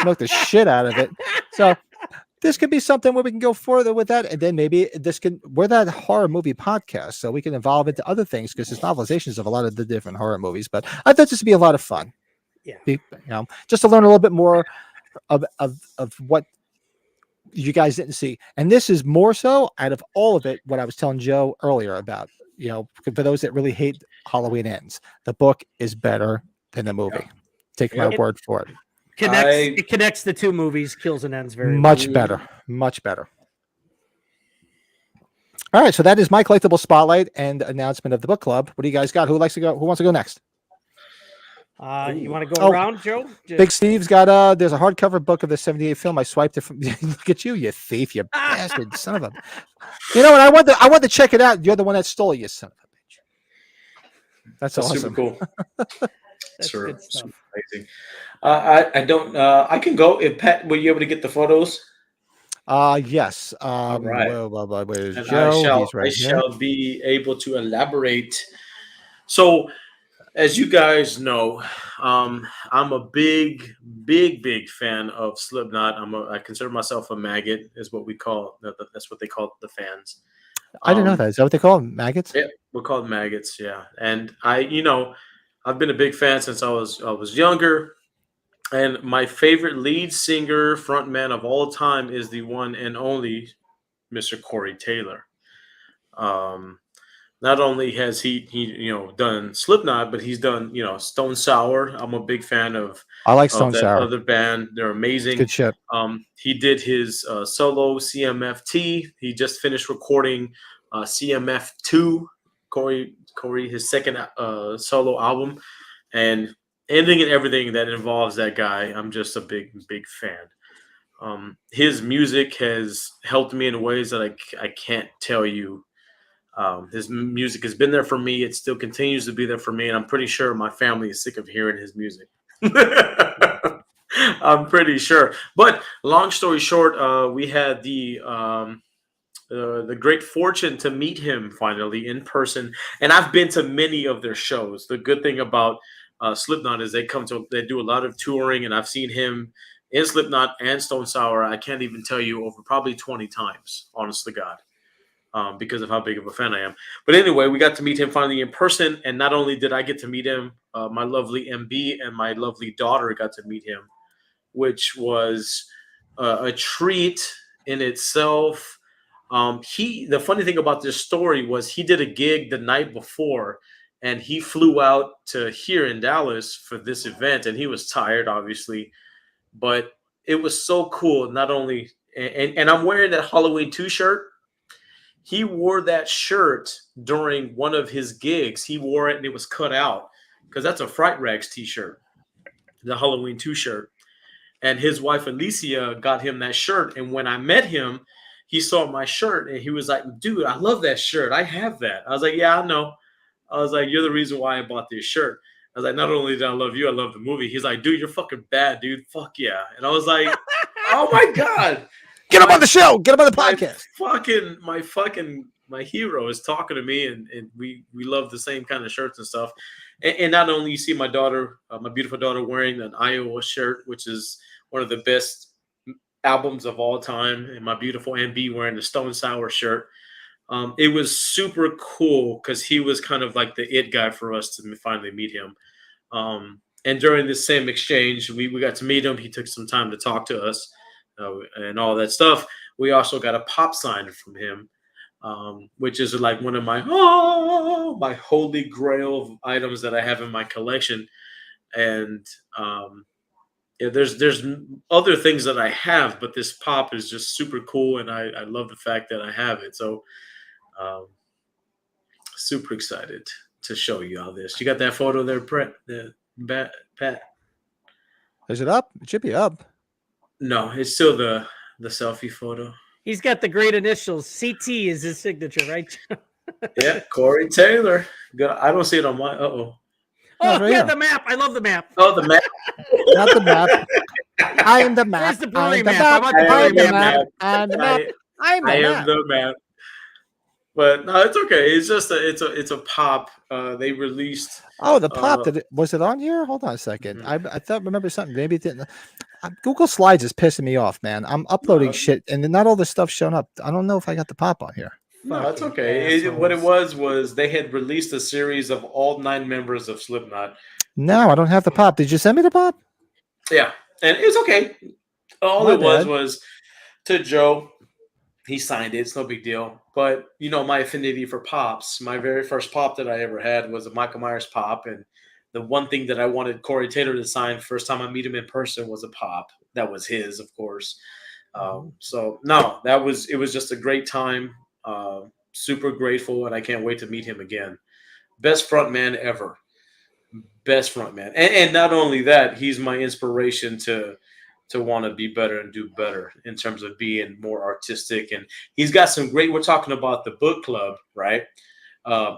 [SPEAKER 1] Milk the shit out of it. So this could be something where we can go further with that, and then maybe we're that horror movie podcast, so we can evolve into other things, because there's novelizations of a lot of the different horror movies. But I thought this would be a lot of fun.
[SPEAKER 3] Yeah,
[SPEAKER 1] just to learn a little bit more of what you guys didn't see. And this is more so, out of all of it, what I was telling Joe earlier about, for those that really hate Halloween Ends, the book is better than the movie. Take my word for it.
[SPEAKER 3] It connects the 2 movies, Kills and Ends, very
[SPEAKER 1] much better. All right, so that is my collectible spotlight and announcement of the book club. What do you guys got? Who wants to go next?
[SPEAKER 3] You want to go around, Joe?
[SPEAKER 1] Big Steve's got there's a hardcover book of the 78 film. I swiped it from look at you thief, you bastard, son of a. You know what? I want to check it out. You're the one that stole it, you son of a bitch. That's awesome.
[SPEAKER 2] Super cool.
[SPEAKER 3] That's good stuff.
[SPEAKER 2] Amazing. I don't I can go if Pat, were you able to get the photos?
[SPEAKER 1] Yes.
[SPEAKER 2] All right.
[SPEAKER 1] Where's
[SPEAKER 2] And
[SPEAKER 1] Joe? He's right
[SPEAKER 2] I
[SPEAKER 1] here.
[SPEAKER 2] shall be able to elaborate. So, as you guys know, I'm a big fan of Slipknot. I consider myself a maggot, is what we call. That's what they call the fans.
[SPEAKER 1] I didn't know that. Is that what they call them? Maggots?
[SPEAKER 2] Yeah, we're called maggots. Yeah, and I've been a big fan since I was younger. And my favorite lead singer, frontman of all time is the one and only Mr. Corey Taylor. Not only has he done Slipknot, but he's done Stone Sour. I'm a big fan of.
[SPEAKER 1] I like Stone
[SPEAKER 2] that
[SPEAKER 1] Sour.
[SPEAKER 2] other band. They're amazing.
[SPEAKER 1] Good shit.
[SPEAKER 2] He did his solo CMFT. He just finished recording CMF2. Corey, his second solo album, and anything and everything that involves that guy, I'm just a big fan. His music has helped me in ways that I can't tell you. His music has been there for me. It still continues to be there for me, and I'm pretty sure my family is sick of hearing his music. I'm pretty sure. But long story short, we had the great fortune to meet him finally in person, and I've been to many of their shows. The good thing about Slipknot is they do a lot of touring, and I've seen him in Slipknot and Stone Sour. I can't even tell you, over probably 20 times, honest to God, because of how big of a fan I am. But anyway, we got to meet him finally in person, and not only did I get to meet him, my lovely MB and my lovely daughter got to meet him, which was a treat in itself. The funny thing about this story was he did a gig the night before, and he flew out to here in Dallas for this event, and he was tired, obviously, but it was so cool. Not only, and I'm wearing that Halloween 2 shirt. He wore that shirt during one of his gigs. He wore it and it was cut out because that's a Fright Rags t-shirt, the Halloween 2 shirt. And his wife, Alicia, got him that shirt. And when I met him, he saw my shirt and he was like, dude, I love that shirt. I have that. I was like, yeah, I know. I was like, you're the reason why I bought this shirt. I was like, not only did I love you, I love the movie. He's like, dude, you're fucking bad, dude. Fuck yeah. And I was like, oh my God.
[SPEAKER 1] Get him on the show. Get him on the podcast.
[SPEAKER 2] My hero is talking to me, and we love the same kind of shirts and stuff. And not only you see my daughter, my beautiful daughter, wearing an Iowa shirt, which is one of the best albums of all time, and my beautiful MB wearing the Stone Sour shirt. It was super cool because he was kind of like the it guy for us to finally meet him. And during this same exchange, we got to meet him. He took some time to talk to us and all that stuff. We also got a pop sign from him, which is like one of my holy grail of items that I have in my collection. And there's other things that I have, but this pop is just super cool, and I love the fact that I have it. So super excited to show you all this. You got that photo there, Pat?
[SPEAKER 1] Is it up? It should be up.
[SPEAKER 2] No, it's still the selfie photo.
[SPEAKER 3] He's got the great initials. CT is his signature, right?
[SPEAKER 2] Yeah, Corey Taylor. I don't see it on my.
[SPEAKER 3] Oh, right, yeah, the map. I love the map.
[SPEAKER 2] Oh, the map.
[SPEAKER 1] Not the map. I am the map.
[SPEAKER 3] Where's the brewery map? I want the brewery map.
[SPEAKER 1] I'm the map.
[SPEAKER 2] I am the map. But no, it's okay. It's just it's a pop. They released.
[SPEAKER 1] Oh, the pop. Was it on here? Hold on a second. Mm-hmm. I thought remember something. Maybe it didn't. Google Slides is pissing me off, man. I'm uploading shit, and not all the stuff showing up. I don't know if I got the pop on here.
[SPEAKER 2] No, that's okay. What it was they had released a series of all 9 members of Slipknot.
[SPEAKER 1] No, I don't have the pop. Did you send me the pop?
[SPEAKER 2] Yeah, and it's okay. All it was to Joe. He signed it. It's no big deal. But, my affinity for pops, my very first pop that I ever had was a Michael Myers pop. And the one thing that I wanted Corey Taylor to sign first time I meet him in person was a pop. That was his, of course. So, no, it was just a great time. Super grateful, and I can't wait to meet him again. Best front man ever. best front man. And not only that, he's my inspiration to want to be better and do better in terms of being more artistic. And he's got some great. We're talking about the book club, right?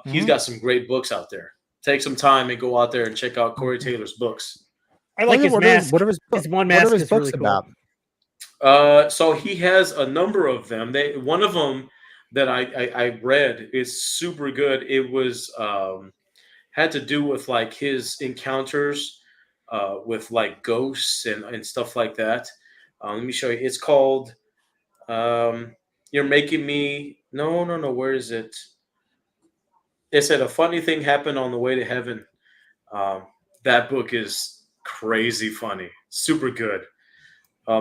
[SPEAKER 2] He's got some great books out there. Take some time and go out there and check out Corey Taylor's books.
[SPEAKER 3] I like his mask. His one mask is really cool.
[SPEAKER 2] So he has a number of them. One of them that I read is super good. It was had to do with like his encounters with like ghosts and stuff like that. Let me show you. It's called You're Making Me. No. Where is it? It said a funny thing happened on the way to heaven. That book is crazy funny. Super good.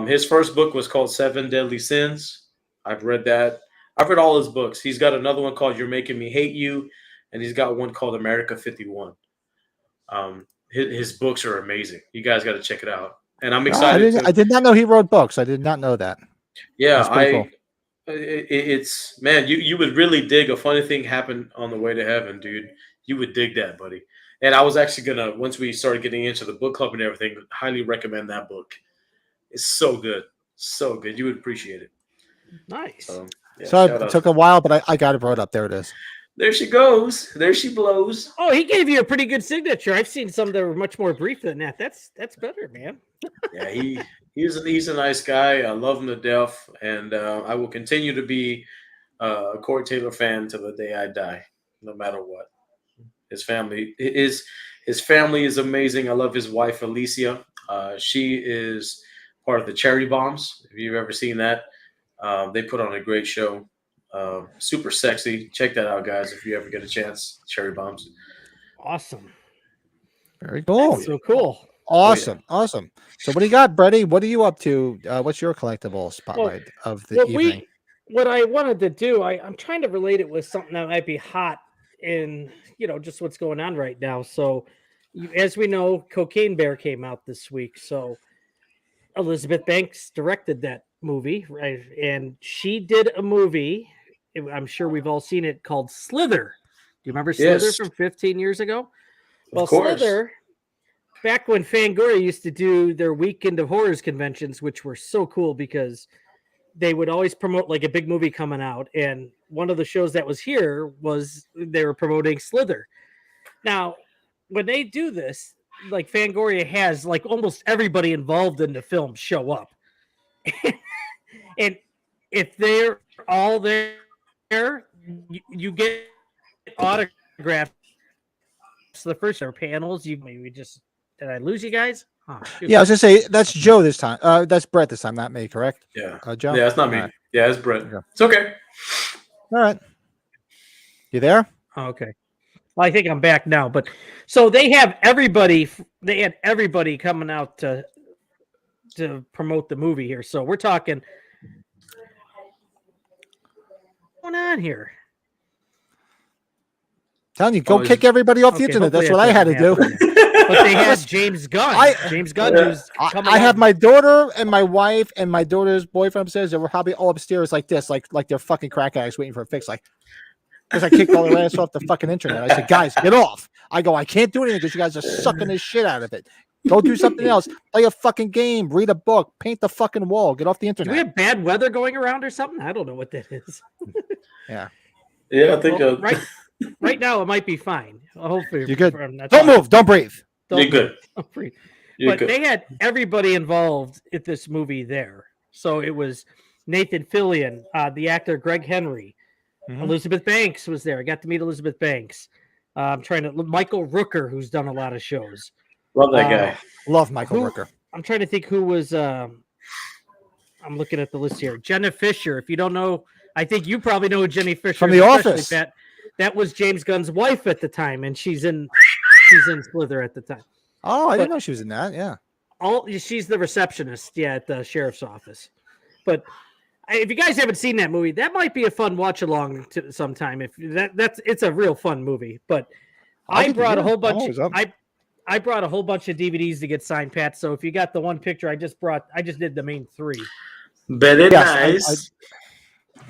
[SPEAKER 2] His first book was called 7 Deadly Sins. I've read that. I've read all his books. He's got another one called You're Making Me Hate You, and he's got one called America 51. His books are amazing. You guys got to check it out. And I'm excited.
[SPEAKER 1] I did not know he wrote books. I did not know that.
[SPEAKER 2] Yeah, cool. It's man, you would really dig A Funny Thing Happened on the Way to Heaven, dude. You would dig that, buddy. And I was actually gonna, once we started getting into the book club and everything, highly recommend that book. It's so good. So good. You would appreciate it.
[SPEAKER 3] Nice.
[SPEAKER 2] So
[SPEAKER 1] it took a while, but I got it brought up. There it is.
[SPEAKER 2] There she goes. There she blows.
[SPEAKER 3] Oh, he gave you a pretty good signature. I've seen some that were much more brief than that. That's better, man.
[SPEAKER 2] Yeah, he's a nice guy. I love him to death, and I will continue to be a Corey Taylor fan till the day I die, no matter what. His family is amazing. I love his wife Alicia. She is part of the Cherry Bombs. If you've ever seen that, they put on a great show. Super sexy. Check that out, guys, if you ever get a chance. Cherry Bombs.
[SPEAKER 3] Awesome.
[SPEAKER 1] Very cool.
[SPEAKER 3] That's so cool.
[SPEAKER 1] Awesome. Awesome. So what do you got, Brady? What are you up to? What's your collectible spotlight of the evening?
[SPEAKER 3] What I wanted to do, I'm trying to relate it with something that might be hot in, just what's going on right now. So as we know, Cocaine Bear came out this week. So Elizabeth Banks directed that movie, right? And she did a movie, I'm sure we've all seen it, called Slither. Do you remember Slither from 15 years ago? Well, Slither, back when Fangoria used to do their Weekend of Horrors conventions, which were so cool because they would always promote like a big movie coming out. And one of the shows that was here was they were promoting Slither. Now, when they do this, like Fangoria has like almost everybody involved in the film show up. And if they're all there, you get autographs. So the first are panels. You maybe just did I lose you guys? Oh,
[SPEAKER 1] yeah, I was gonna say that's Joe this time. That's Brett this time, not me, correct?
[SPEAKER 2] Yeah,
[SPEAKER 1] Joe.
[SPEAKER 2] Yeah, it's not me. Right. Yeah, it's Brett. Okay. It's okay.
[SPEAKER 1] All right. You there?
[SPEAKER 3] Oh, okay. Well, I think I'm back now. But so they have everybody. They had everybody coming out to promote the movie here. So we're talking. What's going on here?
[SPEAKER 1] Telling you, go kick everybody off the internet. That's what I had to do.
[SPEAKER 3] But they had James Gunn. James Gunn, who's coming
[SPEAKER 1] I have my daughter and my wife and my daughter's boyfriend upstairs. They were probably all upstairs like this, like they're fucking crack addicts waiting for a fix. Like, because I kicked all their ass off the fucking internet. I said, guys, get off. I go, I can't do anything because you guys are sucking this shit out of it. Go do something else. Play a fucking game. Read a book. Paint the fucking wall. Get off the internet.
[SPEAKER 3] Do we have bad weather going around or something? I don't know what that is.
[SPEAKER 1] Yeah.
[SPEAKER 2] Yeah, I think
[SPEAKER 3] right now it might be fine. Hopefully
[SPEAKER 1] you're good. Don't move. Don't breathe.
[SPEAKER 2] You're good.
[SPEAKER 3] Don't breathe. But they had everybody involved at this movie there. So it was Nathan Fillion, the actor Greg Henry, Elizabeth Banks was there. I got to meet Elizabeth Banks. Michael Rooker, who's done a lot of shows.
[SPEAKER 2] Love that guy.
[SPEAKER 1] Love Michael Rooker.
[SPEAKER 3] I'm trying to think who was. I'm looking at the list here. Jenna Fisher. If you don't know, I think you probably know Jenny Fisher
[SPEAKER 1] from The Office.
[SPEAKER 3] That was James Gunn's wife at the time, and she's in Slither at the time.
[SPEAKER 1] Oh, I didn't know she was in that. Yeah.
[SPEAKER 3] She's the receptionist. Yeah, at the sheriff's office. But if you guys haven't seen that movie, that might be a fun watch along to sometime. If it's a real fun movie. But I brought a whole bunch. I brought a whole bunch of DVDs to get signed, Pat. So if you got the one picture I just did the main three.
[SPEAKER 2] Very nice.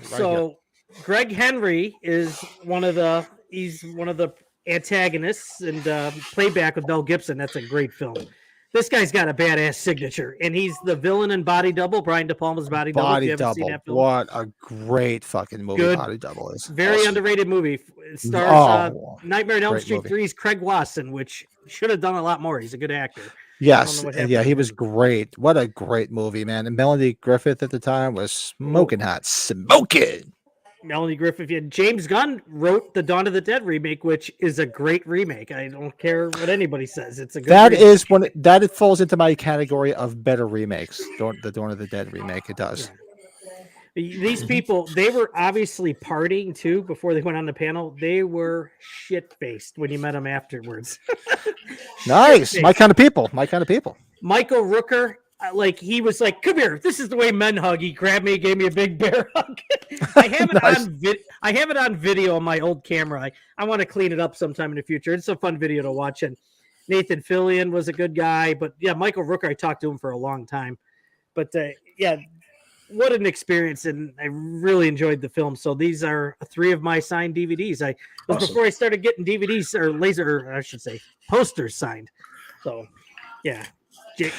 [SPEAKER 3] So Greg Henry is one of the antagonists and Playback with Mel Gibson. That's a great film. This guy's got a badass signature, and he's the villain in Body Double, Brian De Palma's Body Double. If you haven't seen that film.
[SPEAKER 1] What a great fucking movie
[SPEAKER 3] Good.
[SPEAKER 1] Body Double is.
[SPEAKER 3] Very
[SPEAKER 1] Awesome.
[SPEAKER 3] underrated movie. It stars Nightmare on Elm Street
[SPEAKER 1] movie.
[SPEAKER 3] 3's Craig Wasson, which should have done a lot more. He's a good actor.
[SPEAKER 1] Yes, yeah, he was great. What a great movie, man. And Melanie Griffith at the time was smoking hot. Smoking!
[SPEAKER 3] Melanie Griffith. James Gunn wrote the Dawn of the Dead remake, which is a great remake. I don't care what anybody says. It's a good remake.
[SPEAKER 1] Is one that it falls into my category of better remakes. The Dawn of the Dead remake, it does.
[SPEAKER 3] Yeah. These people, they were obviously partying too before they went on the panel. They were shit-faced when you met them afterwards.
[SPEAKER 1] Nice. My kind of people.
[SPEAKER 3] Michael Rooker, he was like, come here. This is the way men hug. He grabbed me, gave me a big bear hug. I have it I have it on video on my old camera. I want to clean it up sometime in the future. It's a fun video to watch. And Nathan Fillion was a good guy. But yeah, Michael Rooker, I talked to him for a long time. But yeah, what an experience. And I really enjoyed the film. So these are 3 of my signed DVDs. Before I started getting DVDs or posters signed. So yeah.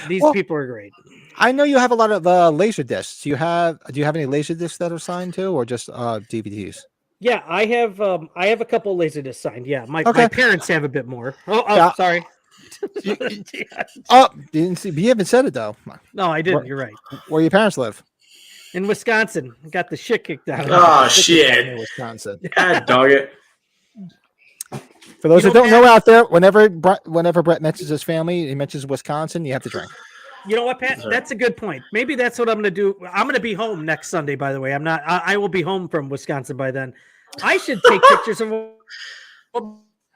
[SPEAKER 3] These people are great.
[SPEAKER 1] I know you have a lot of laser discs. Do you have any laser discs that are signed too, or just DVDs?
[SPEAKER 3] Yeah, I have a couple of laser discs signed. Yeah, my parents have a bit more. Sorry.
[SPEAKER 1] You didn't see. You haven't said it though.
[SPEAKER 3] No, I didn't. You're right.
[SPEAKER 1] Where your parents live?
[SPEAKER 3] In Wisconsin. Got the shit kicked out of me.
[SPEAKER 2] Oh shit!
[SPEAKER 1] In Wisconsin.
[SPEAKER 2] God dog it.
[SPEAKER 1] For those that don't know out there, whenever Brett mentions his family, he mentions Wisconsin, you have to drink.
[SPEAKER 3] You know what, Pat? That's a good point. Maybe that's what I'm going to do. I'm going to be home next Sunday, by the way. I will be home from Wisconsin by then. I should take pictures of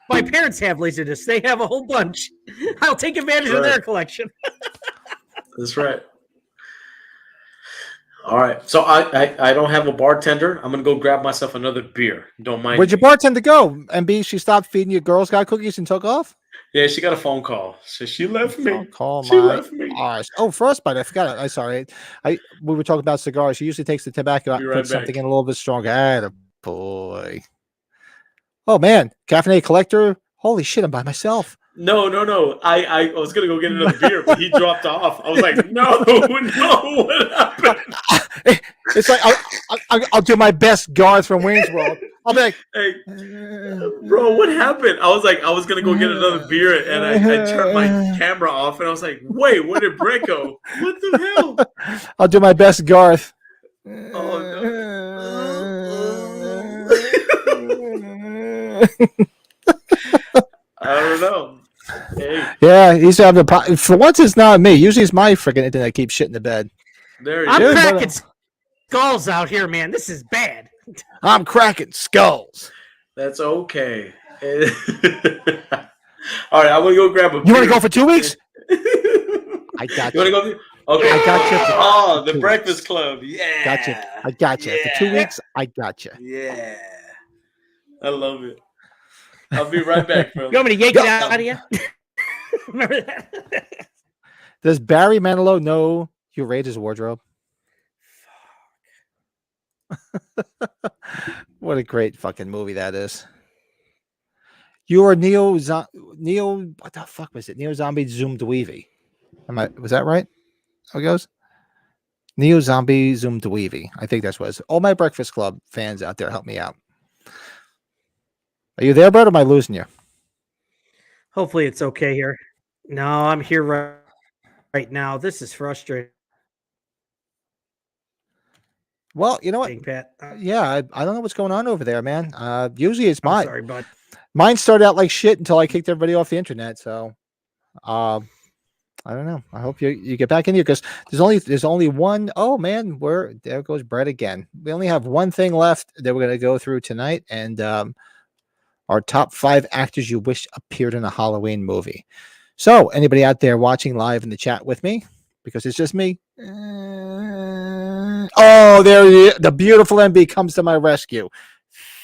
[SPEAKER 3] my parents have Laserdiscs. They have a whole bunch. I'll take advantage of their collection.
[SPEAKER 2] That's right. All right. So I don't have a bartender. I'm going to go grab myself another beer. Don't mind.
[SPEAKER 1] Where'd your bartender go? MB, she stopped feeding you Girl Scout cookies and took off?
[SPEAKER 2] Yeah, she got a phone call. So she left me.
[SPEAKER 1] Left me. Oh, Frostbite. I forgot it. I'm sorry. We were talking about cigars. She usually takes the tobacco out and puts something in a little bit stronger. Boy. Oh, man. Caffeinated collector. Holy shit, I'm by myself.
[SPEAKER 2] No. I was going to go get another beer, but he dropped off. I was like, no, what happened?
[SPEAKER 1] It's like, I'll do my best Garth from Wayne's World. I'll be like,
[SPEAKER 2] hey, bro, what happened? I was like, I was going to go get another beer, and I turned my camera off, and I was like, wait, where did Brett go? What the hell?
[SPEAKER 1] I'll do my best Garth.
[SPEAKER 2] Oh, no. I don't know. Hey.
[SPEAKER 1] Yeah, he's having for once it's not me. Usually it's my freaking internet that keeps shit in the bed.
[SPEAKER 3] I'm cracking skulls out here, man. This is bad.
[SPEAKER 1] I'm cracking skulls.
[SPEAKER 2] That's okay. All right, I'm gonna go grab a beer.
[SPEAKER 1] You want to go for 2 weeks? I got you.
[SPEAKER 2] You want to go? Okay.
[SPEAKER 1] I got you.
[SPEAKER 2] Oh, the Breakfast Club. Yeah.
[SPEAKER 1] Got you. I got you. For 2 weeks, I got you.
[SPEAKER 2] Yeah. I love it. I'll be right back, bro.
[SPEAKER 3] You want me to yank it out of you? Remember that?
[SPEAKER 1] Does Barry Manilow know you raid his wardrobe? What a great fucking movie that is. You are Neo. What the fuck was it? Neo Zombie Zoom Dweevy. Was that right? How it goes? Neo Zombie Zoom Dweevy. I think that's what it is. All my Breakfast Club fans out there, help me out. Are you there, Brett, or am I losing you?
[SPEAKER 3] Hopefully it's okay here. No, I'm here right now. This is frustrating.
[SPEAKER 1] Well, you know what?
[SPEAKER 3] Pat.
[SPEAKER 1] Yeah, I don't know what's going on over there, man. Usually it's mine.
[SPEAKER 3] Sorry, bud.
[SPEAKER 1] Mine started out like shit until I kicked everybody off the internet. So, I don't know. I hope you get back in here because there's only one. Oh man, there goes Brett again. We only have one thing left that we're gonna go through tonight, and our top 5 actors you wish appeared in a Halloween movie. So, anybody out there watching live in the chat with me? Because it's just me. Oh, the beautiful MB comes to my rescue.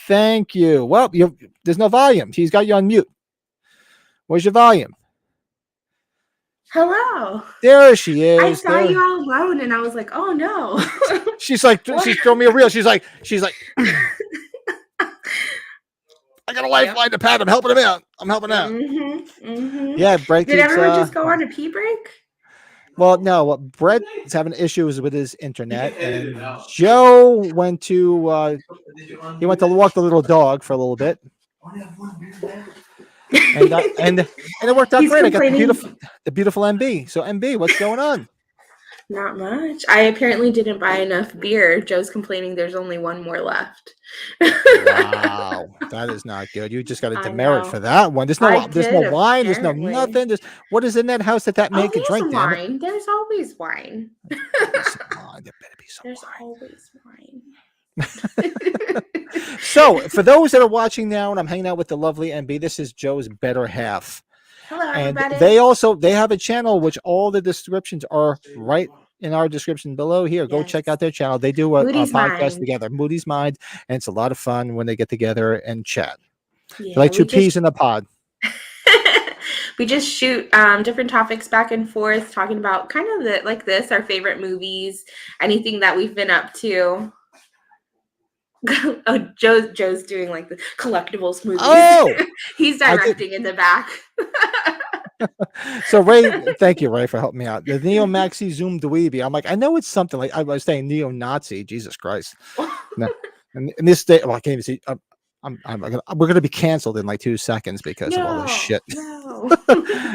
[SPEAKER 1] Thank you. Well, there's no volume. He's got you on mute. Where's your volume?
[SPEAKER 4] Hello.
[SPEAKER 1] There she is.
[SPEAKER 4] I saw you all alone, and I was like, "Oh no."
[SPEAKER 1] She's like, she's throwing me a reel. She's like, I got a lifeline to Pat. I'm helping him out. Yeah, Brett
[SPEAKER 4] Did
[SPEAKER 1] keeps,
[SPEAKER 4] everyone just go on a pee break?
[SPEAKER 1] well, no, Brett is having issues with his internet, and Joe went to walk the little dog for a little bit, and it worked out
[SPEAKER 4] He's
[SPEAKER 1] great. I got
[SPEAKER 4] complaining.
[SPEAKER 1] the beautiful MB. So MB, what's going on?
[SPEAKER 4] Not much. I apparently didn't buy enough beer. Joe's complaining there's only one more left.
[SPEAKER 1] Wow, that is not good. You just got a demerit for that one. There's no wine.
[SPEAKER 4] Apparently.
[SPEAKER 1] There's no nothing. What is in that house that make a drink?
[SPEAKER 4] Wine. There's always wine.
[SPEAKER 1] There better be some
[SPEAKER 4] There's
[SPEAKER 1] wine.
[SPEAKER 4] always wine.
[SPEAKER 1] So, for those that are watching now, and I'm hanging out with the lovely MB, this is Joe's better half.
[SPEAKER 4] Hello,
[SPEAKER 1] And
[SPEAKER 4] everybody.
[SPEAKER 1] they have a channel which all the descriptions are right in our description below here. Go check out their channel. They do a podcast together, Moody's Mind, and it's a lot of fun when they get together and chat.
[SPEAKER 4] Yeah,
[SPEAKER 1] like two peas in a pod.
[SPEAKER 4] We just shoot different topics back and forth, talking about kind of our favorite movies, anything that we've been up to. Oh, Joe's doing like the collectibles movies.
[SPEAKER 1] Oh,
[SPEAKER 4] he's directing in the back.
[SPEAKER 1] So Ray, thank you, Ray, for helping me out. The Neo Maxi Zoom Dweeby. I'm like, I know it's something like I was saying Neo Nazi. Jesus Christ. No. And this day, well, I can't even see. We're gonna be canceled in like 2 seconds because of all this shit.
[SPEAKER 4] No.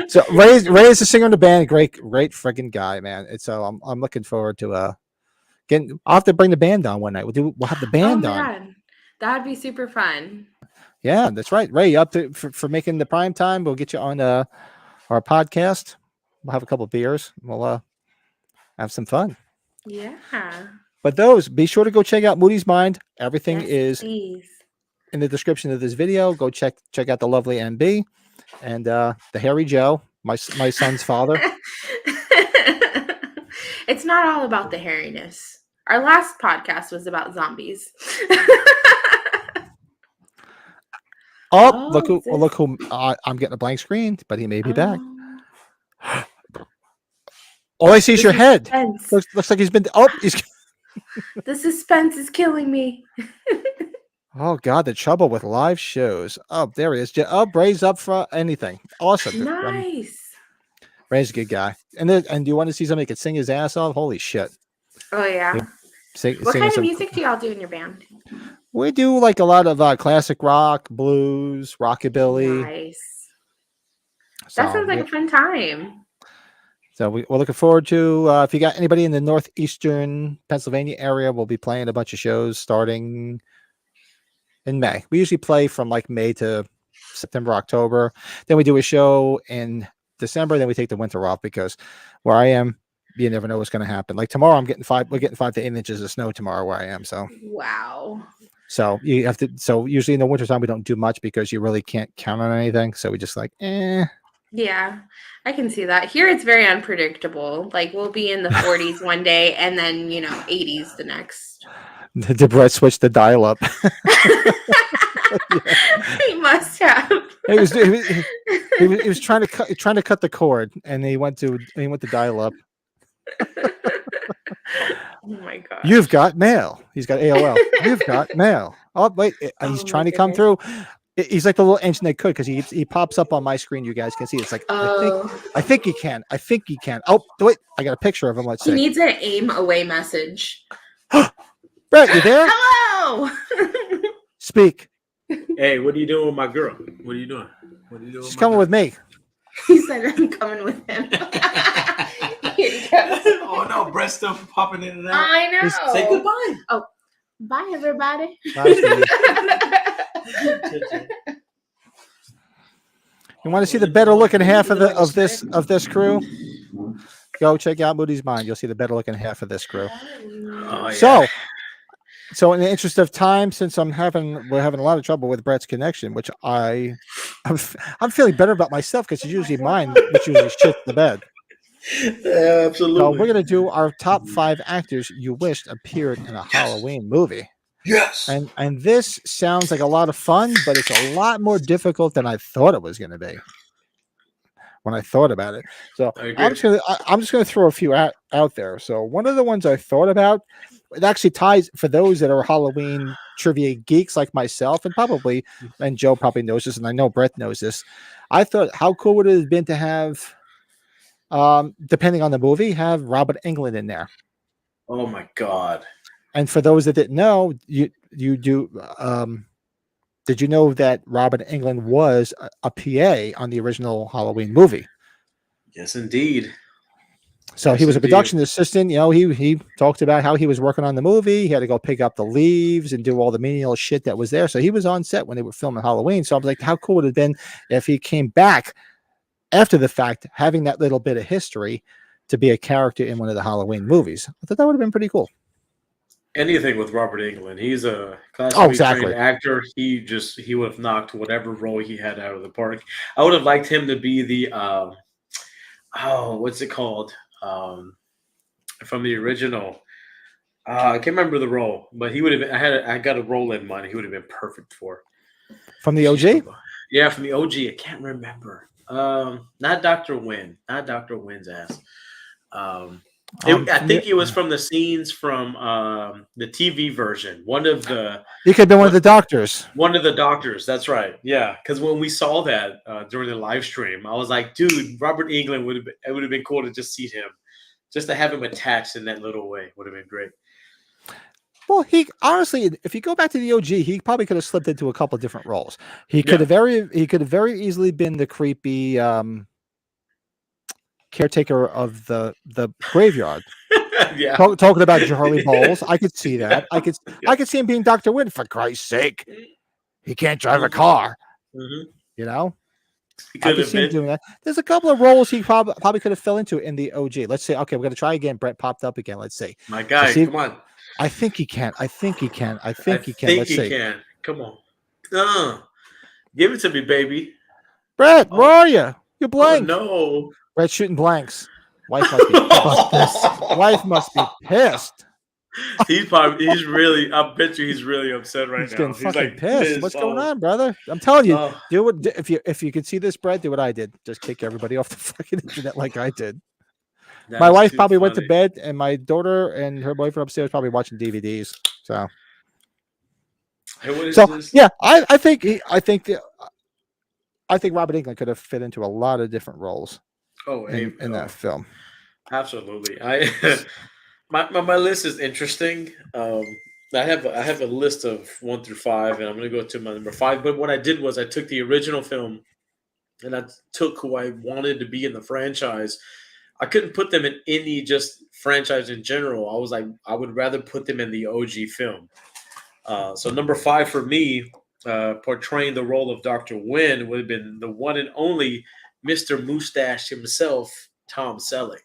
[SPEAKER 1] So Ray is the singer in the band. Great freaking guy, man. It's so I'm looking forward to I'll have to bring the band on one night. We'll have the band on.
[SPEAKER 4] That'd be super fun.
[SPEAKER 1] Yeah, that's right. Ray, up to for making the prime time. We'll get you on our podcast. We'll have a couple of beers. We'll have some fun.
[SPEAKER 4] Yeah.
[SPEAKER 1] But be sure to go check out Moody's Mind. Everything is in the description of this video. Go check out the lovely MB and the hairy Joe, my son's father.
[SPEAKER 4] It's not all about the hairiness. Our last podcast was about zombies.
[SPEAKER 1] Look who I'm getting a blank screen, but he may be back. All I see is your head. Looks like he's been.
[SPEAKER 4] The suspense is killing me.
[SPEAKER 1] Oh God, the trouble with live shows. Oh, there he is. Oh, Ray's up for anything. Awesome.
[SPEAKER 4] Nice.
[SPEAKER 1] Ray's a good guy. And do you want to see somebody that could sing his ass off? Holy shit.
[SPEAKER 4] Oh yeah. What kind of music do y'all do in your band?
[SPEAKER 1] We do like a lot of classic rock, blues, rockabilly.
[SPEAKER 4] Nice. That sounds like a fun time.
[SPEAKER 1] So we're looking forward to if you got anybody in the northeastern Pennsylvania area, we'll be playing a bunch of shows starting in May. We usually play from like May to September, October. Then we do a show in December. Then we take the winter off because where I am, you never know what's going to happen. Like tomorrow, we're getting 5 to 8 inches of snow tomorrow where I am. So
[SPEAKER 4] wow.
[SPEAKER 1] So you have to. So usually in the wintertime we don't do much because you really can't count on anything. So we just like,
[SPEAKER 4] Yeah, I can see that. Here it's very unpredictable. Like we'll be in the 40s one day and then 80s the next.
[SPEAKER 1] Did Brett switch the dial up?
[SPEAKER 4] He must have.
[SPEAKER 1] He was trying to cut the cord, and he went to dial up.
[SPEAKER 4] Oh my God!
[SPEAKER 1] You've got mail. He's got AOL. You've got mail. Oh wait, he's trying to come through. He's like the little engine that could because he pops up on my screen. You guys can see it's like I think he can. Oh wait, I got a picture of him. Let's see.
[SPEAKER 4] He needs an aim away message.
[SPEAKER 1] Brett, you there?
[SPEAKER 4] Hello.
[SPEAKER 1] Speak.
[SPEAKER 5] Hey, what are you doing with my girl? What are you doing?
[SPEAKER 1] She's coming with me.
[SPEAKER 4] He said I'm coming with him.
[SPEAKER 5] Oh no, Brett's still popping in and out.
[SPEAKER 4] I know.
[SPEAKER 5] Say goodbye.
[SPEAKER 4] Oh, bye everybody.
[SPEAKER 1] Bye, you want to see the better looking half of this crew? Go check out Moody's Mind. You'll see the better looking half of this crew.
[SPEAKER 5] Oh, yeah.
[SPEAKER 1] So in the interest of time, since we're having a lot of trouble with Brett's connection, which I'm feeling better about myself because it's usually mine, which usually shits the bed.
[SPEAKER 5] Yeah, absolutely.
[SPEAKER 1] So we're gonna do our top 5 actors you wished appeared in a Halloween movie.
[SPEAKER 5] Yes.
[SPEAKER 1] And this sounds like a lot of fun, but it's a lot more difficult than I thought it was going to be when I thought about it. So I'm just gonna throw a few out there. So one of the ones I thought about it actually ties for those that are Halloween trivia geeks like myself, and Joe probably knows this, and I know Brett knows this. I thought, how cool would it have been to have, depending on the movie, have Robert Englund in there.
[SPEAKER 2] Oh my God.
[SPEAKER 1] And for those that didn't know, you do. Did you know that Robert Englund was a PA on the original Halloween movie?
[SPEAKER 2] Yes, indeed.
[SPEAKER 1] So
[SPEAKER 2] Yes,
[SPEAKER 1] he was a
[SPEAKER 2] indeed.
[SPEAKER 1] production assistant. You know, he talked about how he was working on the movie. He had to go pick up the leaves and do all the menial shit that was there. So he was on set when they were filming Halloween. So I was like, how cool would it have been if he came back after the fact, having that little bit of history to be a character in one of the Halloween movies? I thought that would have been pretty cool.
[SPEAKER 2] Anything with Robert Englund. He's a classically
[SPEAKER 1] exactly.
[SPEAKER 2] trained actor. He would have knocked whatever role he had out of the park. I would have liked him to be the what's it called? From the original. I can't remember the role, but he would have been, I got a role in mind he would have been perfect for.
[SPEAKER 1] From the OG?
[SPEAKER 2] Yeah, from the OG. I can't remember. Not Dr. Wynn. Not Dr. Wynn's ass. I think it was from the scenes from the TV version. One of the
[SPEAKER 1] He could have been one of the doctors.
[SPEAKER 2] One of the doctors. That's right. Yeah, because when we saw that during the live stream, I was like, dude, Robert Englund it would have been cool to just see him, just to have him attached in that little way would have been great.
[SPEAKER 1] Well, he honestly, if you go back to the OG, he probably could have slipped into a couple of different roles. He could have very easily been the creepy caretaker of the graveyard.
[SPEAKER 2] Yeah,
[SPEAKER 1] talking about Charlie Bowles. I could see that. I could see him being Dr. Wynn. For Christ's sake, he can't drive a car.
[SPEAKER 2] Mm-hmm.
[SPEAKER 1] You know,
[SPEAKER 2] I
[SPEAKER 1] could see him doing that. There's a couple of roles he probably could have fell into in the OG. Let's say, okay, we're gonna try again. Brett popped up again. Let's see.
[SPEAKER 2] My guy, come on.
[SPEAKER 1] I think he can. Let's see.
[SPEAKER 2] Come on. Give it to me, baby.
[SPEAKER 1] Brett, where are you? You're blank.
[SPEAKER 2] Oh, no.
[SPEAKER 1] Brett's shooting blanks. Wife must be pissed. Wife must be pissed.
[SPEAKER 2] He's really, I bet you he's really upset right
[SPEAKER 1] He's
[SPEAKER 2] now.
[SPEAKER 1] getting fucking
[SPEAKER 2] like,
[SPEAKER 1] pissed. What's going on, brother? I'm telling you, do what if you could see this, Brett, do what I did. Just kick everybody off the fucking internet like I did. My wife probably went to bed, and my daughter and her boyfriend upstairs probably watching DVDs. So, yeah, I think Robert Englund could have fit into a lot of different roles. In that film.
[SPEAKER 2] Absolutely. My list is interesting. I have a list of 1 through 5, and I'm going to go to my number 5. But what I did was I took the original film, and I took who I wanted to be in the franchise. I couldn't put them in any just franchise in general. I was like, I would rather put them in the OG film. So number 5 for me, portraying the role of Dr. Wynn would have been the one and only Mr. Mustache himself, Tom Selleck.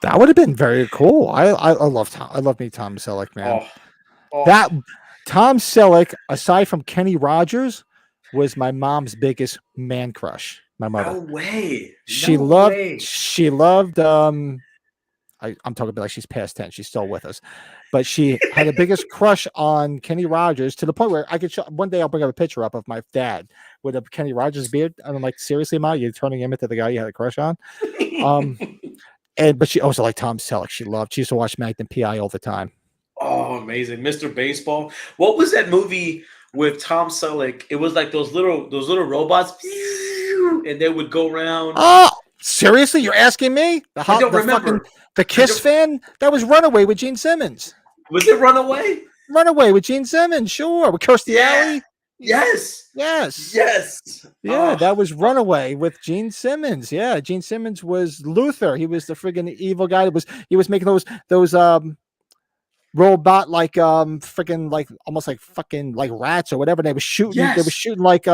[SPEAKER 1] That would have been very cool. I love Tom. I love me Tom Selleck, man. That Tom Selleck, aside from Kenny Rogers, was my mom's biggest man crush. My mother.
[SPEAKER 2] No way.
[SPEAKER 1] She loved. I'm talking about like she's past tense. She's still with us, but she had the biggest crush on Kenny Rogers to the point where I could show. One day I'll bring up a picture up of my dad with a Kenny Rogers beard, and I'm like, seriously, Ma, you're turning him into the guy you had a crush on. But she also liked Tom Selleck. She used to watch Magnum PI all the time.
[SPEAKER 2] Oh, amazing. Mr. Baseball. What was that movie with Tom Selleck? It was like those little robots, and they would go around.
[SPEAKER 1] Oh, seriously? You're asking me? The Kiss fan? That was Runaway with Gene Simmons.
[SPEAKER 2] Was it Runaway?
[SPEAKER 1] Runaway with Gene Simmons, sure. With Kirstie Alley.
[SPEAKER 2] Yes.
[SPEAKER 1] Yeah, that was Runaway with Gene Simmons. Yeah, Gene Simmons was Luther. He was the friggin' evil guy. He was making those robot like freaking like almost like fucking like rats or whatever. They were shooting. They were shooting like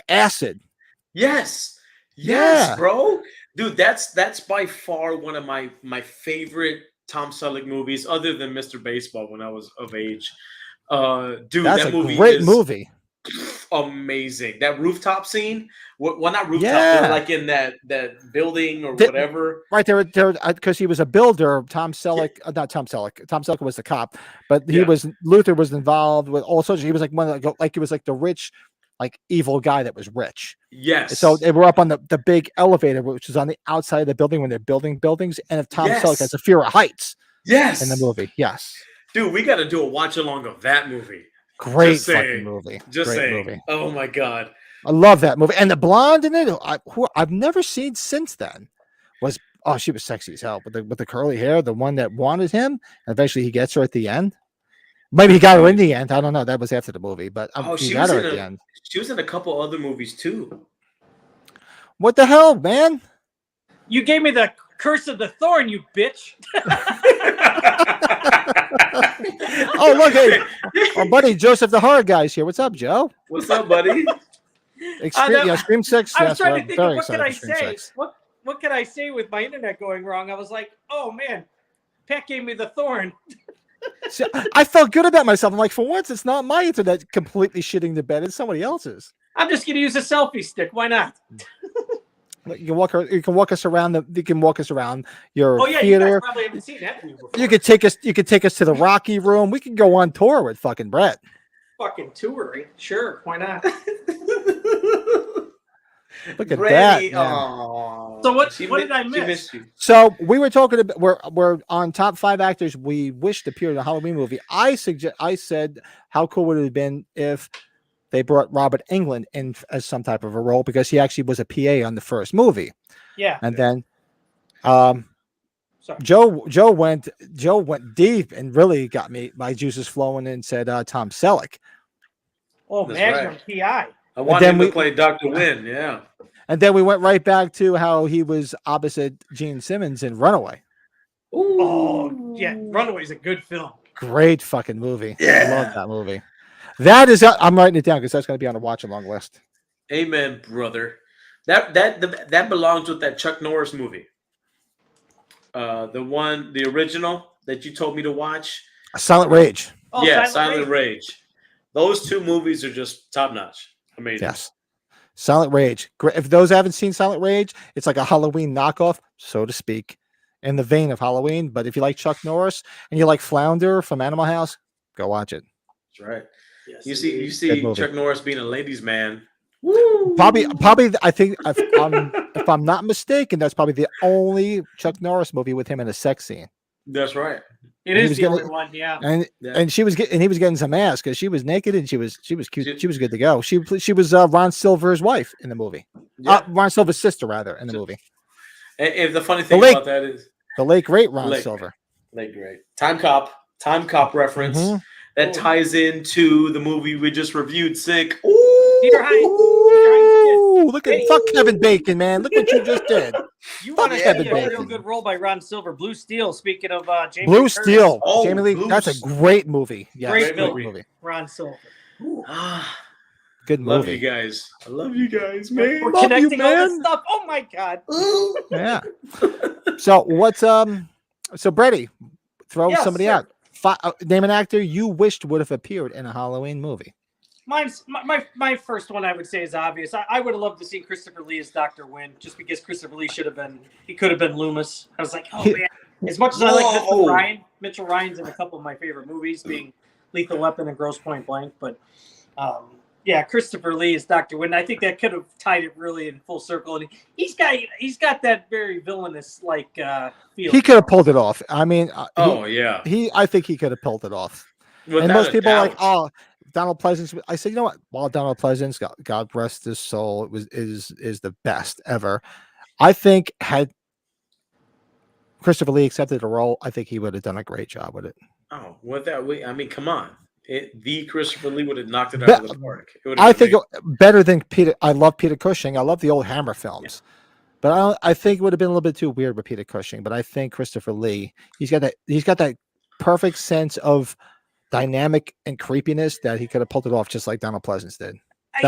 [SPEAKER 1] acid.
[SPEAKER 2] Yes, bro. Dude, that's by far one of my favorite Tom Selleck movies, other than Mr. Baseball when I was of age. Dude,
[SPEAKER 1] that's
[SPEAKER 2] that
[SPEAKER 1] a great movie.
[SPEAKER 2] Amazing. That rooftop scene. Well, not rooftop. Yeah. They're like in that building or whatever.
[SPEAKER 1] Right there, because he was a builder. Tom Selleck, not Tom Selleck. Tom Selleck was the cop, but Luther was involved with all sorts. He was like he was like the rich like evil guy that was rich.
[SPEAKER 2] Yes.
[SPEAKER 1] So they were up on the big elevator, which was on the outside of the building when they're building buildings. And if Tom Selleck has a fear of heights
[SPEAKER 2] yes.
[SPEAKER 1] in the movie. Yes.
[SPEAKER 2] Dude, we got to do a watch along of that movie.
[SPEAKER 1] Great fucking movie.
[SPEAKER 2] Just
[SPEAKER 1] Great
[SPEAKER 2] saying.
[SPEAKER 1] movie.
[SPEAKER 2] Oh my God.
[SPEAKER 1] I love that movie. And the blonde in it, who I've never seen since then, was she was sexy as hell with the curly hair, the one that wanted him. And eventually he gets her at the end. Maybe he got her in the end. I don't know. That was after the movie, but he got her at the end.
[SPEAKER 2] She was in a couple other movies too.
[SPEAKER 1] What the hell, man?
[SPEAKER 3] You gave me the Curse of the Thorn, you bitch.
[SPEAKER 1] Oh, look, hey, our buddy Joseph the Horror Guy's here. What's up, Joe?
[SPEAKER 2] What's up, buddy?
[SPEAKER 1] Scream 6.
[SPEAKER 3] I was trying to think of
[SPEAKER 1] what
[SPEAKER 3] can I say. What can I say with my internet going wrong? I was like, oh man, Pat gave me the thorn.
[SPEAKER 1] See, I felt good about myself. I'm like, for once, it's not my internet completely shitting the bed. It's somebody else's.
[SPEAKER 3] I'm just gonna use a selfie stick. Why not?
[SPEAKER 1] You can walk us around You can walk us around your
[SPEAKER 3] theater. You guys probably haven't seen that movie before.
[SPEAKER 1] You could take us to the Rocky Room. We could go on tour with fucking Brett.
[SPEAKER 3] Fucking touring, sure. Why not?
[SPEAKER 1] Look at that. Man.
[SPEAKER 3] So what did I miss?
[SPEAKER 1] So we were talking about we're on top 5 actors we wished appeared in a Halloween movie. I said how cool would it have been if they brought Robert Englund in as some type of a role, because he actually was a PA on the first movie.
[SPEAKER 3] Yeah.
[SPEAKER 1] And then Joe went deep and really got my juices flowing and said Tom Selleck.
[SPEAKER 3] Oh, Magnum PI.
[SPEAKER 2] I wanted him to play Dr. Wynn, yeah.
[SPEAKER 1] And then we went right back to how he was opposite Gene Simmons in Runaway.
[SPEAKER 3] Ooh. Oh, yeah. Runaway's a good film.
[SPEAKER 1] Great fucking movie.
[SPEAKER 5] Yeah.
[SPEAKER 1] I love that movie. That is, I'm writing it down because that's going to be on a watch along list.
[SPEAKER 2] Amen, brother. That belongs with that Chuck Norris movie. The original that you told me to watch.
[SPEAKER 1] Silent Rage.
[SPEAKER 2] Oh, yeah, Silent Rage. Those 2 movies are just top notch. Amazing.
[SPEAKER 1] Yes. Silent Rage. If those haven't seen Silent Rage, it's like a Halloween knockoff, so to speak, in the vein of Halloween. But if you like Chuck Norris and you like Flounder from Animal House, go watch it.
[SPEAKER 2] That's right. Yes, you see Chuck Norris being a ladies' man.
[SPEAKER 1] Woo! Probably. I think if I'm not mistaken, that's probably the only Chuck Norris movie with him in a sex scene.
[SPEAKER 2] That's right.
[SPEAKER 3] It is the only one, yeah.
[SPEAKER 1] And he was getting some ass because she was naked and she was cute. She was good to go. She was Ron Silver's wife in the movie. Yeah. Ron Silver's sister, rather, in the movie.
[SPEAKER 2] And the funny thing about that is
[SPEAKER 1] the late great Ron Silver.
[SPEAKER 2] Late great Time Cop reference. Mm-hmm. That ties into the movie we just reviewed, Sick.
[SPEAKER 1] Ooh, look at fuck Kevin Bacon, man. Look what you just did.
[SPEAKER 3] You want to see a real good role by Ron Silver. Blue Steel. Speaking of Jamie
[SPEAKER 1] Blue Steel, Jamie Lee. That's a great movie. Yeah,
[SPEAKER 3] great movie. Ron Silver.
[SPEAKER 1] Good movie.
[SPEAKER 2] Love you guys. I love you guys, man.
[SPEAKER 3] We're connecting all this stuff. Oh my god.
[SPEAKER 1] Yeah. So what's So Brady, throw somebody out. Name an actor you wished would have appeared in a Halloween movie.
[SPEAKER 3] Mine's my first one. I would say is obvious. I would have loved to see Christopher Lee as Dr. Wynn, just because Christopher Lee could have been Loomis. I was like, oh man. As much as I like Mitchell Ryan's in a couple of my favorite movies, being Lethal Weapon and Grosse Point Blank, but yeah, Christopher Lee is Dr. Wynn. I think that could have tied it really in full circle. And he's got that very villainous feel.
[SPEAKER 1] He could have pulled it off. I mean,
[SPEAKER 2] I
[SPEAKER 1] think he could have pulled it off. And most people are like, oh, Donald Pleasance. I said, you know what? While Donald Pleasance, God rest his soul, is the best ever. I think had Christopher Lee accepted the role, I think he would have done a great job with it.
[SPEAKER 2] Oh, I mean, come on. The Christopher Lee would have knocked it out of the park.
[SPEAKER 1] I think better than Peter. I love Peter Cushing. I love the old Hammer films, but I think it would have been a little bit too weird with Peter Cushing. But I think Christopher Lee, he's got that perfect sense of dynamic and creepiness that he could have pulled it off just like Donald Pleasance did.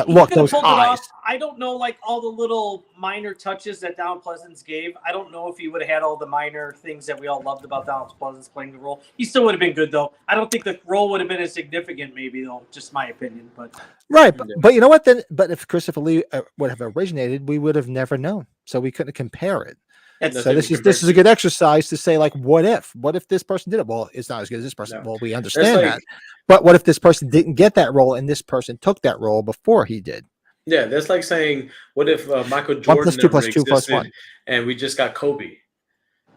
[SPEAKER 1] Those eyes.
[SPEAKER 3] I don't know, like all the little minor touches that Donald Pleasance gave. I don't know if he would have had all the minor things that we all loved about Donald Pleasance playing the role. He still would have been good, though. I don't think the role would have been as significant, maybe, though. Just my opinion, but
[SPEAKER 1] right. But you know what? Then, but if Christopher Lee would have originated, we would have never known, so we couldn't compare it. So this is a good exercise to say, like, what if this person did it? Well, it's not as good as this person.
[SPEAKER 2] No.
[SPEAKER 1] Well, we understand that. But what if this person didn't get that role and this person took that role before he did?
[SPEAKER 2] Yeah, that's like saying, what if Michael
[SPEAKER 1] 1
[SPEAKER 2] Jordan
[SPEAKER 1] + 2
[SPEAKER 2] never
[SPEAKER 1] + 2 + 1.
[SPEAKER 2] existed and we just got Kobe?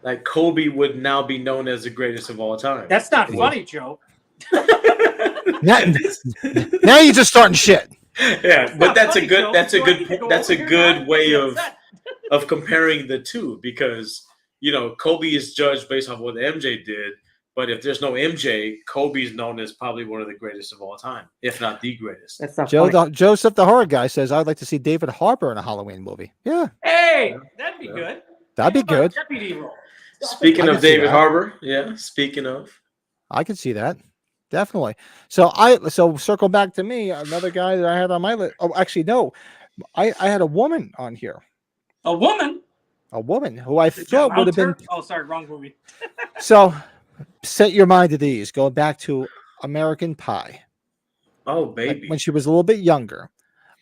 [SPEAKER 2] Like, Kobe would now be known as the greatest of all time.
[SPEAKER 3] That's not funny, Joe.
[SPEAKER 1] Now you're just starting shit.
[SPEAKER 2] Yeah, but that's
[SPEAKER 3] funny,
[SPEAKER 2] a good
[SPEAKER 3] Joe.
[SPEAKER 2] that's a
[SPEAKER 3] Do I
[SPEAKER 2] good
[SPEAKER 3] need to go
[SPEAKER 2] that's a
[SPEAKER 3] over here
[SPEAKER 2] good
[SPEAKER 3] now?
[SPEAKER 2] way
[SPEAKER 3] Get
[SPEAKER 2] of
[SPEAKER 3] upset.
[SPEAKER 2] comparing the two, because Kobe is judged based off what MJ did, but if there's no MJ, Kobe's known as probably one of the greatest of all time, if not the greatest.
[SPEAKER 3] That's not funny.
[SPEAKER 1] Joseph the horror guy says, I'd like to see David Harbour in a Halloween movie. Yeah,
[SPEAKER 3] Hey, that'd be good.
[SPEAKER 1] that'd be
[SPEAKER 3] How about
[SPEAKER 1] good.
[SPEAKER 3] a deputy role?
[SPEAKER 2] Speaking
[SPEAKER 1] I
[SPEAKER 2] of
[SPEAKER 1] can see
[SPEAKER 2] David
[SPEAKER 1] that.
[SPEAKER 2] Harbour, speaking of.
[SPEAKER 1] I could see that. Definitely. So circle back to me, another guy that I had on my list. Oh, actually, no. I had a woman on here.
[SPEAKER 3] A woman?
[SPEAKER 1] A woman who I thought would have been.
[SPEAKER 3] Oh, sorry, wrong movie.
[SPEAKER 1] So set your mind at ease. Going back to American Pie.
[SPEAKER 2] Oh, baby.
[SPEAKER 1] When she was a little bit younger.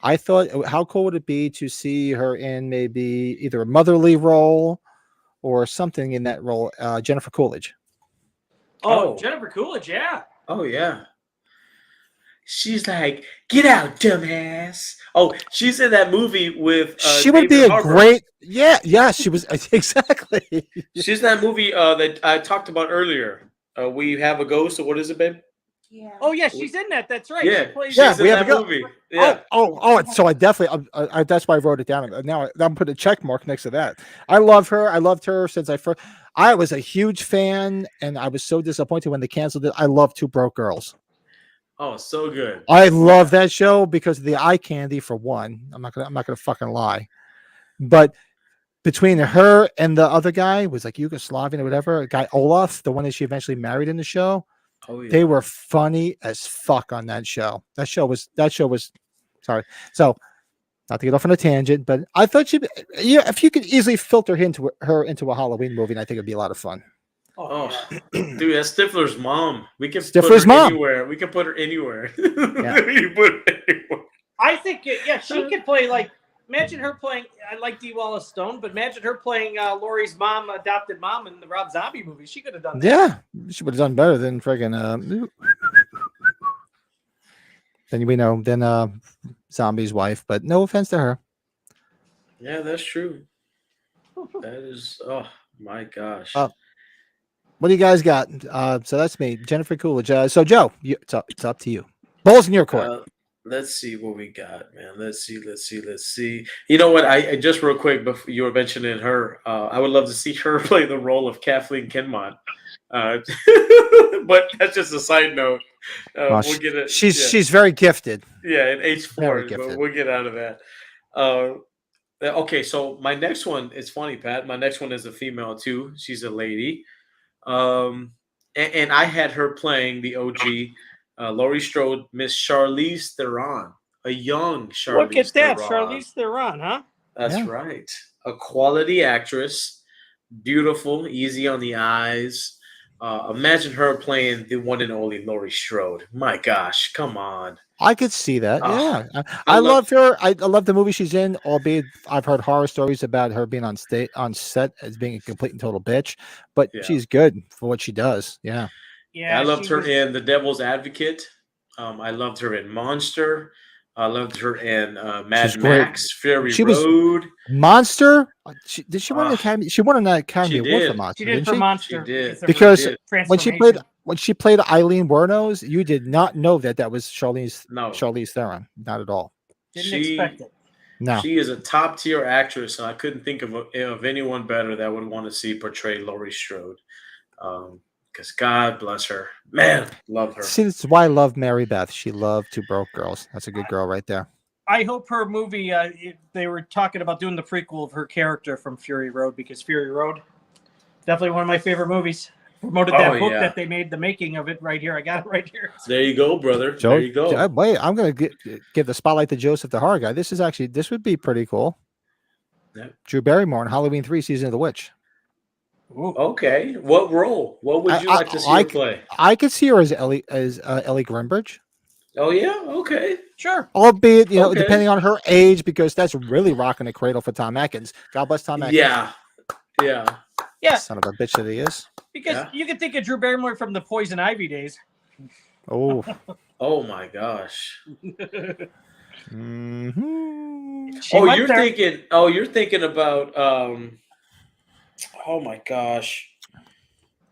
[SPEAKER 1] I thought, how cool would it be to see her in maybe either a motherly role or something in that role? Jennifer Coolidge.
[SPEAKER 3] Oh, Jennifer Coolidge, yeah.
[SPEAKER 2] Oh, yeah. She's like, get out, dumbass. Oh, she's in that movie with
[SPEAKER 1] she would
[SPEAKER 2] David
[SPEAKER 1] be a
[SPEAKER 2] Harbour.
[SPEAKER 1] great. Yeah, she was. Exactly.
[SPEAKER 2] She's in that movie that I talked about earlier. We Have a Ghost, or what is it, babe?
[SPEAKER 4] Yeah.
[SPEAKER 3] Oh, yeah, she's in that. That's right.
[SPEAKER 2] Yeah,
[SPEAKER 3] She plays
[SPEAKER 1] Yeah,
[SPEAKER 2] she's in
[SPEAKER 1] We Have
[SPEAKER 2] that
[SPEAKER 1] a Ghost.
[SPEAKER 2] movie. Yeah.
[SPEAKER 1] Oh! So I definitely. That's why I wrote it down. Now I'm putting a check mark next to that. I love her. I loved her since I was a huge fan, and I was so disappointed when they canceled it. I love Two Broke Girls.
[SPEAKER 2] Oh, so good.
[SPEAKER 1] I love that show because of the eye candy, for one. I'm not gonna fucking lie, but between her and the other guy was like Yugoslavian or whatever, guy Olaf, the one that she eventually married in the show.
[SPEAKER 2] Oh, yeah.
[SPEAKER 1] They were funny as fuck on that show. That show was sorry. So not to get off on a tangent, but I thought if you could easily filter her into a Halloween movie, I think it'd be a lot of fun.
[SPEAKER 2] Oh, dude, that's Stifler's mom. We can
[SPEAKER 1] Stifler's
[SPEAKER 2] put her
[SPEAKER 1] mom.
[SPEAKER 2] anywhere. We can put her anywhere.
[SPEAKER 1] Yeah.
[SPEAKER 2] You put her anywhere.
[SPEAKER 3] I think, she could play, like, imagine her playing, I like Dee Wallace Stone, but imagine her playing Laurie's mom, adopted mom in the Rob Zombie movie. She could have done that.
[SPEAKER 1] Yeah, she would have done better than friggin' than Zombie's wife, but no offense to her.
[SPEAKER 2] Yeah, that's true. That is, oh my gosh.
[SPEAKER 1] What do you guys got? So that's me, Jennifer Coolidge. So Joe, it's up to you. Ball's in your court.
[SPEAKER 2] Let's see what we got, man. Let's see. You know what? I just real quick, before you were mentioning her, I would love to see her play the role of Kathleen Kinmont. But that's just a side note. We'll get it.
[SPEAKER 1] She's very gifted.
[SPEAKER 2] Yeah, in H4,
[SPEAKER 1] gifted.
[SPEAKER 2] but we'll get out of that. Okay, so my next one is funny, Pat. My next one is a female too. She's a lady. And I had her playing the OG Laurie Strode, Miss Charlize Theron, a young Charlize Theron.
[SPEAKER 3] Look at that, Charlize Theron, huh?
[SPEAKER 2] That's right. A quality actress, beautiful, easy on the eyes. Imagine her playing the one and only Laurie Strode. My gosh, come on.
[SPEAKER 1] I could see that. Yeah, I love her. I love the movie she's in. Albeit, I've heard horror stories about her being on set as being a complete and total bitch. But she's good for what she does. Yeah.
[SPEAKER 3] Yeah.
[SPEAKER 2] I loved her in The Devil's Advocate. I loved her in Monster. I loved her in Mad Max, Fury Road.
[SPEAKER 1] Monster. Did she win an Academy? She won an Academy Award for Monster.
[SPEAKER 3] She did for Monster.
[SPEAKER 2] She did.
[SPEAKER 1] Because when she played Eileen Wuornos, you did not know that was Charlize Theron. Not at all.
[SPEAKER 3] Didn't expect it.
[SPEAKER 1] No.
[SPEAKER 2] She is a top tier actress, and I couldn't think of anyone better that would want to see portray Laurie Strode. Because God bless her. Man, love her.
[SPEAKER 1] See, that's why I love Mary Beth. She loved Two Broke Girls. That's a good girl right there.
[SPEAKER 3] I hope her movie, they were talking about doing the prequel of her character from Fury Road, because Fury Road, definitely one of my favorite movies. Promoted that book that they made, the making of it right here. I got it right here.
[SPEAKER 2] There you go, brother. There you go.
[SPEAKER 1] Wait, I'm going to give the spotlight to Joseph the Horror Guy. This would be pretty cool.
[SPEAKER 2] Yep.
[SPEAKER 1] Drew Barrymore in Halloween 3 Season of the Witch.
[SPEAKER 2] Ooh. Okay. What role? What would you like to see her play?
[SPEAKER 1] I could see her as Ellie Grimbridge.
[SPEAKER 2] Oh yeah. Okay.
[SPEAKER 3] Sure.
[SPEAKER 1] Albeit, depending on her age, because that's really rocking the cradle for Tom Atkins. God bless Tom Atkins.
[SPEAKER 2] Yeah.
[SPEAKER 5] Yeah.
[SPEAKER 3] Yeah,
[SPEAKER 1] Son of a bitch that he is.
[SPEAKER 3] because you can think of Drew Barrymore from the Poison Ivy days.
[SPEAKER 1] Oh.
[SPEAKER 5] Oh my gosh.
[SPEAKER 1] Mm-hmm.
[SPEAKER 5] You're thinking about oh my gosh.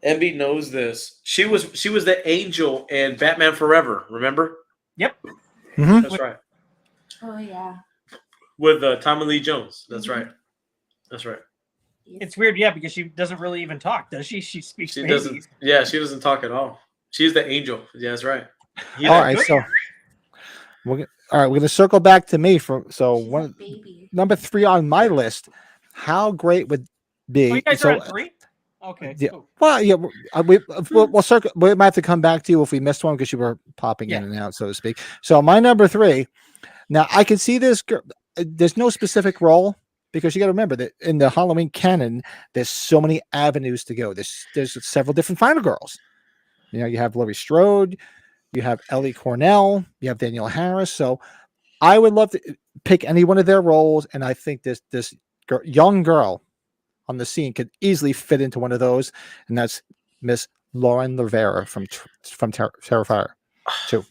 [SPEAKER 5] MB knows this. She was the angel in Batman Forever, remember?
[SPEAKER 3] Yep.
[SPEAKER 1] Mm-hmm.
[SPEAKER 5] That's right.
[SPEAKER 4] Oh yeah.
[SPEAKER 5] With Tommy Lee Jones. That's right. That's right.
[SPEAKER 3] It's weird, yeah, because she doesn't really even talk, does she? She speaks
[SPEAKER 5] She
[SPEAKER 3] babies.
[SPEAKER 5] doesn't. Yeah, she doesn't talk at all. She's the angel. Yeah, that's right.
[SPEAKER 1] All right, so we're going to circle back to me number 3 on my list. How great would be?
[SPEAKER 3] Oh, you guys are on 3? Okay.
[SPEAKER 1] Yeah.
[SPEAKER 3] Cool.
[SPEAKER 1] Well, yeah, we'll circle. We might have to come back to you if we missed one because you were popping in and out, so to speak. So my number 3. Now I can see this girl. There's no specific role because you got to remember that in the Halloween canon, there's so many avenues to go. There's several different final girls. You know, you have Laurie Strode, you have Ellie Cornell, you have Danielle Harris. So I would love to pick any one of their roles, and I think this young girl on the scene could easily fit into one of those, and that's Miss Lauren Rivera from Terrifier 2.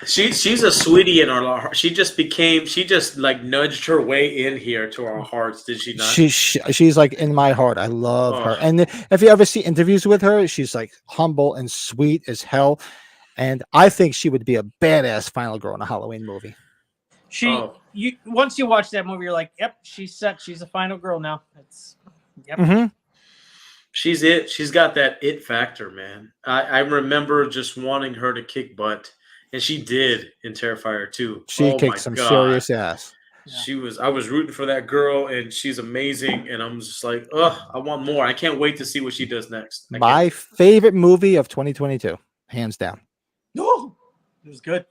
[SPEAKER 5] She's a sweetie in our heart. She just like nudged her way in here to our hearts, did she not?
[SPEAKER 1] She's like in my heart. I love her. And if you ever see interviews with her, she's like humble and sweet as hell. And I think she would be a badass final girl in a Halloween movie.
[SPEAKER 3] Once you watch that movie, you're like, yep, she's set. She's a final girl now. Yep.
[SPEAKER 1] Mm-hmm.
[SPEAKER 5] She's it. She's got that it factor, man. I remember just wanting her to kick butt. And she did in Terrifier 2.
[SPEAKER 1] She kicked some serious ass.
[SPEAKER 5] Yeah. I was rooting for that girl, and she's amazing. And I'm just like, I want more. I can't wait to see what she does next.
[SPEAKER 1] My favorite movie of 2022, hands down.
[SPEAKER 3] No, it was good.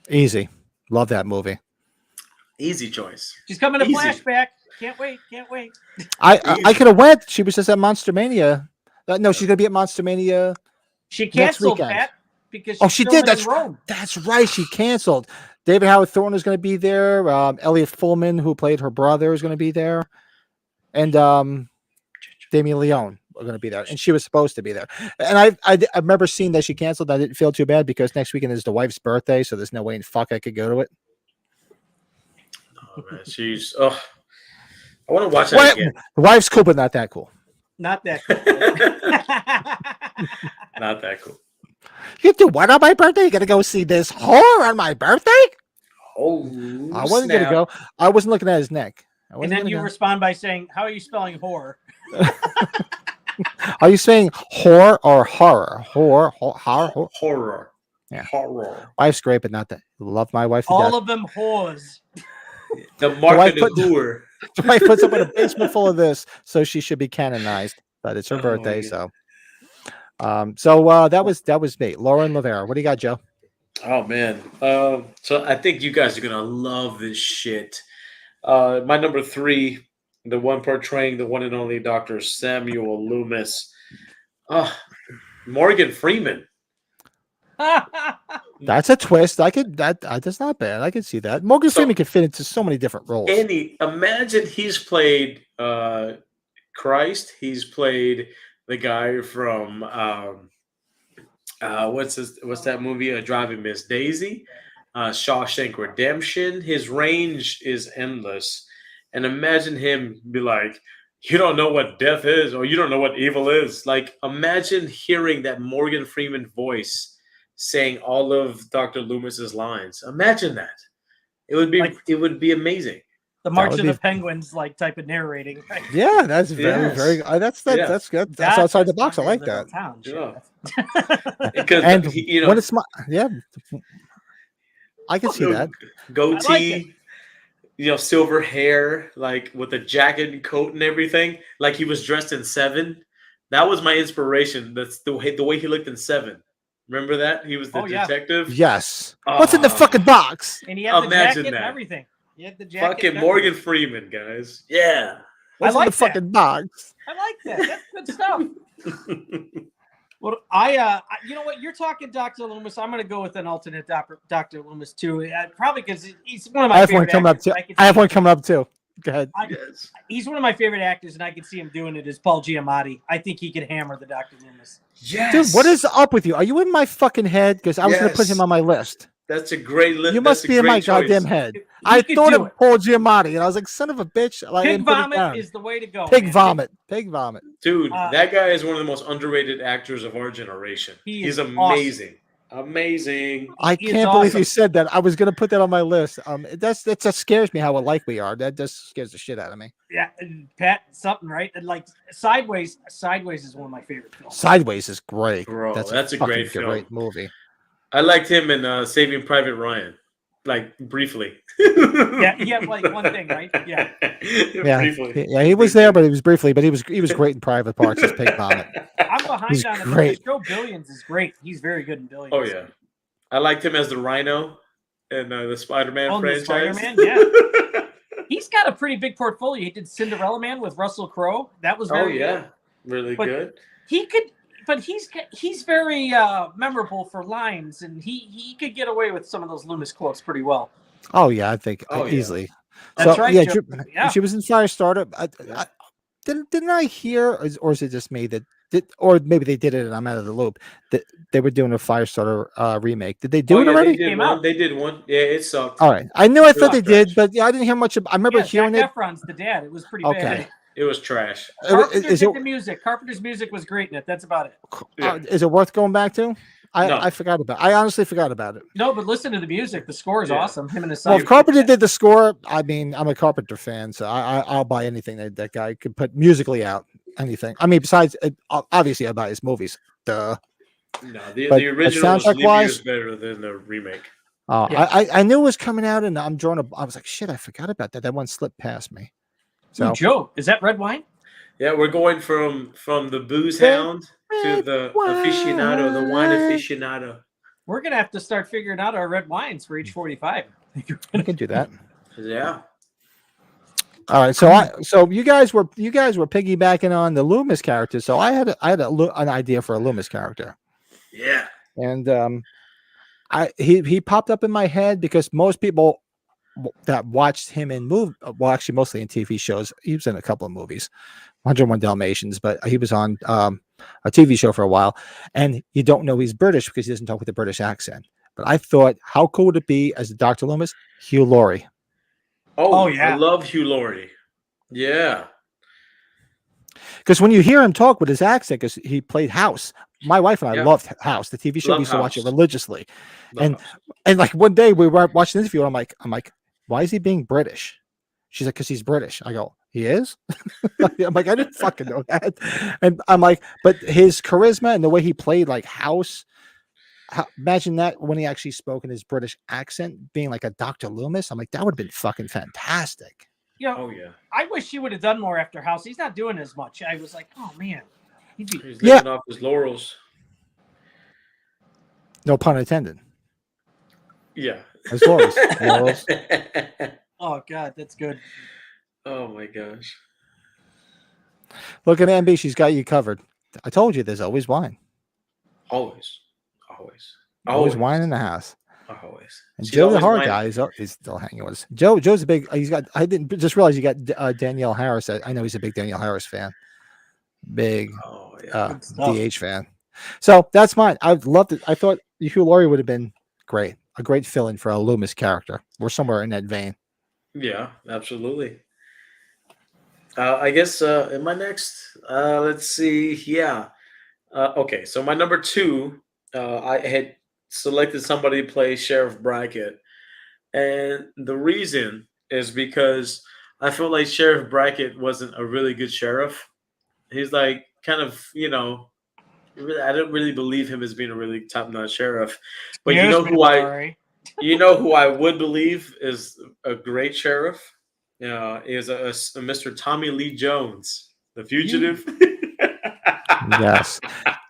[SPEAKER 1] Easy. Love that movie.
[SPEAKER 5] Easy choice.
[SPEAKER 3] She's coming to flashback. Can't wait.
[SPEAKER 1] I could have went. She was just at Monster Mania. No, she's gonna be at Monster Mania.
[SPEAKER 3] She canceled that because
[SPEAKER 1] she did. That's right. She canceled. David Howard Thornton is going to be there. Elliot Fullman, who played her brother, is going to be there, and Damien Leone are going to be there. And she was supposed to be there. And I remember seeing that she canceled. I didn't feel too bad because next weekend is the wife's birthday, so there's no way in fuck I could go to it.
[SPEAKER 5] Oh man, I want to watch that again.
[SPEAKER 1] The wife's cool, but not that cool.
[SPEAKER 3] Not that cool.
[SPEAKER 5] Not that cool.
[SPEAKER 1] You do what on my birthday? You gonna go see this horror on my birthday?
[SPEAKER 5] Oh,
[SPEAKER 1] I wasn't gonna go. I wasn't looking at his neck.
[SPEAKER 3] And then you respond by saying, "How are you spelling horror?"
[SPEAKER 1] Are you saying horror or horror? Horror. Yeah.
[SPEAKER 5] Horror.
[SPEAKER 1] Wife's great, but not that. Love my wife.
[SPEAKER 3] All of them whores.
[SPEAKER 5] The mark of the whore.
[SPEAKER 1] The wife puts up in a basement full of this, so she should be canonized. But it's her birthday, so. That was me, Lauren Rivera. What do you got, Joe?
[SPEAKER 5] Oh man. So I think you guys are gonna love this shit. My number 3, the one portraying the one and only Dr. Samuel Loomis. Morgan Freeman.
[SPEAKER 1] That's a twist. That's not bad. I can see that. Morgan Freeman can fit into so many different roles.
[SPEAKER 5] Imagine he's played Christ. He's played the guy from what's that movie? Driving Miss Daisy, Shawshank Redemption. His range is endless. And imagine him be like, you don't know what death is, or you don't know what evil is. Like, imagine hearing that Morgan Freeman voice saying all of Dr. Loomis's lines. Imagine that. It would be amazing.
[SPEAKER 3] The March of the Penguins, like type of narrating. Right?
[SPEAKER 1] Yeah, that's very. That's good. That's outside the box. I like that.
[SPEAKER 5] Because
[SPEAKER 1] when it's I can see that
[SPEAKER 5] goatee, silver hair, like with a jacket and coat and everything, like he was dressed in Seven. That was my inspiration. That's the way he looked in Seven. Remember that? He was the detective.
[SPEAKER 1] Yes. What's in the fucking box?
[SPEAKER 3] And he had the jacket and everything. He had the jacket.
[SPEAKER 5] Fucking Morgan Freeman, guys. Yeah.
[SPEAKER 1] What's in the fucking box?
[SPEAKER 3] I like that. That's good stuff. Well, you know what? You're talking Dr. Loomis. I'm going to go with an alternate Dr. Loomis too. Probably because he's one of my favorite actors.
[SPEAKER 1] I have one coming up too. Go ahead.
[SPEAKER 5] Yes.
[SPEAKER 3] He's one of my favorite actors, and I can see him doing it as Paul Giamatti. I think he could hammer the Dr. Loomis.
[SPEAKER 5] Yes.
[SPEAKER 1] Dude, what is up with you? Are you in my fucking head? Because I was going to put him on my list.
[SPEAKER 5] That's a great list.
[SPEAKER 1] You must be in my goddamn head. I thought of Paul Giamatti, and I was like, son of a bitch. Like,
[SPEAKER 3] Pig vomit is the way to go.
[SPEAKER 1] Pig vomit. Pig vomit.
[SPEAKER 5] Dude, that guy is one of the most underrated actors of our generation. He's amazing. Awesome. Amazing.
[SPEAKER 1] I can't believe you said that. I was going to put that on my list. That scares me how alike we are. That just scares the shit out of me.
[SPEAKER 3] Yeah, Pat, something, right? And like Sideways is one of my favorite films.
[SPEAKER 1] Sideways is great.
[SPEAKER 5] Bro, that's a great film.
[SPEAKER 1] Great movie.
[SPEAKER 5] I liked him in Saving Private Ryan, like briefly.
[SPEAKER 3] Yeah, he had like one thing, right? Yeah.
[SPEAKER 5] Briefly.
[SPEAKER 1] Yeah, he was there, but it was briefly. But he was great in Private Parts as Pig Vomit.
[SPEAKER 3] I'm behind on him. The show Billions is great. He's very good in Billions.
[SPEAKER 5] Oh yeah, I liked him as the Rhino in the Spider-Man franchise.
[SPEAKER 3] Spider-Man, yeah. He's got a pretty big portfolio. He did Cinderella Man with Russell Crowe. That was very good.
[SPEAKER 5] Really good.
[SPEAKER 3] He could. But he's very memorable for lines, and he could get away with some of those Loomis quotes pretty well.
[SPEAKER 1] Oh yeah, I think easily.
[SPEAKER 3] That's right.
[SPEAKER 1] Yeah, she was in Firestarter. Didn't I hear, or is it just me or maybe they did it and I'm out of the loop? That they were doing a Firestarter remake. Did they do it already?
[SPEAKER 5] They did one. Yeah, it sucked.
[SPEAKER 1] All right, I thought they did, but I didn't hear much. I remember hearing
[SPEAKER 3] Zac Efron's the dad. It was pretty bad.
[SPEAKER 5] It was trash.
[SPEAKER 3] Carpenter did the music. Carpenter's music was great in it. That's about it.
[SPEAKER 1] Is it worth going back to? I forgot about it. I honestly forgot about it.
[SPEAKER 3] No, but listen to the music. The score is awesome. Him and his son.
[SPEAKER 1] Well, if Carpenter did the score, I mean, I'm a Carpenter fan, so I'll buy anything that guy could put musically out. Anything. I mean, besides, obviously, I buy his movies. Duh.
[SPEAKER 5] No, the original was years better than the remake.
[SPEAKER 1] Oh, yeah. I knew it was coming out, and I'm drawing I was like, shit, I forgot about that. That one slipped past me. So,
[SPEAKER 3] Joe, is that red wine?
[SPEAKER 5] Yeah, we're going from the booze hound to the aficionado, the wine aficionado.
[SPEAKER 3] We're gonna have to start figuring out our red wines for each 45.
[SPEAKER 1] We can do that.
[SPEAKER 5] Yeah.
[SPEAKER 1] All right. So you guys were piggybacking on the Loomis character. So I had an idea for a Loomis character.
[SPEAKER 5] Yeah.
[SPEAKER 1] And he popped up in my head because most people that watched him in actually mostly in TV shows. He was in a couple of movies, 101 Dalmatians, but he was on a TV show for a while. And you don't know he's British because he doesn't talk with a British accent. But I thought, how cool would it be as Dr. Loomis? Hugh Laurie.
[SPEAKER 5] Oh yeah, I love Hugh Laurie. Yeah.
[SPEAKER 1] Because when you hear him talk with his accent, because he played House. My wife and I loved House, the TV show. We used to watch it religiously. And like one day we were watching an interview, and I'm like, why is he being British? She's like, because he's British. I go, he is? I'm like, I didn't fucking know that. And I'm like, but his charisma and the way he played like House, imagine that when he actually spoke in his British accent, being like a Dr. Loomis. I'm like, that would have been fucking fantastic.
[SPEAKER 3] You know, I wish he would have done more after House. He's not doing as much. I was like, oh man.
[SPEAKER 5] He's living off his laurels.
[SPEAKER 1] No pun intended.
[SPEAKER 5] Yeah.
[SPEAKER 1] His laurels. Laurels.
[SPEAKER 3] Oh God, that's good.
[SPEAKER 5] Oh my gosh.
[SPEAKER 1] Look at MB, she's got you covered. I told you there's always wine. Always wine in the house.
[SPEAKER 5] Always.
[SPEAKER 1] And Joe the horror guy is still hanging with us. Joe's a big. I didn't just realize you got Danielle Harris. I know he's a big Danielle Harris fan. Big DH fan. So that's mine. I've loved it. I thought Hugh Laurie would have been great. A great fill-in for a Loomis character. We're somewhere in that vein.
[SPEAKER 5] Yeah, absolutely. I guess in my next, let's see. Yeah. Okay, so my number 2, I had selected somebody to play Sheriff Brackett. And the reason is because I felt like Sheriff Brackett wasn't a really good sheriff. He's like kind of, I don't really believe him as being a really top-notch sheriff. But you know who I would believe is a great sheriff? Is a Mr. Tommy Lee Jones, the fugitive.
[SPEAKER 1] Yes.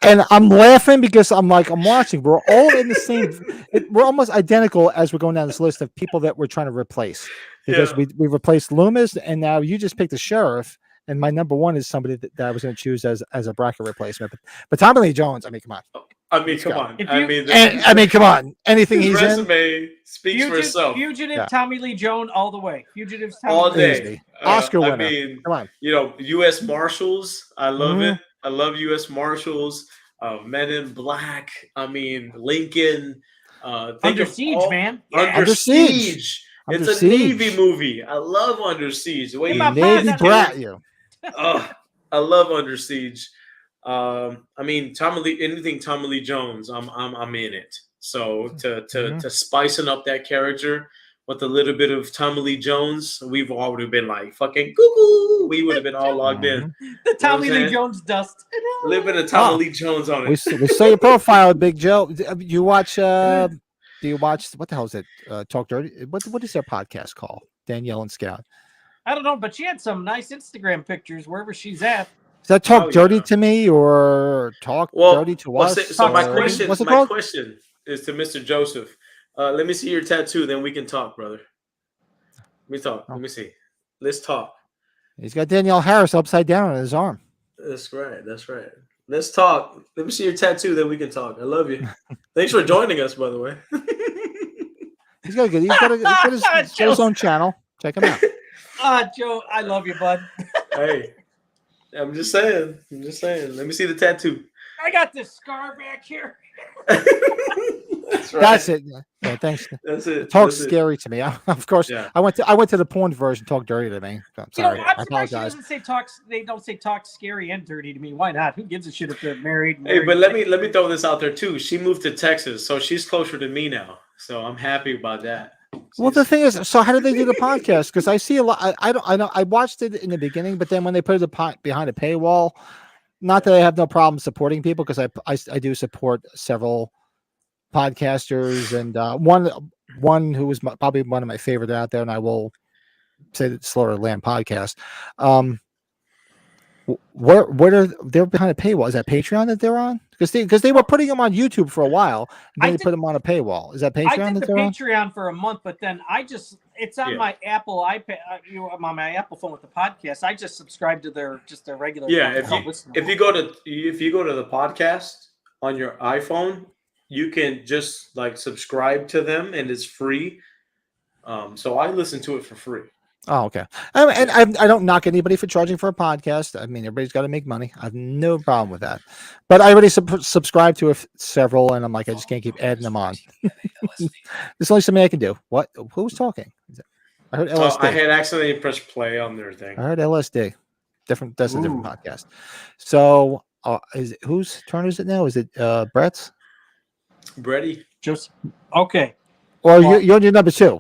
[SPEAKER 1] And I'm laughing because I'm watching. We're all in the same. We're almost identical as we're going down this list of people that we're trying to replace. Because we replaced Loomis, and now you just picked the sheriff. And my number 1 is somebody that I was going to choose as a Brackett replacement. But Tommy Lee Jones, I mean, come on.
[SPEAKER 5] I mean, come on.
[SPEAKER 1] Come on. Anything
[SPEAKER 5] his
[SPEAKER 1] he's in,
[SPEAKER 5] resume speaks for itself.
[SPEAKER 3] Fugitive, Tommy Lee Jones, all the way. Fugitives, Tommy
[SPEAKER 5] All
[SPEAKER 3] Lee
[SPEAKER 5] day.
[SPEAKER 1] Easy. Oscar winner.
[SPEAKER 5] I mean,
[SPEAKER 1] Come on.
[SPEAKER 5] U.S. Marshals. I love
[SPEAKER 1] Mhm.
[SPEAKER 5] it. I love U.S. Marshals. Men in Black. I mean, Lincoln.
[SPEAKER 3] Under Siege, man.
[SPEAKER 5] Under Siege.
[SPEAKER 1] Under
[SPEAKER 5] It's a
[SPEAKER 1] Siege.
[SPEAKER 5] Navy movie. I love Under Siege. The way
[SPEAKER 3] Get my
[SPEAKER 1] Navy
[SPEAKER 3] that
[SPEAKER 1] brat, you.
[SPEAKER 5] I love Under Siege. I mean, anything Tommy Lee Jones, I'm in it. So to spicing up that character with a little bit of Tommy Lee Jones, we've already been like fucking cuckoo. We would have been all logged in.
[SPEAKER 3] The Tommy Lee Jones dust.
[SPEAKER 5] A little bit of Tommy Lee Jones on it.
[SPEAKER 1] We saw your profile, Big Joe. You watch? Do you watch? What the hell is it? Talk Dirty. What is their podcast called? Danielle and Scout.
[SPEAKER 3] I don't know, but she had some nice Instagram pictures wherever she's at.
[SPEAKER 1] Is that Talk Dirty to me or Talk Dirty to us?
[SPEAKER 5] So my question is to Mr. Joseph. Let me see your tattoo, then we can talk, brother. Let me talk. Let me see. Let's talk.
[SPEAKER 1] He's got Danielle Harris upside down on his arm.
[SPEAKER 5] That's right. That's right. Let's talk. Let me see your tattoo, then we can talk. I love you. Thanks for joining us, by the way.
[SPEAKER 1] He's got his own channel. Check him out.
[SPEAKER 3] Joe, I love you, bud.
[SPEAKER 5] Hey, I'm just saying. Let me see the tattoo.
[SPEAKER 3] I got this scar back here.
[SPEAKER 5] That's right.
[SPEAKER 1] That's it. Yeah, thanks.
[SPEAKER 5] That's it.
[SPEAKER 1] Talk scary to me. Of course,
[SPEAKER 5] yeah.
[SPEAKER 1] I went to the porn version. Talk dirty to me. I'm sorry.
[SPEAKER 3] I'm surprised she doesn't say talk. They don't say talk scary and dirty to me. Why not? Who gives a shit if they're married?
[SPEAKER 5] Hey, but let me throw this out there too. She moved to Texas, so she's closer to me now. So I'm happy about that.
[SPEAKER 1] Well, the thing is, so how did they do the podcast? Because I see a lot. I know. I watched it in the beginning, but then when they put it behind a paywall, not that I have no problem supporting people, because I do support several podcasters, and one who was probably one of my favorite out there, and I will say that Slower Land podcast. They're behind a paywall? Is that Patreon that they're on? Because they were putting them on YouTube for a while, and then they put them on a paywall. Is that Patreon?
[SPEAKER 3] I did
[SPEAKER 1] that
[SPEAKER 3] the
[SPEAKER 1] they're
[SPEAKER 3] Patreon on for a month, but then it's on my Apple iPad. I'm on my Apple phone with the podcast. I just subscribe to their regular.
[SPEAKER 5] Yeah, if you go to the podcast on your iPhone, you can just like subscribe to them, and it's free. So I listen to it for free.
[SPEAKER 1] Oh, okay. And I don't knock anybody for charging for a podcast. I mean, everybody's got to make money. I have no problem with that. But I already subscribe to several, and I'm like, I just can't keep adding them on. There's only something I can do. What? Who's talking? I heard LSD.
[SPEAKER 5] I had accidentally pressed play on their thing.
[SPEAKER 1] I heard LSD. That's a different podcast. So, whose turn is it now? Is it Brett's?
[SPEAKER 5] Bretty.
[SPEAKER 3] Just okay.
[SPEAKER 1] Or you're on your number 2.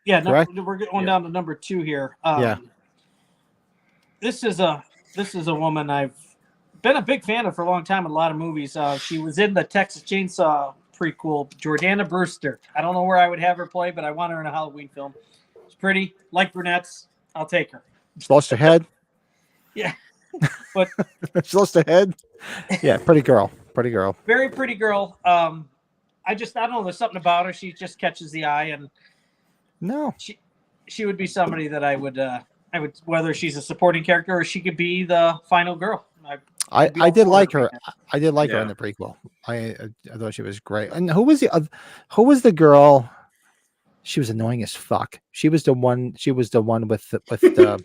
[SPEAKER 3] Yeah, we're going down to number 2 here. This is a woman I've been a big fan of for a long time in a lot of movies. She was in the Texas Chainsaw prequel, Jordana Brewster. I don't know where I would have her play, but I want her in a Halloween film. She's pretty, like brunettes. I'll take her.
[SPEAKER 1] She lost her head.
[SPEAKER 3] Yeah, but
[SPEAKER 1] she lost her head. Yeah, pretty girl.
[SPEAKER 3] Very pretty girl. I don't know. There's something about her. She just catches the eye, and
[SPEAKER 1] no,
[SPEAKER 3] she would be somebody that I would whether she's a supporting character or she could be the final girl.
[SPEAKER 1] I did like her. I did like her in the prequel. I thought she was great. And who was the girl? She was annoying as fuck. She was the one with the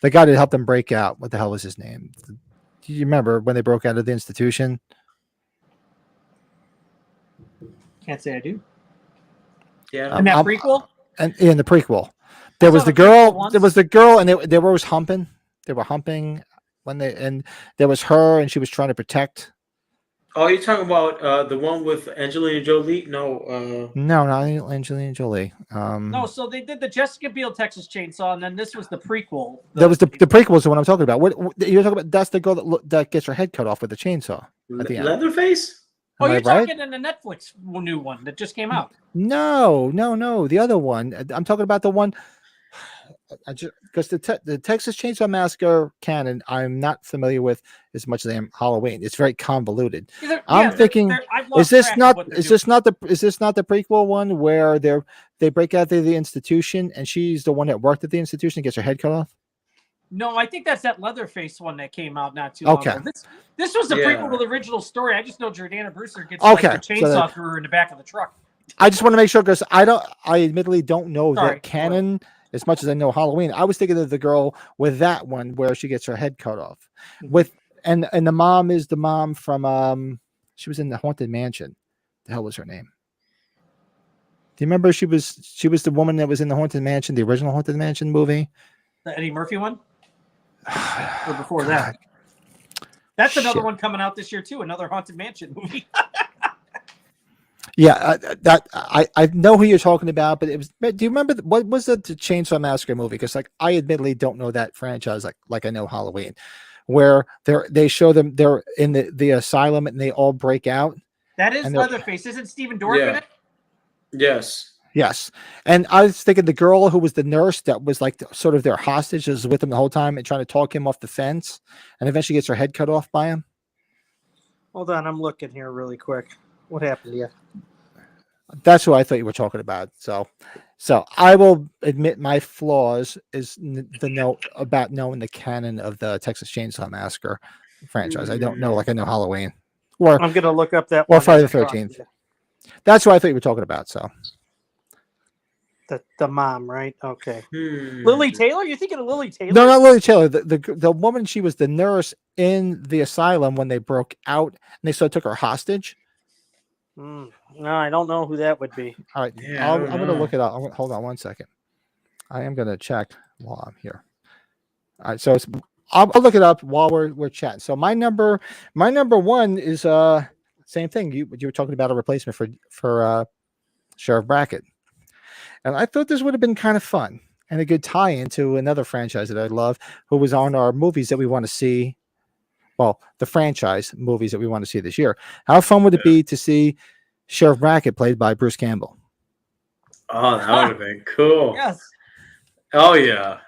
[SPEAKER 1] the guy that helped them break out. What the hell was his name? Do you remember when they broke out of the institution?
[SPEAKER 3] Can't say I do.
[SPEAKER 5] Yeah.
[SPEAKER 3] In that prequel?
[SPEAKER 1] And in the prequel, there was the girl, and they were always humping. They were humping and there was her, and she was trying to protect.
[SPEAKER 5] Oh, you're talking about the one with Angelina Jolie? No,
[SPEAKER 1] not Angelina Jolie.
[SPEAKER 3] No, so they did the Jessica Biel Texas Chainsaw, and then this was the prequel.
[SPEAKER 1] That was the prequel is the one I'm talking about. What you're talking about? That's the girl that gets her head cut off with the chainsaw at the end.
[SPEAKER 5] Leatherface?
[SPEAKER 3] Oh, you're talking in the Netflix new one that just came out.
[SPEAKER 1] No. The other one. I'm talking about the one. Because the Texas Chainsaw Massacre canon, I'm not familiar with as much as I am Halloween. It's very convoluted. I'm thinking, is this not the prequel one where they break out of the institution and she's the one that worked at the institution and gets her head cut off?
[SPEAKER 3] No, I think that's that Leatherface one that came out not too long ago. This was the prequel to the original story. I just know Jordana Brewster gets like the chainsaw through her in the back of the truck.
[SPEAKER 1] I just want to make sure because I admittedly don't know that canon as much as I know Halloween. I was thinking of the girl with that one where she gets her head cut off. And the mom is the mom from she was in the Haunted Mansion. The hell was her name? Do you remember she was the woman that was in the Haunted Mansion, the original Haunted Mansion movie?
[SPEAKER 3] The Eddie Murphy one? Or before that? That's another one coming out this year too, another Haunted Mansion movie.
[SPEAKER 1] Yeah, that I know who you're talking about, but it was. Do you remember what was the Chainsaw Massacre movie? Because like I admittedly don't know that franchise like I know Halloween, where they show them they're in the asylum and they all break out.
[SPEAKER 3] That is Leatherface. Isn't Stephen Dorff in it?
[SPEAKER 1] Yes. And I was thinking the girl who was the nurse that was like sort of their hostage is with them the whole time and trying to talk him off the fence, and eventually gets her head cut off by him.
[SPEAKER 3] Hold on, I'm looking here really quick. What happened to you?
[SPEAKER 1] That's who I thought you were talking about. So I will admit my flaws is the note about knowing the canon of the Texas Chainsaw Massacre franchise. I don't know like I know Halloween. Or
[SPEAKER 3] I'm gonna look up that
[SPEAKER 1] or Friday the 13th. That's what I thought you were talking about. So
[SPEAKER 3] the mom, right? Okay. Lily Taylor? You're thinking of Lily Taylor?
[SPEAKER 1] No, not Lily Taylor. The woman, she was the nurse in the asylum when they broke out and they took her hostage.
[SPEAKER 3] No, I don't know who that would be.
[SPEAKER 1] All right, I'm going to look it up. Hold on one second. I am going to check while I'm here. All right, so I'll look it up while we're chatting. So my number one is same thing. You were talking about a replacement for Sheriff Brackett, and I thought this would have been kind of fun and a good tie-in to another franchise that I love, who was on our movies that we want to see. Well, the franchise movies that we want to see this year. How fun would it be to see Sheriff Brackett played by Bruce Campbell?
[SPEAKER 5] Oh, that would have been cool.
[SPEAKER 3] Yes.
[SPEAKER 5] Oh yeah.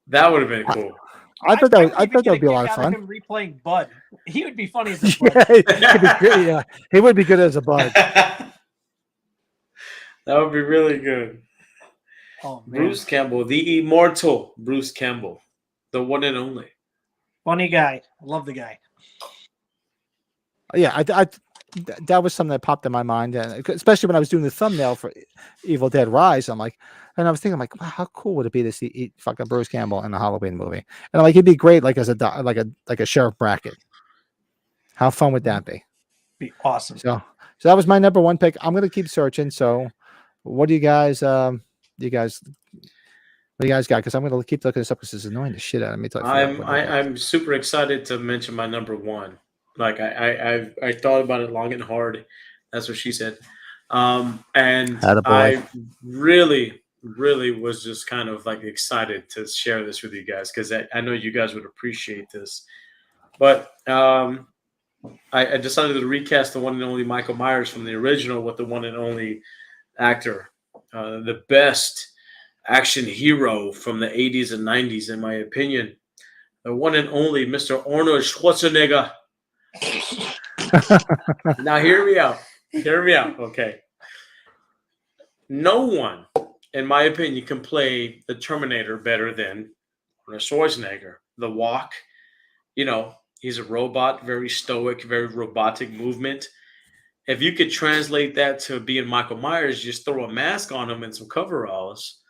[SPEAKER 5] That would have been cool.
[SPEAKER 1] I thought that would be a lot of fun.
[SPEAKER 3] Him replaying Bud. He would be funny as a Bud.
[SPEAKER 1] He would be good as a Bud.
[SPEAKER 5] That would be really good.
[SPEAKER 3] Oh, man.
[SPEAKER 5] Bruce Campbell, the immortal Bruce Campbell, the one and only.
[SPEAKER 3] Funny guy. I love the guy.
[SPEAKER 1] Yeah, I that was something that popped in my mind, and especially when I was doing the thumbnail for Evil Dead Rise, and I was thinking, wow, how cool would it be to see fucking Bruce Campbell in a Halloween movie? And he'd be great, like as a Sheriff Brackett. How fun would that be?
[SPEAKER 3] Be awesome.
[SPEAKER 1] So that was my number one pick. I'm gonna keep searching. So, what do you guys got? Because I'm going to keep looking this up because it's annoying the shit out of me.
[SPEAKER 5] I'm super excited to mention my number one. Like I thought about it long and hard. That's what she said. And I really was just kind of like excited to share this with you guys because I know you guys would appreciate this. But I decided to recast the one and only Michael Myers from the original with the one and only actor, the best action hero from the 80s and 90s, in my opinion, the one and only Mr. Arnold Schwarzenegger. Now, hear me out. Okay. No one, in my opinion, can play the Terminator better than Arnold Schwarzenegger. The walk, he's a robot, very stoic, very robotic movement. If you could translate that to being Michael Myers, just throw a mask on him and some coveralls.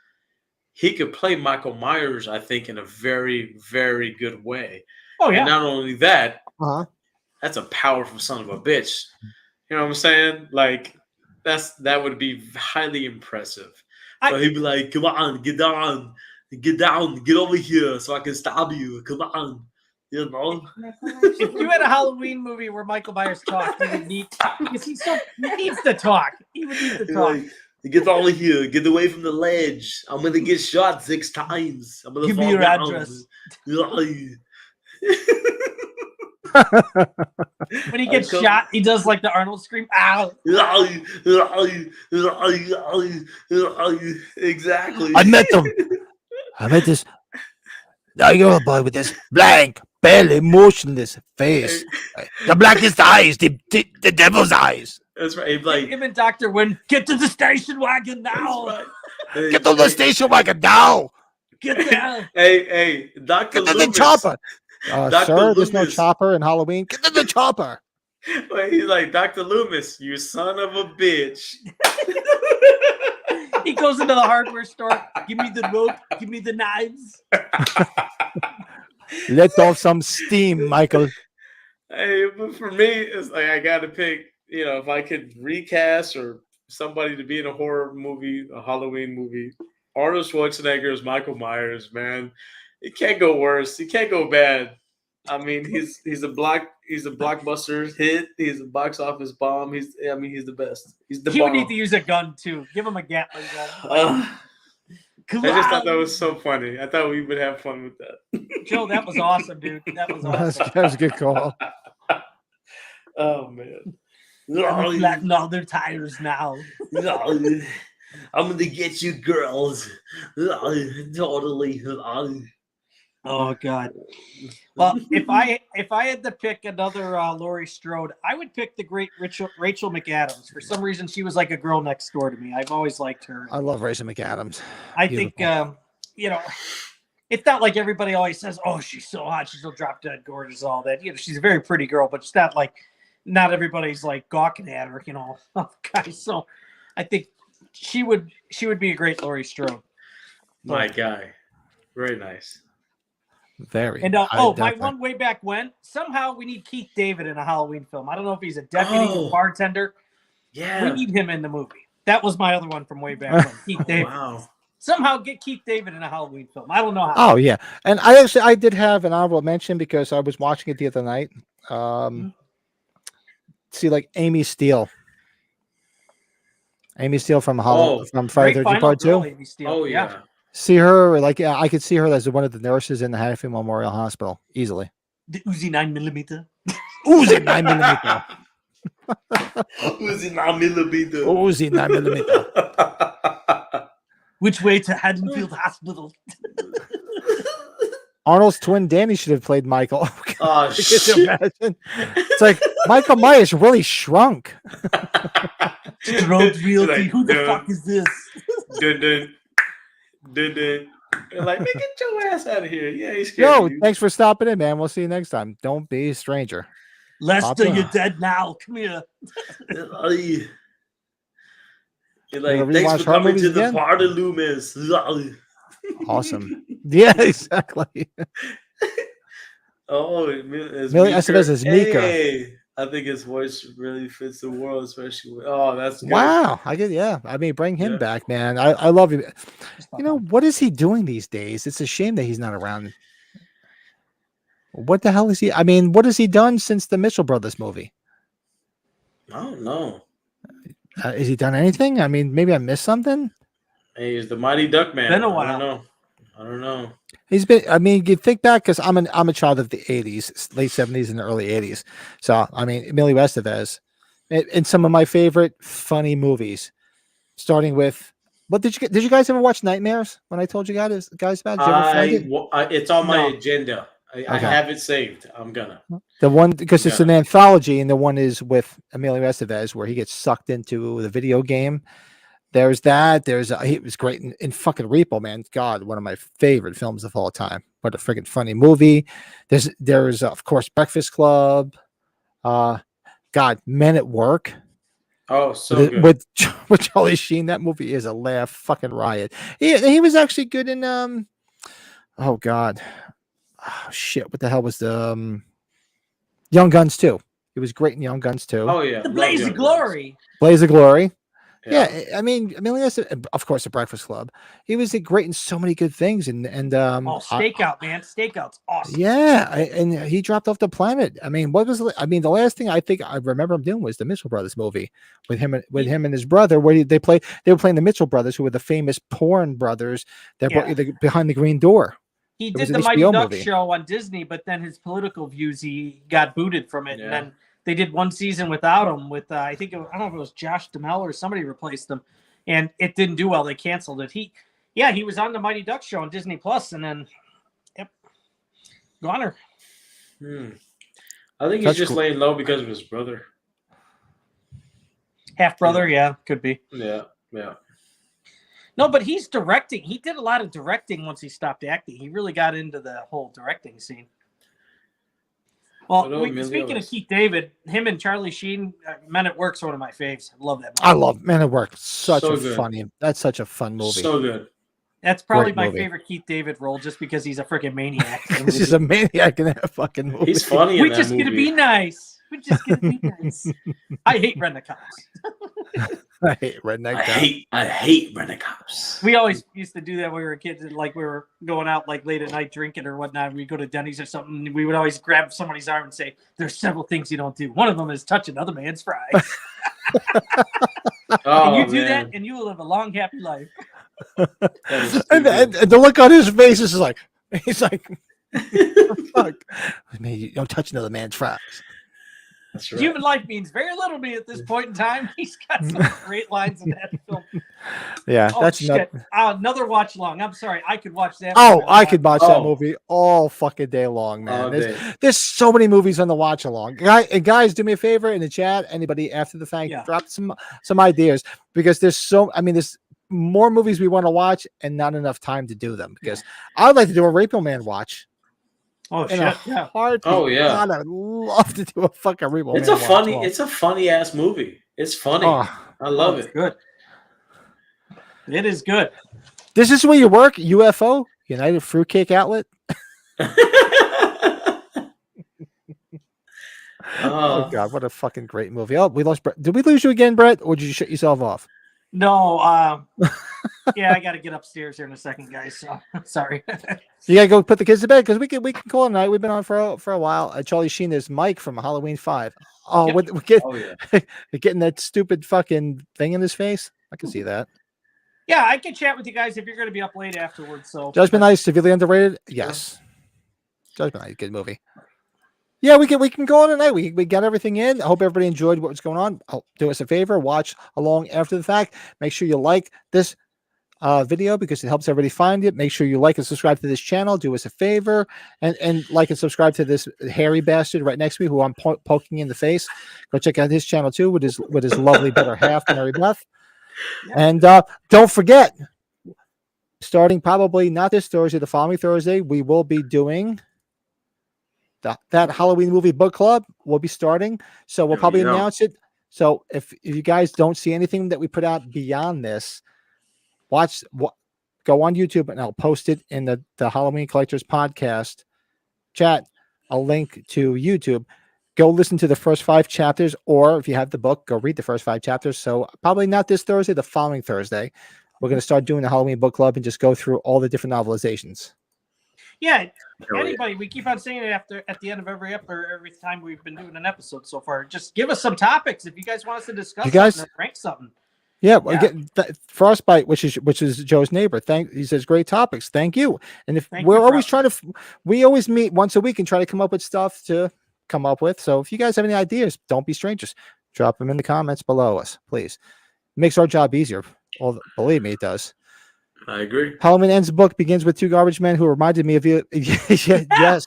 [SPEAKER 5] He could play Michael Myers, I think, in a very, very good way.
[SPEAKER 3] Oh, yeah.
[SPEAKER 5] And not only that, that's a powerful son of a bitch. You know what I'm saying? Like, that would be highly impressive. So he'd be like, come on, get down, get over here so I can stab you. Come on.
[SPEAKER 3] If you had a Halloween movie where Michael Myers talked, he would need, because he needs to talk. He would need to talk.
[SPEAKER 5] Get over here. Get away from the ledge. I'm going to get shot 6 times. I'm gonna
[SPEAKER 3] give me your address. When he gets shot, he does like the Arnold scream. Ow.
[SPEAKER 5] Exactly.
[SPEAKER 1] I met this. Now you're a boy with this blank, barely motionless face. The blackest eyes, the devil's eyes.
[SPEAKER 5] That's right. Like
[SPEAKER 3] him and Dr. Wynn, get to the station wagon now.
[SPEAKER 5] Right.
[SPEAKER 1] Get to the station wagon now.
[SPEAKER 3] Get the hell.
[SPEAKER 5] Hey, Dr.
[SPEAKER 1] Get to the
[SPEAKER 5] Loomis.
[SPEAKER 1] chopper.
[SPEAKER 5] Dr.
[SPEAKER 1] Sir, there's no
[SPEAKER 5] Loomis.
[SPEAKER 1] chopper in Halloween. Get to the chopper.
[SPEAKER 5] Wait, he's like, Dr. Loomis, you son of a bitch.
[SPEAKER 3] He goes into the hardware store. Give me the rope. Give me the knives.
[SPEAKER 1] Let off some steam, Michael.
[SPEAKER 5] Hey, but for me, it's like I got to pick, if I could recast or somebody to be in a horror movie, a Halloween movie, Arnold Schwarzenegger is Michael Myers, man. It can't go worse. It can't go bad. I mean, he's a blockbuster hit. He's a box office bomb. He's the best. He's the
[SPEAKER 3] He
[SPEAKER 5] bomb.
[SPEAKER 3] would need to use a gun too. Give him a Gatling gun.
[SPEAKER 5] I just thought that was so funny. I thought we would have fun with that.
[SPEAKER 3] Joe, that was awesome, dude. That was awesome.
[SPEAKER 1] That was a good call.
[SPEAKER 5] Oh man.
[SPEAKER 3] I'm flattening all their tires now.
[SPEAKER 5] I'm gonna get you girls. Totally.
[SPEAKER 3] Oh God. Well, if I had to pick another Laurie Strode, I would pick the great Rachel McAdams. For some reason, she was like a girl next door to me. I've always liked her.
[SPEAKER 1] I love Rachel McAdams.
[SPEAKER 3] I
[SPEAKER 1] Beautiful.
[SPEAKER 3] think it's not like everybody always says, "Oh, she's so hot, she's so drop dead gorgeous," all that. She's a very pretty girl, but it's not like everybody's like gawking at her, guys. So I think she would be a great Laurie Strode.
[SPEAKER 5] My guy. Very nice.
[SPEAKER 1] Very.
[SPEAKER 3] And my one way back when, somehow we need Keith David in a Halloween film. I don't know if he's a deputy or bartender.
[SPEAKER 5] Yeah.
[SPEAKER 3] We need him in the movie. That was my other one from way back when. Keith David.
[SPEAKER 5] Wow.
[SPEAKER 3] Somehow get Keith David in a Halloween film. I don't know how.
[SPEAKER 1] Oh yeah, and I did have an honorable mention because I was watching it the other night. See, like Amy Steele from from Friday the 13th Part 2.
[SPEAKER 5] Oh yeah.
[SPEAKER 1] See her I could see her as one of the nurses in the Hatfield Memorial Hospital easily.
[SPEAKER 3] The Uzi 9mm.
[SPEAKER 1] Uzi 9mm.
[SPEAKER 5] Uzi 9mm.
[SPEAKER 1] Uzi 9mm.
[SPEAKER 3] Which way to Haddonfield Hospital?
[SPEAKER 1] Arnold's twin Danny should have played Michael.
[SPEAKER 5] Oh
[SPEAKER 1] Could you
[SPEAKER 5] shit.
[SPEAKER 1] imagine? It's like Michael Myers really shrunk.
[SPEAKER 3] Strode Realty.
[SPEAKER 5] Like,
[SPEAKER 3] Who the fuck is this?
[SPEAKER 5] Dun. They're like, man, get your ass out of here. Yeah, he's scared.
[SPEAKER 1] Yo,
[SPEAKER 5] of you.
[SPEAKER 1] thanks for stopping in, man. We'll see you next time. Don't be a stranger.
[SPEAKER 3] Lester,
[SPEAKER 1] Papa.
[SPEAKER 3] you're dead now. Come here.
[SPEAKER 5] You're like,
[SPEAKER 1] Wanna
[SPEAKER 5] thanks
[SPEAKER 1] rewatch
[SPEAKER 5] for
[SPEAKER 1] horror
[SPEAKER 5] coming
[SPEAKER 1] movies
[SPEAKER 5] to the
[SPEAKER 1] again?
[SPEAKER 5] party, Loomis.
[SPEAKER 1] Awesome. Yeah, exactly.
[SPEAKER 5] Oh, it's
[SPEAKER 1] Millie Estevez is Mika.
[SPEAKER 5] Hey, I think his voice really fits the world, especially with, that's good.
[SPEAKER 1] Wow. I mean, bring him
[SPEAKER 5] Yeah.
[SPEAKER 1] back, man. I love him. What is he doing these days? It's a shame that he's not around. What the hell is he? I mean, what has he done since the Mitchell Brothers movie?
[SPEAKER 5] I don't know.
[SPEAKER 1] Has he done anything? I mean, maybe I missed something.
[SPEAKER 5] Hey, he's the Mighty Duck Man.
[SPEAKER 3] Been a while.
[SPEAKER 5] I don't know.
[SPEAKER 1] He's been. I mean, you think back because I'm a child of the '80s, late '70s and early '80s. So I mean, Emilio Estevez, in some of my favorite funny movies, starting with. What did you guys ever watch Nightmares? When I told you guys about it, did you ever find it?
[SPEAKER 5] It's on my
[SPEAKER 3] No.
[SPEAKER 5] agenda. I
[SPEAKER 1] Okay.
[SPEAKER 5] have it saved. I'm gonna.
[SPEAKER 1] The one because it's
[SPEAKER 5] Yeah.
[SPEAKER 1] an anthology, and the one is with Emilio Estevez where he gets sucked into the video game. There's that. He was great in fucking Repo, man. God, one of my favorite films of all time. What a freaking funny movie. There's of course Breakfast Club. God, Men at Work.
[SPEAKER 5] Oh, so good.
[SPEAKER 1] with Charlie Sheen. That movie is a laugh fucking riot. He was actually good in oh God. Oh shit, what the hell was the Young Guns 2? He was great in Young Guns 2.
[SPEAKER 5] Oh yeah,
[SPEAKER 3] The
[SPEAKER 5] love
[SPEAKER 3] Blaze
[SPEAKER 5] Young
[SPEAKER 3] of
[SPEAKER 5] Guns.
[SPEAKER 3] Glory.
[SPEAKER 1] Blaze of Glory. Yeah, I mean, of course, The Breakfast Club. He was great in so many good things, and
[SPEAKER 3] Stakeout, man. Stakeout's awesome.
[SPEAKER 1] yeah, and he dropped off the planet. I mean, the last thing I think I remember him doing was the Mitchell Brothers movie with him and his brother, where they were playing the Mitchell Brothers, who were the famous porn brothers that brought you behind the green door.
[SPEAKER 3] He
[SPEAKER 1] It
[SPEAKER 3] did
[SPEAKER 1] was
[SPEAKER 3] the
[SPEAKER 1] an
[SPEAKER 3] Mighty
[SPEAKER 1] HBO
[SPEAKER 3] Duck
[SPEAKER 1] movie.
[SPEAKER 3] show on Disney, but then his political views, he got booted from it.
[SPEAKER 5] Yeah.
[SPEAKER 3] And then they did one season without him with, I don't know if it was Josh Duhamel or somebody replaced him. And it didn't do well. They canceled it. He was on the Mighty Duck show on Disney Plus, and then, goner.
[SPEAKER 5] I think he's
[SPEAKER 1] That's
[SPEAKER 5] just
[SPEAKER 1] cool.
[SPEAKER 5] laying low because of his brother.
[SPEAKER 3] Half brother, yeah, could be.
[SPEAKER 5] Yeah.
[SPEAKER 3] No, but he's directing. He did a lot of directing once he stopped acting. He really got into the whole directing scene. Well, speaking of Keith David, him and Charlie Sheen, Men at Work's one of my faves. I love that movie.
[SPEAKER 1] I love Men at Work. That's such a fun movie.
[SPEAKER 5] So good.
[SPEAKER 3] That's probably my favorite Keith David role, just because he's a freaking maniac.
[SPEAKER 1] He's a maniac in that fucking movie.
[SPEAKER 5] He's funny.
[SPEAKER 3] We're just gonna be nice. We're just gonna be nice. I hate redneck cops.
[SPEAKER 1] I hate redneck cops.
[SPEAKER 5] I hate redneck cops.
[SPEAKER 3] We always used to do that when we were kids, like we were going out like late at night drinking or whatnot. We go to Denny's or something. We would always grab somebody's arm and say, "There's several things you don't do. One of them is touch another man's fries." And you do that, and you will live a long, happy life.
[SPEAKER 1] And the look on his face is like, he's like, fuck. Man, you don't touch another man's fries.
[SPEAKER 5] That's right.
[SPEAKER 3] Human life means very little to me at this point in time. He's got some great lines in that film.
[SPEAKER 1] Yeah, that's
[SPEAKER 3] shit. Another watch long. I'm sorry, I could watch that.
[SPEAKER 1] I could watch that movie all fucking day long, man. There's so many movies on the watch along. Guys, do me a favor in the chat. Anybody after the fact, drop some ideas, because there's more movies we want to watch and not enough time to do them. Because I would like to do a Repo Man watch.
[SPEAKER 3] Oh shit! Yeah.
[SPEAKER 1] Oh yeah! God, I'd love to do a fucking Repo Man.
[SPEAKER 5] It's a funny ass movie. It's funny. I love it.
[SPEAKER 3] Good. It is good.
[SPEAKER 1] This is where you work, UFO, United Fruitcake Outlet. Oh God, what a fucking great movie! Oh, we lost Brett. Did we lose you again, Brett, or did you shut yourself off?
[SPEAKER 3] No, yeah, I got to get upstairs here in a second, guys. So sorry.
[SPEAKER 1] You gotta go put the kids to bed, because we can call it night. We've been on for a while. Charlie Sheen is Mike from Halloween 5. Oh, yep. We're getting that stupid fucking thing in his face. I can see that.
[SPEAKER 3] Yeah, I can chat with you guys if you're going to be up late afterwards. So
[SPEAKER 1] Judgment Night, severely underrated. Yes, Judgment Night, good movie. Yeah, we can go on tonight. We got everything in. I hope everybody enjoyed what was going on. Do us a favor, watch along after the fact. Make sure you like this video, because it helps everybody find it. Make sure you like and subscribe to this channel. Do us a favor and like and subscribe to this hairy bastard right next to me, who I'm poking in the face. Go check out his channel too, with his lovely better half, Mary Beth. Yeah. And don't forget, starting probably not this Thursday, the following Thursday, we will be doing that Halloween movie book club. Will be starting, so we'll probably announce it. So if you guys don't see anything that we put out beyond this, go on YouTube, and I'll post it in the Halloween Collectors podcast chat, a link to YouTube. Go listen to the first 5 chapters, or if you have the book, go read the first 5 chapters. So probably not this Thursday, the following Thursday, we're going to start doing the Halloween book club and just go through all the different novelizations.
[SPEAKER 3] Yeah, anybody, we keep on saying it at the end of every time we've been doing an episode so far. Just give us some topics if you guys want us to discuss. You guys rank something.
[SPEAKER 1] Yeah, Frostbite, which is Joe's neighbor. He says great topics. Thank you. And we always meet once a week and try to come up with stuff to come up with. So if you guys have any ideas, don't be strangers. Drop them in the comments below us, please. It makes our job easier. Well, believe me, it does.
[SPEAKER 5] I agree.
[SPEAKER 1] Halloween Ends book begins with 2 garbage men who reminded me of you. Yes.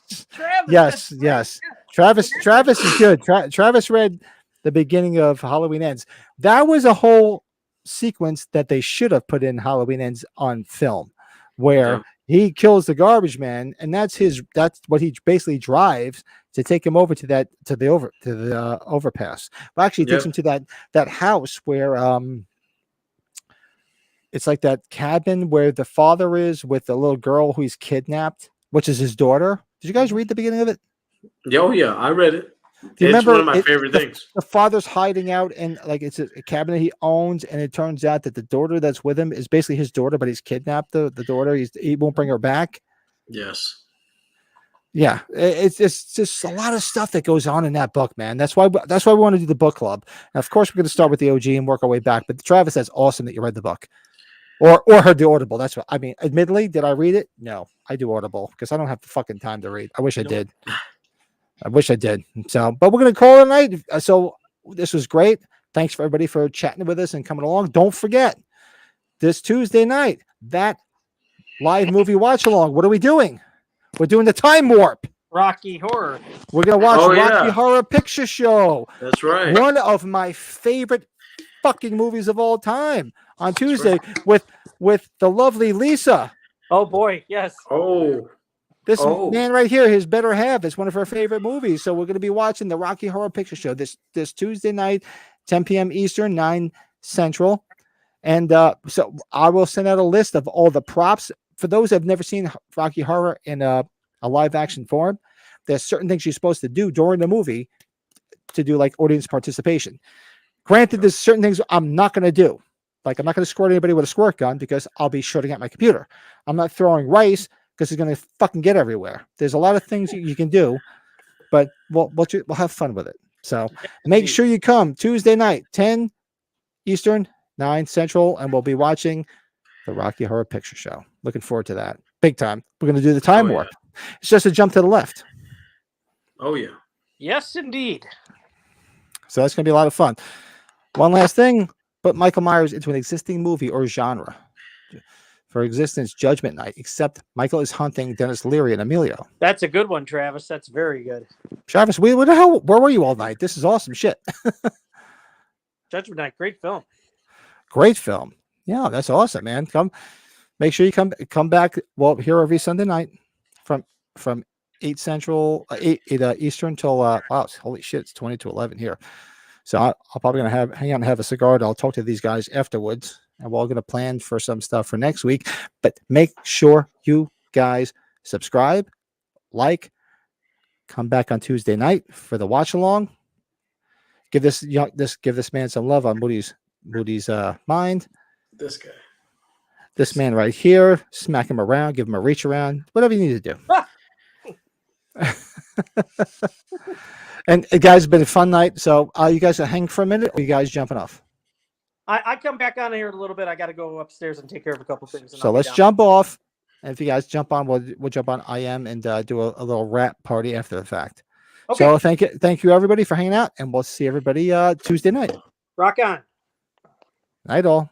[SPEAKER 1] Yes. Travis is good. Travis read the beginning of Halloween Ends. That was a whole sequence that they should have put in Halloween Ends on film, where he kills the garbage man, and that's what he basically drives to take him over to the overpass. But actually, he takes him to that house where it's like that cabin where the father is with the little girl who he's kidnapped, which is his daughter. Did you guys read the beginning of it?
[SPEAKER 5] Oh yeah, I read it.
[SPEAKER 1] It's
[SPEAKER 5] one of my favorite things.
[SPEAKER 1] The father's hiding out in it's a cabin that he owns, and it turns out that the daughter that's with him is basically his daughter, but he's kidnapped the daughter. He won't bring her back.
[SPEAKER 5] Yes.
[SPEAKER 1] Yeah, it's just a lot of stuff that goes on in that book, man. That's why we want to do the book club. And of course, we're going to start with the OG and work our way back. But Travis, that's awesome that you read the book. Or heard the Audible. That's what I mean. Admittedly, did I read it? No, I do Audible because I don't have the fucking time to read. I wish I did. So, but we're going to call it a night. So this was great. Thanks for everybody for chatting with us and coming along. Don't forget, this Tuesday night, that live movie watch along. What are we doing? We're doing the Time Warp.
[SPEAKER 3] Rocky Horror.
[SPEAKER 1] We're going to watch Rocky Horror Picture Show.
[SPEAKER 5] That's right.
[SPEAKER 1] One of my favorite fucking movies of all time on Tuesday with with the lovely Lisa.
[SPEAKER 3] Oh boy, yes.
[SPEAKER 5] Oh,
[SPEAKER 1] This man right here, his better half, is one of her favorite movies. So we're going to be watching the Rocky Horror Picture Show this Tuesday night, 10 p.m. Eastern, 9 Central. And so I will send out a list of all the props. For those that have never seen Rocky Horror in a live action form, there's certain things you're supposed to do during the movie to do like audience participation. Granted, there's certain things I'm not going to do. Like I'm not going to squirt anybody with a squirt gun because I'll be shooting at my computer. I'm not throwing rice because it's going to fucking get everywhere. There's a lot of things you can do, but we'll have fun with it. So make sure you come Tuesday night, 10 Eastern, 9 Central, and we'll be watching the Rocky Horror Picture Show. Looking forward to that. Big time. We're going to do the time warp. It's just a jump to the left.
[SPEAKER 5] Oh, yeah.
[SPEAKER 3] Yes, indeed.
[SPEAKER 1] So that's going to be a lot of fun. One last thing, put Michael Myers into an existing movie or genre. For existence, Judgment Night, except Michael is hunting Dennis Leary and Emilio.
[SPEAKER 3] That's a good one, Travis. That's very good.
[SPEAKER 1] Travis, where were you all night? This is awesome shit.
[SPEAKER 3] Judgment Night, great film.
[SPEAKER 1] Great film. Yeah, that's awesome, man. Make sure you come back. Well, here every Sunday night from 8 Central, 8 Eastern till wow, holy shit, it's 20 to 11 here. So I'm probably gonna hang out and have a cigar, and I'll talk to these guys afterwards, and we're all gonna plan for some stuff for next week. But make sure you guys subscribe, like, come back on Tuesday night for the watch along. Give this man some love on Moody's mind.
[SPEAKER 5] This guy.
[SPEAKER 1] This man right here, smack him around, give him a reach around, whatever you need to do. And guys, it's been a fun night. So you guys are hanging for a minute, or you guys jumping off?
[SPEAKER 3] I come back on here in a little bit. I got to go upstairs and take care of a couple things.
[SPEAKER 1] So let's jump off. And if you guys jump on, we'll jump on IM and do a little rap party after the fact. Okay. So thank you everybody for hanging out, and we'll see everybody Tuesday night.
[SPEAKER 3] Rock on.
[SPEAKER 1] Night all.